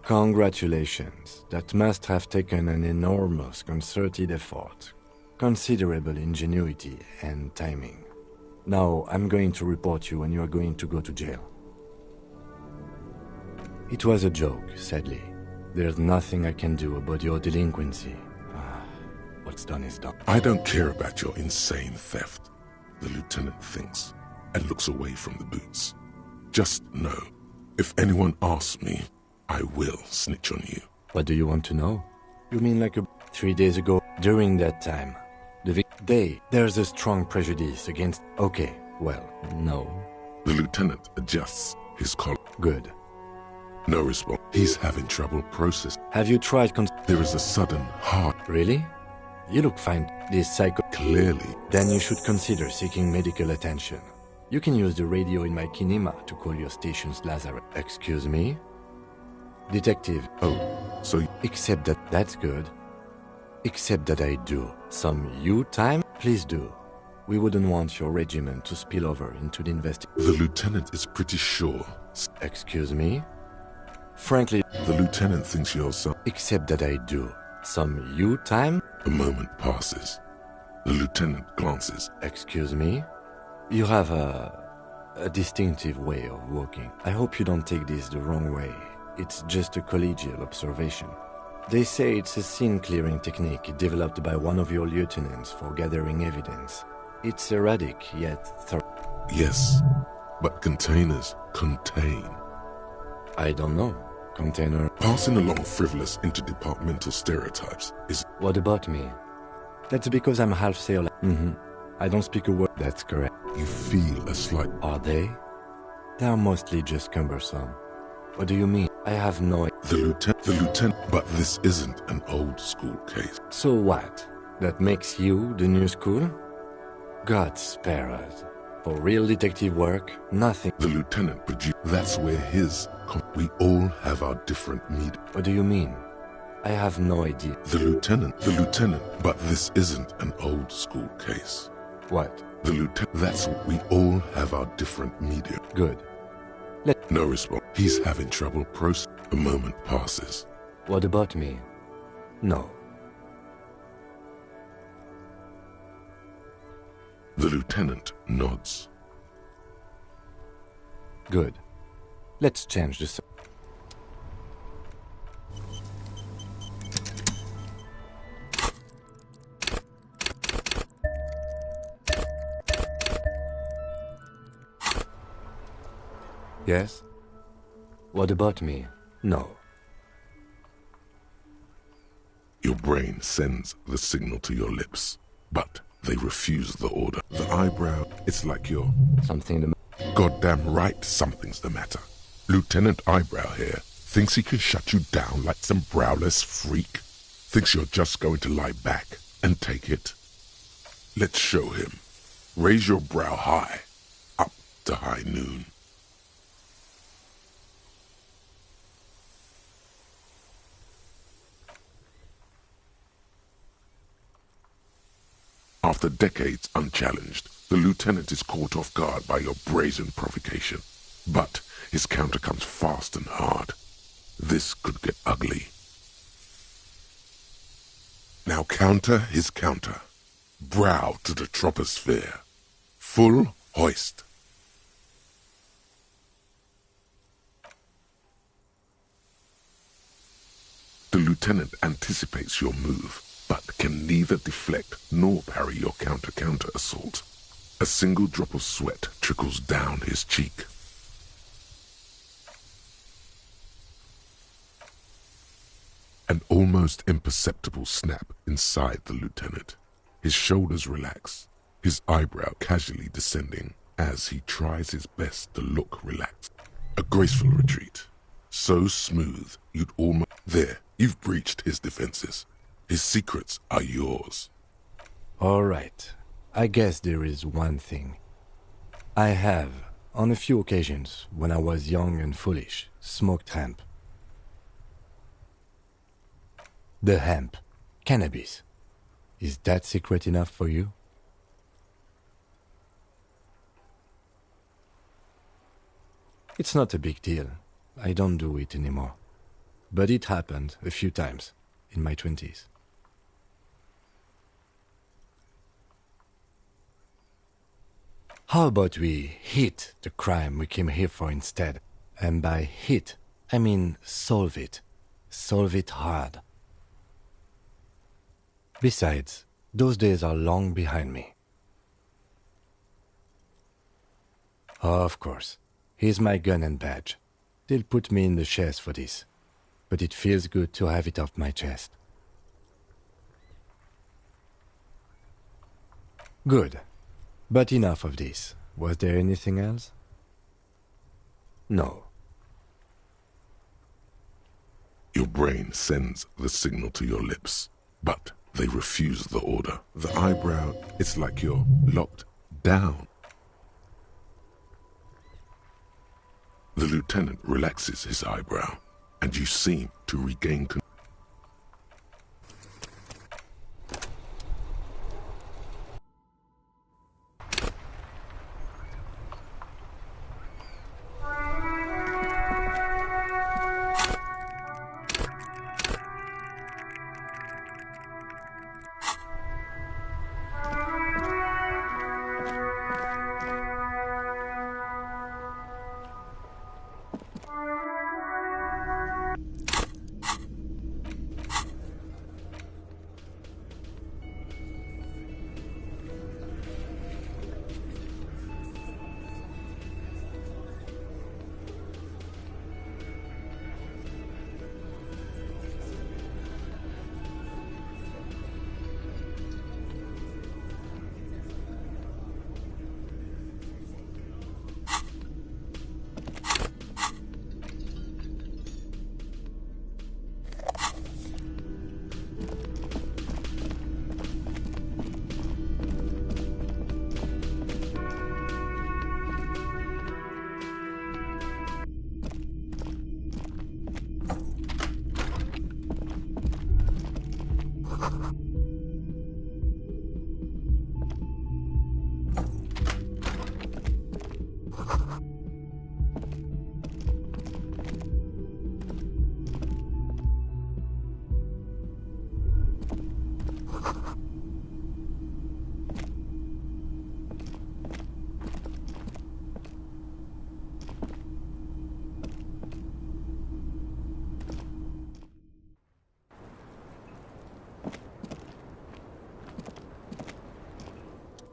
Congratulations. That must have taken an enormous concerted effort, considerable ingenuity and timing. Now, I'm going to report you and you are going to go to jail. It was a joke, sadly. There's nothing I can do about your delinquency. What's done is done. I don't care about your insane theft, the lieutenant thinks, and looks away from the boots. Just know, if anyone asks me, I will snitch on you. What do you want to know? You mean like 3 days ago? During that time, there's a strong prejudice against... Okay, well, no. The lieutenant adjusts his collar. Good. No response. He's having trouble processing. Have you tried... There is a sudden heart... Really? You look fine. This psycho... Clearly. Then you should consider seeking medical attention. You can use the radio in my kinema to call your station's Lazarus. Excuse me? Detective. Oh, so... Except that... That's good. Except that I do. Some you time? Please do. We wouldn't want your regiment to spill over into the investigation. The lieutenant is pretty sure. Excuse me? Frankly... The lieutenant thinks you're some... Except that I do. Some you time? A moment passes. The lieutenant glances. Excuse me? You have a distinctive way of walking. I hope you don't take this the wrong way. It's just a collegial observation. They say it's a scene-clearing technique developed by one of your lieutenants for gathering evidence. It's erratic, yet thorough. Yes, but containers contain. I don't know. Container... Passing along frivolous interdepartmental stereotypes is... What about me? That's because I'm half sailor. I don't speak a word. That's correct. You feel a slight... Are they? They're mostly just cumbersome. What do you mean? I have no... The lieutenant... But this isn't an old school case. So what? That makes you the new school? God spare us. For real detective work, nothing... The lieutenant produced... That's where his... We all have our different need. What do you mean? I have no idea. The lieutenant... But this isn't an old school case. What? The lieutenant... That's... We all have our different media. Good. No response. He's having trouble processing. A moment passes. What about me? No. The lieutenant nods. Good. Let's change the... Yes? What about me? No. Your brain sends the signal to your lips, but they refuse the order. The eyebrow, it's like you're... Something the... Goddamn right something's the matter. Lieutenant Eyebrow here thinks he can shut you down like some browless freak. Thinks you're just going to lie back and take it. Let's show him. Raise your brow high, up to high noon. After decades unchallenged, the lieutenant is caught off guard by your brazen provocation. But his counter comes fast and hard. This could get ugly. Now counter his counter. Brow to the troposphere. Full hoist. The lieutenant anticipates your move, but can neither deflect nor parry your counter-counter assault. A single drop of sweat trickles down his cheek. An almost imperceptible snap inside the lieutenant. His shoulders relax, his eyebrow casually descending as he tries his best to look relaxed. A graceful retreat, so smooth you'd almost... There, you've breached his defenses. His secrets are yours. All right. I guess there is one thing. I have, on a few occasions, when I was young and foolish, smoked hemp. The hemp. Cannabis. Is that secret enough for you? It's not a big deal. I don't do it anymore. But it happened a few times in my 20s. How about we hit the crime we came here for instead? And by hit, I mean solve it. Solve it hard. Besides, those days are long behind me. Of course. Here's my gun and badge. They'll put me in the chaise for this. But it feels good to have it off my chest. Good. But enough of this. Was there anything else? No. Your brain sends the signal to your lips, but they refuse the order. The eyebrow, it's like you're locked down. The lieutenant relaxes his eyebrow, and you seem to regain control.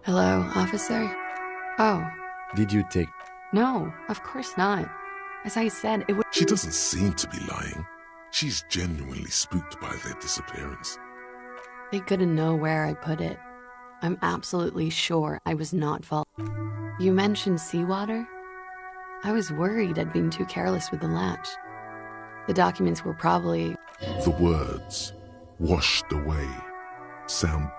Hello, officer? Oh. Did you take... No, of course not. As I said, it was... She doesn't seem to be lying. She's genuinely spooked by their disappearance. They couldn't know where I put it. I'm absolutely sure I was not fault. You mentioned seawater? I was worried I'd been too careless with the latch. The documents were probably... The words, washed away, sound...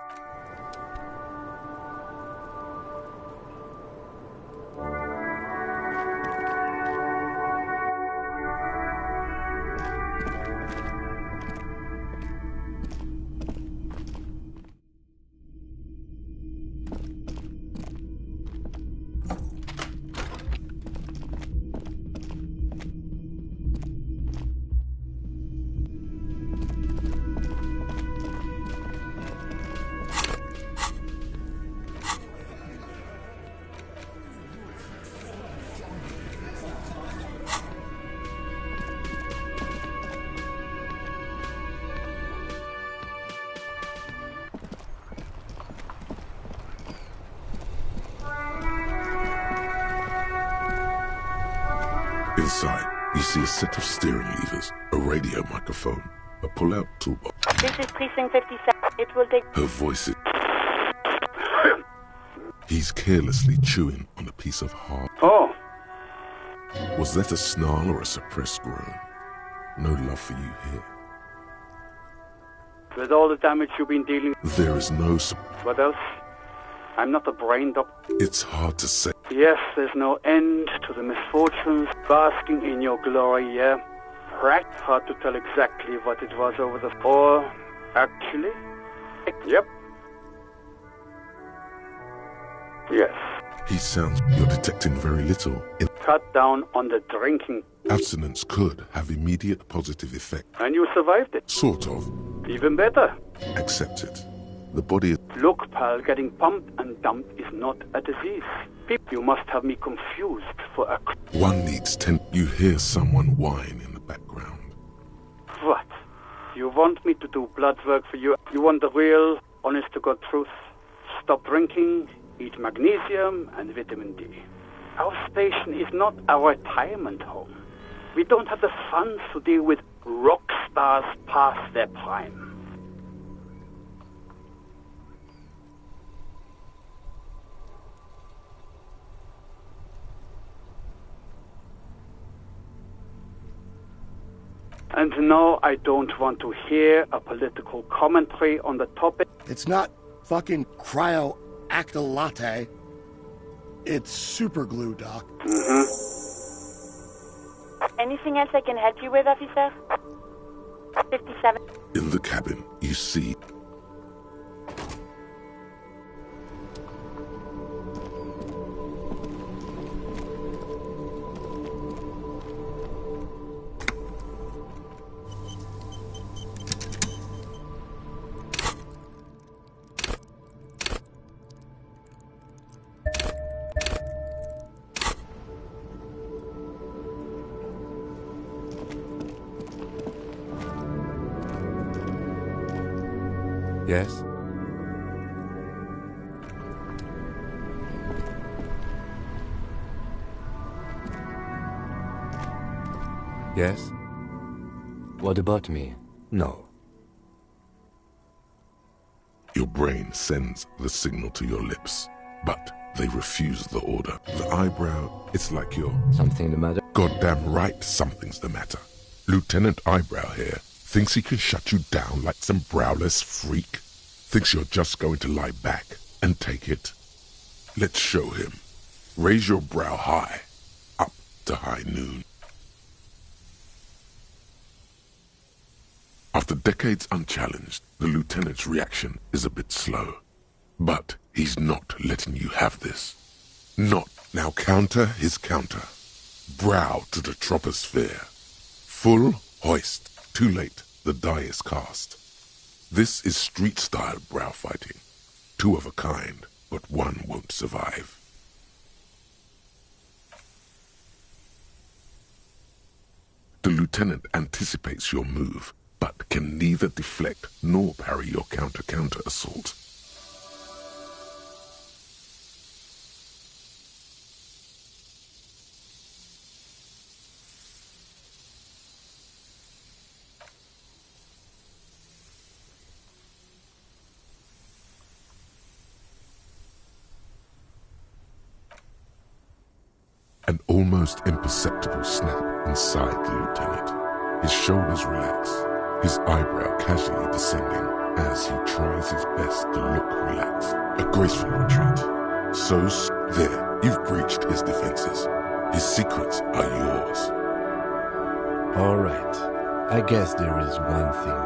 Inside, you see a set of steering levers, a radio microphone, a pull-out toolbox. This is Precinct 57. It will take... Her voice is... He's carelessly chewing on a piece of hard... Oh! Was that a snarl or a suppressed groan? No love for you here. With all the damage you've been dealing... There is no... What else? I'm not a brain doctor. It's hard to say. Yes, there's no end to the misfortunes basking in your glory, yeah? Right? Hard to tell exactly what it was over the... Or, actually? Yep. Yes. He sounds... You're detecting very little. Cut down on the drinking. Abstinence could have immediate positive effect. And you survived it. Sort of. Even better. Accept it. The body... Look, pal, getting pumped and dumped is not a disease. You must have me confused for a... One needs 10... You hear someone whine in the background. What? You want me to do blood work for you? You want the real, honest-to-God truth? Stop drinking, eat magnesium and vitamin D. Our station is not a retirement home. We don't have the funds to deal with rock stars past their prime. And no, I don't want to hear a political commentary on the topic. It's not fucking cryo-actylate. It's super glue, Doc. Anything else I can help you with, officer? 57. In the cabin, you see... Yes? Yes? What about me? No. Your brain sends the signal to your lips, but they refuse the order. The eyebrow, it's like you're... Something the matter? Goddamn right something's the matter. Lieutenant Eyebrow here thinks he can shut you down like some browless freak. Thinks you're just going to lie back and take it. Let's show him. Raise your brow high, up to high noon. After decades unchallenged, the lieutenant's reaction is a bit slow. But he's not letting you have this. Not. Now counter his counter. Brow to the troposphere. Full hoist. Too late. The die is cast. This is street-style brow fighting. Two of a kind, but one won't survive. The lieutenant anticipates your move, but can neither deflect nor parry your counter-counter assault. An almost imperceptible snap inside the lieutenant. His shoulders relax, his eyebrow casually descending as he tries his best to look relaxed. A graceful retreat. There, you've breached his defenses. His secrets are yours. All right. I guess there is one thing.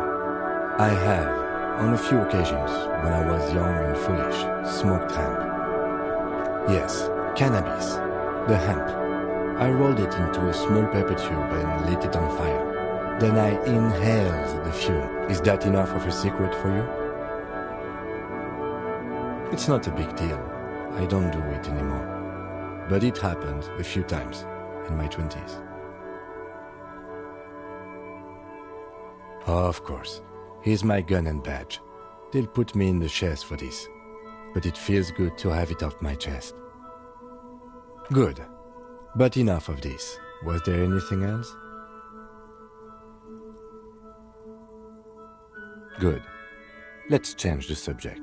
I have, on a few occasions, when I was young and foolish, smoked hemp. Yes, cannabis. The hemp. I rolled it into a small paper tube and lit it on fire. Then I inhaled the fume. Is that enough of a secret for you? It's not a big deal. I don't do it anymore. But it happened a few times in my 20s. Of course. Here's my gun and badge. They'll put me in the chest for this. But it feels good to have it off my chest. Good. But enough of this. Was there anything else? Good. Let's change the subject.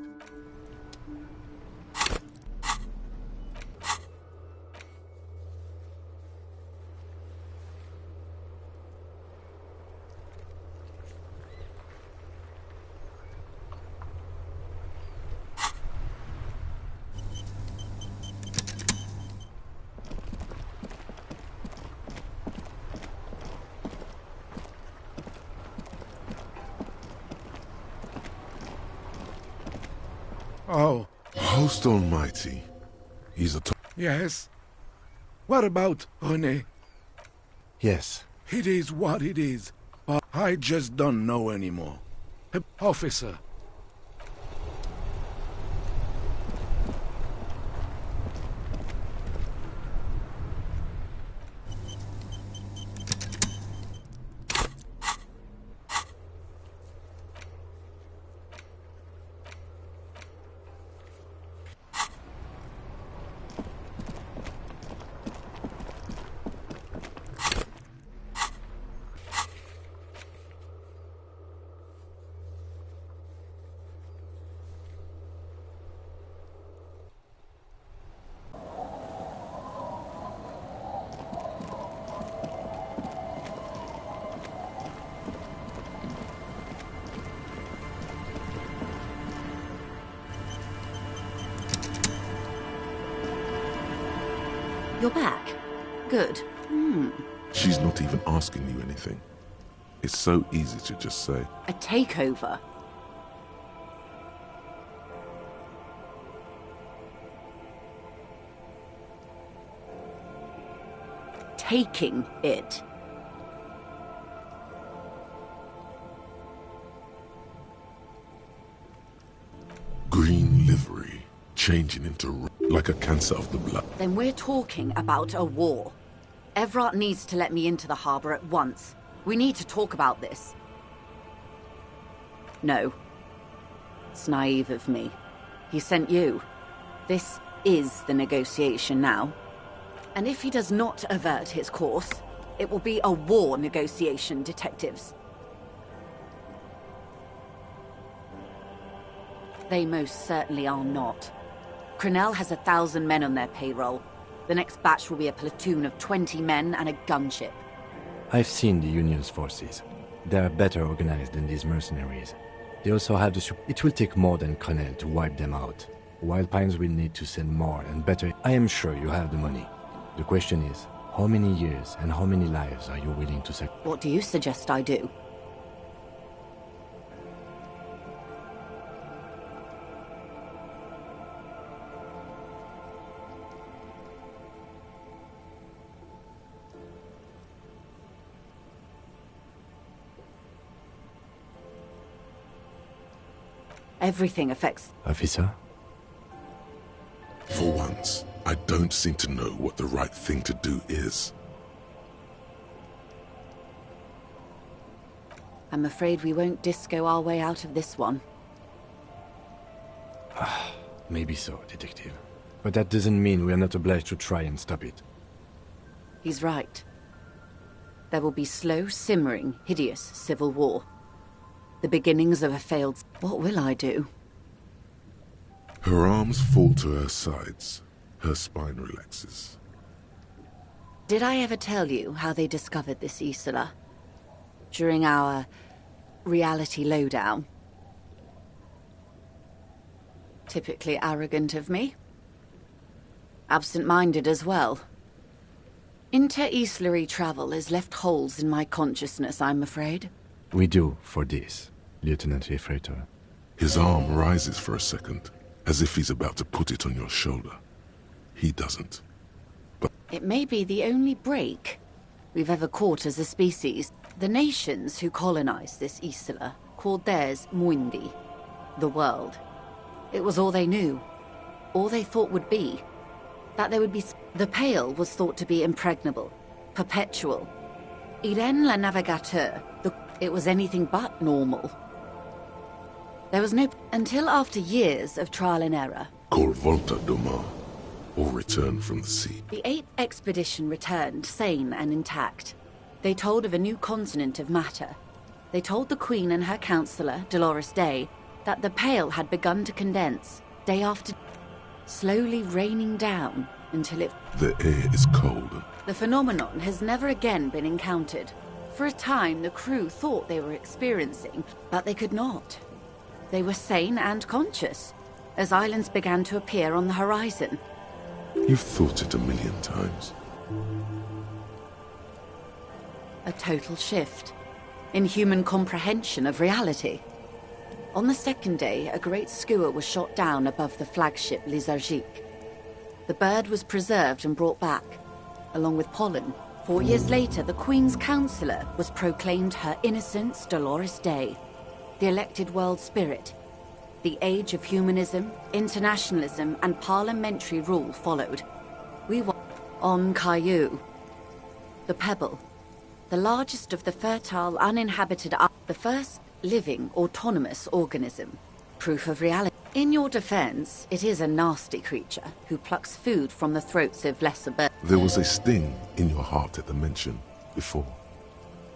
Oh. Host Almighty. He's a Yes? What about René? Yes. It is what it is, but I just don't know anymore. Officer. You're back. Good. She's not even asking you anything. It's so easy to just say. A takeover. Taking it. Green livery, changing into like a cancer of the blood. Then we're talking about a war. Evrart needs to let me into the harbor at once. We need to talk about this. No. It's naive of me. He sent you. This is the negotiation now. And if he does not avert his course, it will be a war negotiation, detectives. They most certainly are not. Crenell has 1,000 men on their payroll. The next batch will be a platoon of 20 men and a gunship. I've seen the Union's forces. They are better organized than these mercenaries. They also have the It will take more than Crenell to wipe them out. Wild Pines will need to send more and better. I am sure you have the money. The question is, how many years and how many lives are you willing to sacrifice? What do you suggest I do? Everything affects... Officer? For once, I don't seem to know what the right thing to do is. I'm afraid we won't disco our way out of this one. Maybe so, Detective. But that doesn't mean we are not obliged to try and stop it. He's right. There will be slow, simmering, hideous civil war. The beginnings of a failed... What will I do? Her arms fall to her sides. Her spine relaxes. Did I ever tell you how they discovered this Isola? During our reality lowdown? Typically arrogant of me. Absent-minded as well. Inter-Islary travel has left holes in my consciousness, I'm afraid. We do for this, Lieutenant Efreitor. His arm rises for a second, as if he's about to put it on your shoulder. He doesn't. But it may be the only break we've ever caught as a species. The nations who colonized this Isola called theirs Muindi, the world. It was all they knew, all they thought would be. That there would be... The Pale was thought to be impregnable, perpetual. Irene la Navigateur, it was anything but normal. There was no... Until after years of trial and error. Col Volta Doma, or return from the sea. The 8th expedition returned sane and intact. They told of a new continent of matter. They told the Queen and her counselor, Dolores Day, that the Pale had begun to condense, day after day, slowly raining down until it... The air is cold. The phenomenon has never again been encountered. For a time, the crew thought they were experiencing, but they could not. They were sane and conscious, as islands began to appear on the horizon. You've thought it 1,000,000 times. A total shift in human comprehension of reality. On the 2nd day, a great skua was shot down above the flagship Lysergique. The bird was preserved and brought back, along with pollen. 4 years later, the Queen's Counsellor was proclaimed Her Innocence Dolores Day, the elected world spirit. The age of humanism, internationalism, and parliamentary rule followed. We were on Caillou, the Pebble, the largest of the fertile, uninhabited, the first living, autonomous organism. Proof of reality. In your defense, it is a nasty creature who plucks food from the throats of lesser birds. There was a sting in your heart at the mention before,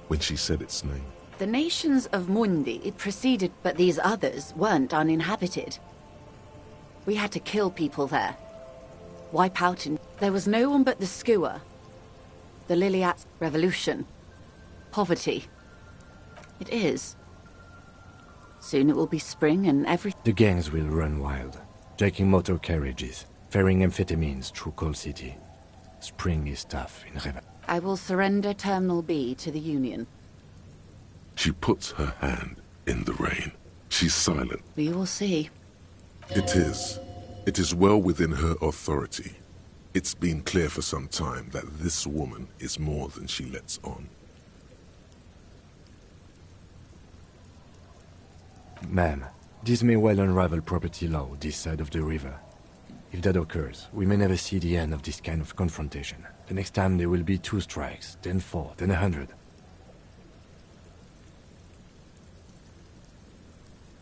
when she said its name. The nations of Mundi preceded, but these others weren't uninhabited. We had to kill people there. Wipe out and... There was no one but the skua. The Liliats revolution. Poverty. It is. Soon it will be spring and every... The gangs will run wild, jacking motor carriages, ferrying amphetamines through Coal City. Spring is tough in Revel. I will surrender Terminal B to the Union. She puts her hand in the rain. She's silent. We will see. It is. It is well within her authority. It's been clear for some time that this woman is more than she lets on. Ma'am, this may well unravel property law this side of the river. If that occurs, we may never see the end of this kind of confrontation. The next time there will be 2 strikes, then 4, then 100.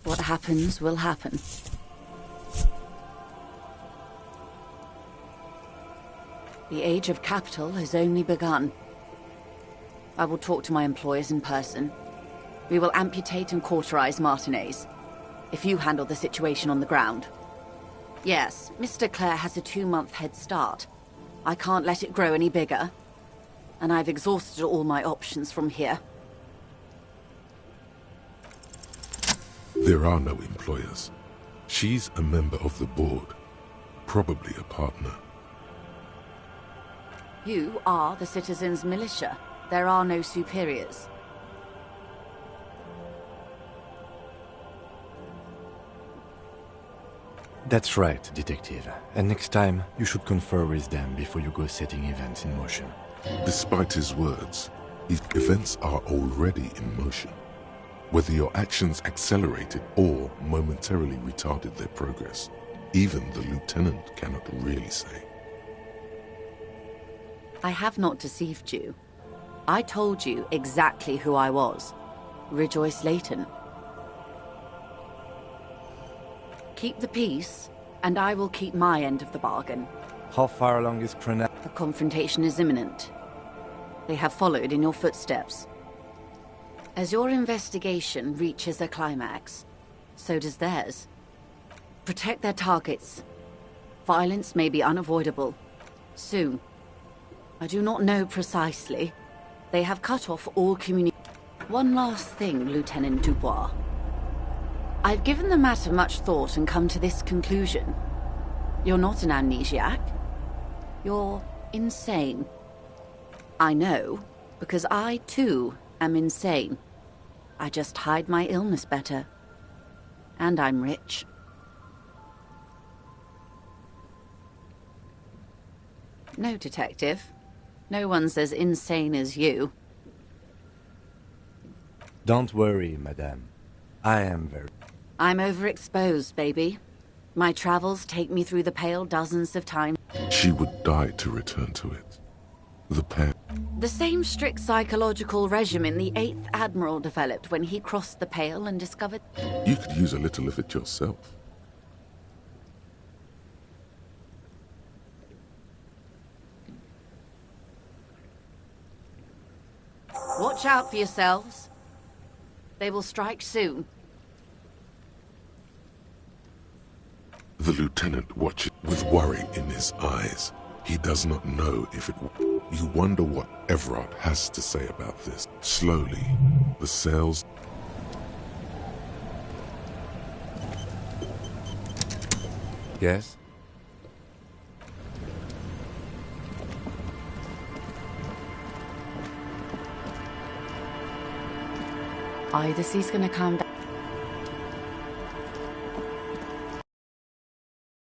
What happens will happen. The age of capital has only begun. I will talk to my employers in person. We will amputate and cauterize Martinez, if you handle the situation on the ground. Yes, Mr. Clare has a 2-month head start. I can't let it grow any bigger. And I've exhausted all my options from here. There are no employers. She's a member of the board, probably a partner. You are the citizens' militia. There are no superiors. That's right, Detective. And next time, you should confer with them before you go setting events in motion. Despite his words, events are already in motion. Whether your actions accelerated or momentarily retarded their progress, even the lieutenant cannot really say. I have not deceived you. I told you exactly who I was. Rejoice Layton. Keep the peace, and I will keep my end of the bargain. How far along is Cronel? The confrontation is imminent. They have followed in your footsteps. As your investigation reaches a climax, so does theirs. Protect their targets. Violence may be unavoidable. Soon. I do not know precisely. They have cut off all communication. One last thing, Lieutenant Dubois. I've given the matter much thought and come to this conclusion. You're not an amnesiac. You're insane. I know, because I, too, am insane. I just hide my illness better. And I'm rich. No, Detective. No one's as insane as you. Don't worry, Madame. I am very... I'm overexposed, baby. My travels take me through the Pale dozens of times. She would die to return to it. The Pale. The same strict psychological regimen the 8th Admiral developed when he crossed the Pale and discovered... You could use a little of it yourself. Watch out for yourselves. They will strike soon. The lieutenant watches with worry in his eyes. He does not know if it... You wonder what Everard has to say about this. Slowly, the sails... Yes? Either he's gonna calm down.